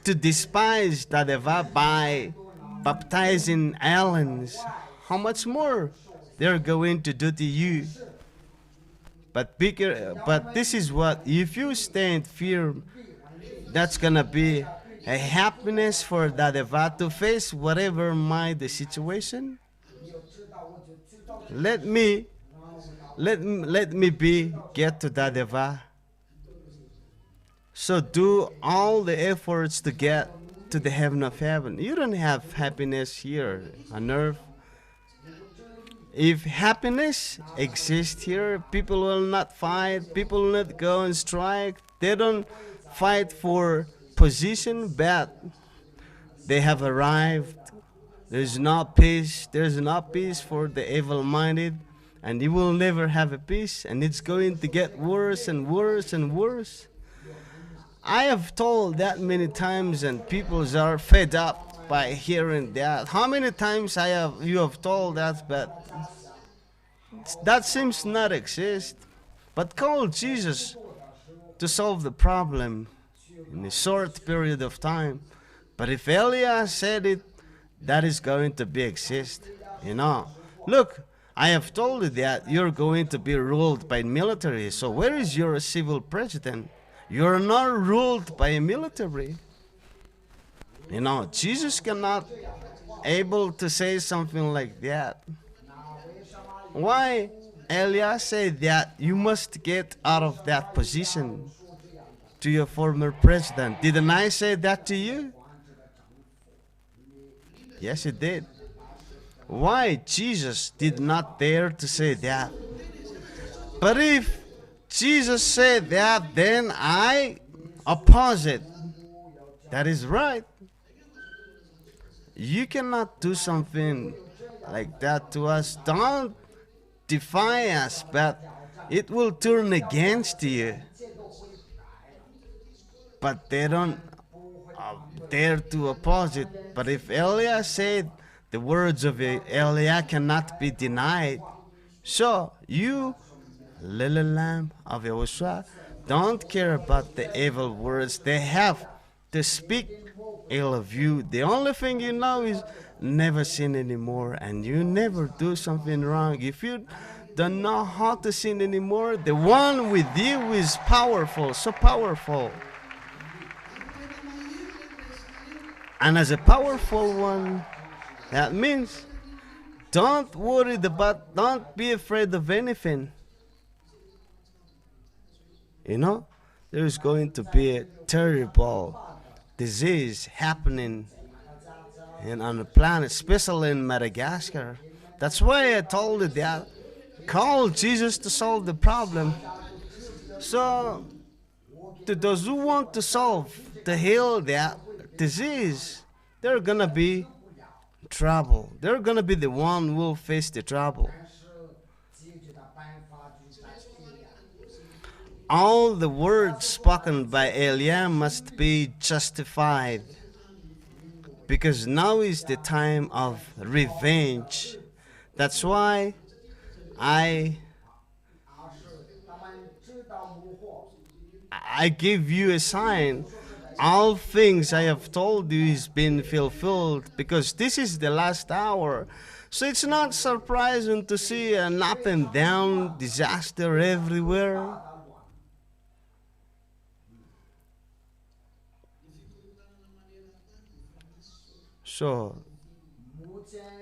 to despise YAHVAH by baptizing aliens. How much more they're going to do to you? But this is what, if you stand firm, that's gonna be a happiness for YAHVAH to face whatever might the situation. Let me get to YAHVAH. So do all the efforts to get to the heaven of heaven. You don't have happiness here on earth. If happiness exists here, people will not fight, people will not go and strike. They don't fight for position, but they have arrived. There's no peace. There's no peace for the evil-minded, and you will never have a peace, and it's going to get worse and worse and worse. I have told that many times, and people are fed up by hearing that. How many times you have told that, but that seems not exist. But call Jesus to solve the problem in a short period of time. But if Eliah said it, that is going to be exist. Look, I have told you that you're going to be ruled by military. So where is your civil president? You're not ruled by a military. Jesus cannot able to say something like that. Why? Eliah said that you must get out of that position to your former president. Didn't I say that to you? Yes, it did. Why Jesus did not dare to say that? But if Jesus said that, then I oppose it. That is right. You cannot do something like that to us. Don't defy us, but it will turn against you. But they don't dare to oppose it. But if Eliah said, the words of Eliah cannot be denied. So you, little lamb of YAHOSHUA, don't care about the evil words. They have to speak ill of you. The only thing you know is never sin anymore, and you never do something wrong. If you don't know how to sin anymore, the one with you is powerful, so powerful. And as a powerful one, that means don't be afraid of anything. There's going to be a terrible disease happening on the planet, especially in Madagascar. That's why I told you that. Call Jesus to solve the problem. So, to those who want to heal that disease, they're gonna be trouble. They're gonna be the one who will face the trouble. All the words spoken by Eliah must be justified, because now is the time of revenge. That's why I give you a sign. All things I have told you is been fulfilled, because this is the last hour. So it's not surprising to see an up and down disaster everywhere. So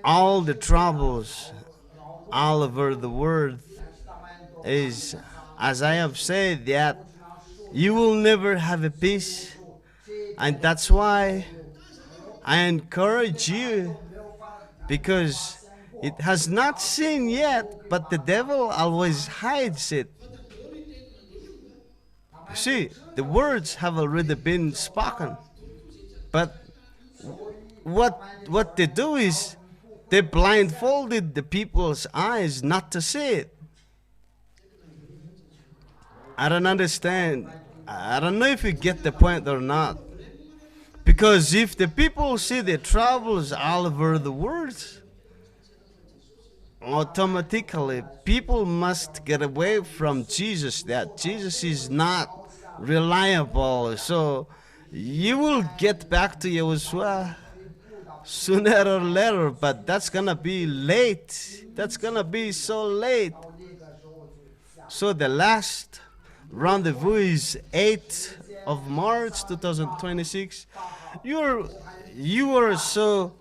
all the troubles all over the world is, as I have said, that you will never have a peace. And that's why I encourage you, because it has not seen yet, but the devil always hides it. You see, the words have already been spoken, but what they do is they blindfolded the people's eyes not to see it. I don't understand. I don't know if you get the point or not. Because if the people see the troubles all over the world, automatically people must get away from Jesus, that Jesus is not reliable. So you will get back to YAHOSHUA sooner or later, but that's gonna be late. That's gonna be so late. So the last rendezvous is 8th of March 2026. You are so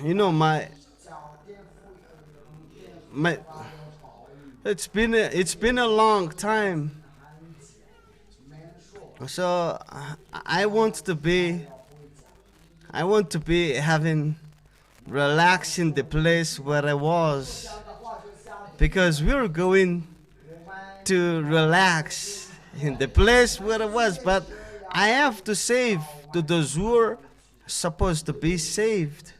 my it's been a long time. So I want to be, having relax in the place where I was, because we were going to relax in the place where I was, but I have to save to those who are supposed to be saved.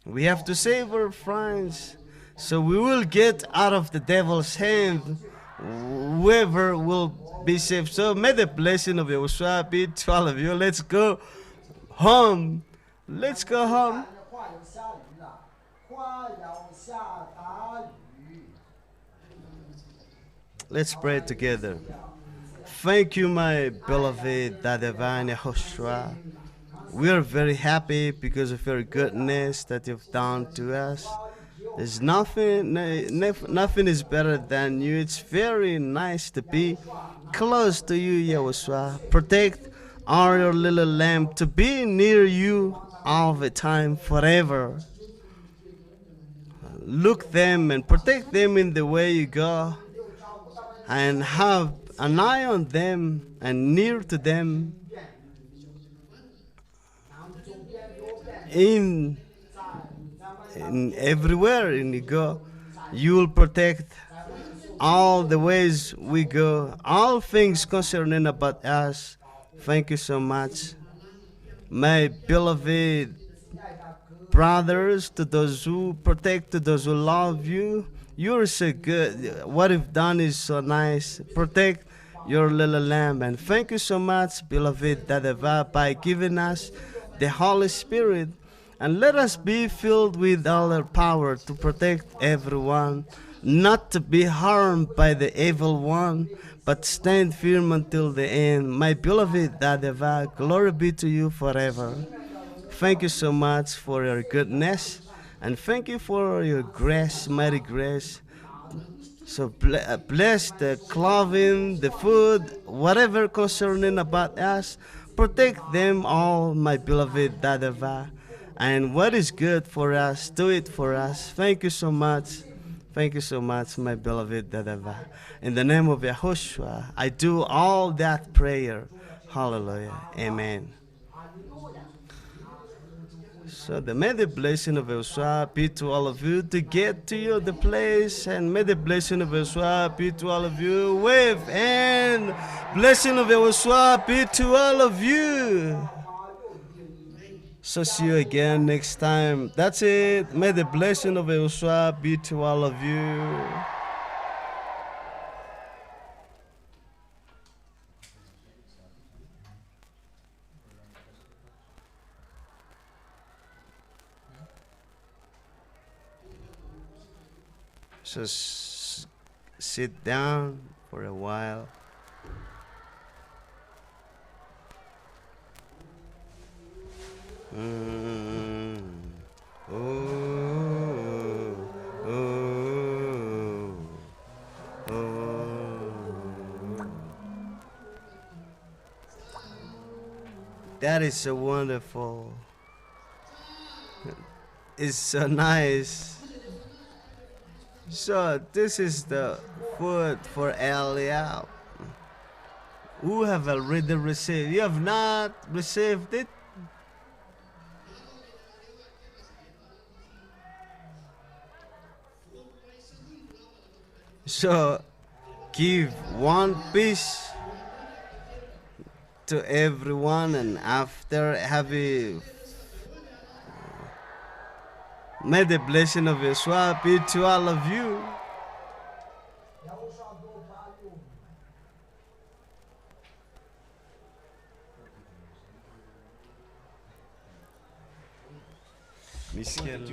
We have to save our friends, so we will get out of the devil's hand. Whoever will be saved. So may the blessing of YAHOSHUA be to all of you. Let's go home. Let's go home. Let's pray together. Thank you, my beloved, the divine YAHOSHUA. We are very happy because of your goodness that you've done to us. There's nothing is better than you. It's very nice to be close to you, YAHOSHUA. Protect our little lamb to be near you all the time, forever. Look them and protect them in the way you go, and have an eye on them and near to them in everywhere you go. You will protect all the ways we go, all things concerning about us. Thank you so much, my beloved brothers, to those who protect, to those who love you. You're so good. What you've done is so nice. Protect your little lamb. And thank you so much, beloved ZHYAH, by giving us the Holy Spirit. And let us be filled with all our power to protect everyone, not to be harmed by the evil one, but stand firm until the end. My beloved ZHYAH, glory be to you forever. Thank you so much for your goodness, and thank you for your grace, mighty grace. So bless the clothing, the food, whatever concerning about us. Protect them all, my beloved ZHYAH. And what is good for us, do it for us. Thank you so much. Thank you so much, my beloved ZHYAH. In the name of YAHOSHUA, I do all that prayer. Hallelujah. Amen. So may the blessing of YAHOSHUA be to all of you to get to you the place, and may the blessing of YAHOSHUA be to all of you. Wave, and blessing of YAHOSHUA be to all of you. So see you again next time. That's it. May the blessing of YAHOSHUA be to all of you. So sit down for a while. That is so wonderful. It's so nice. So this is the food for Eliab, who have already received. You have not received it? So give one piece to everyone, and after having, may the blessing of YAHOSHUA be to all of you. Miskin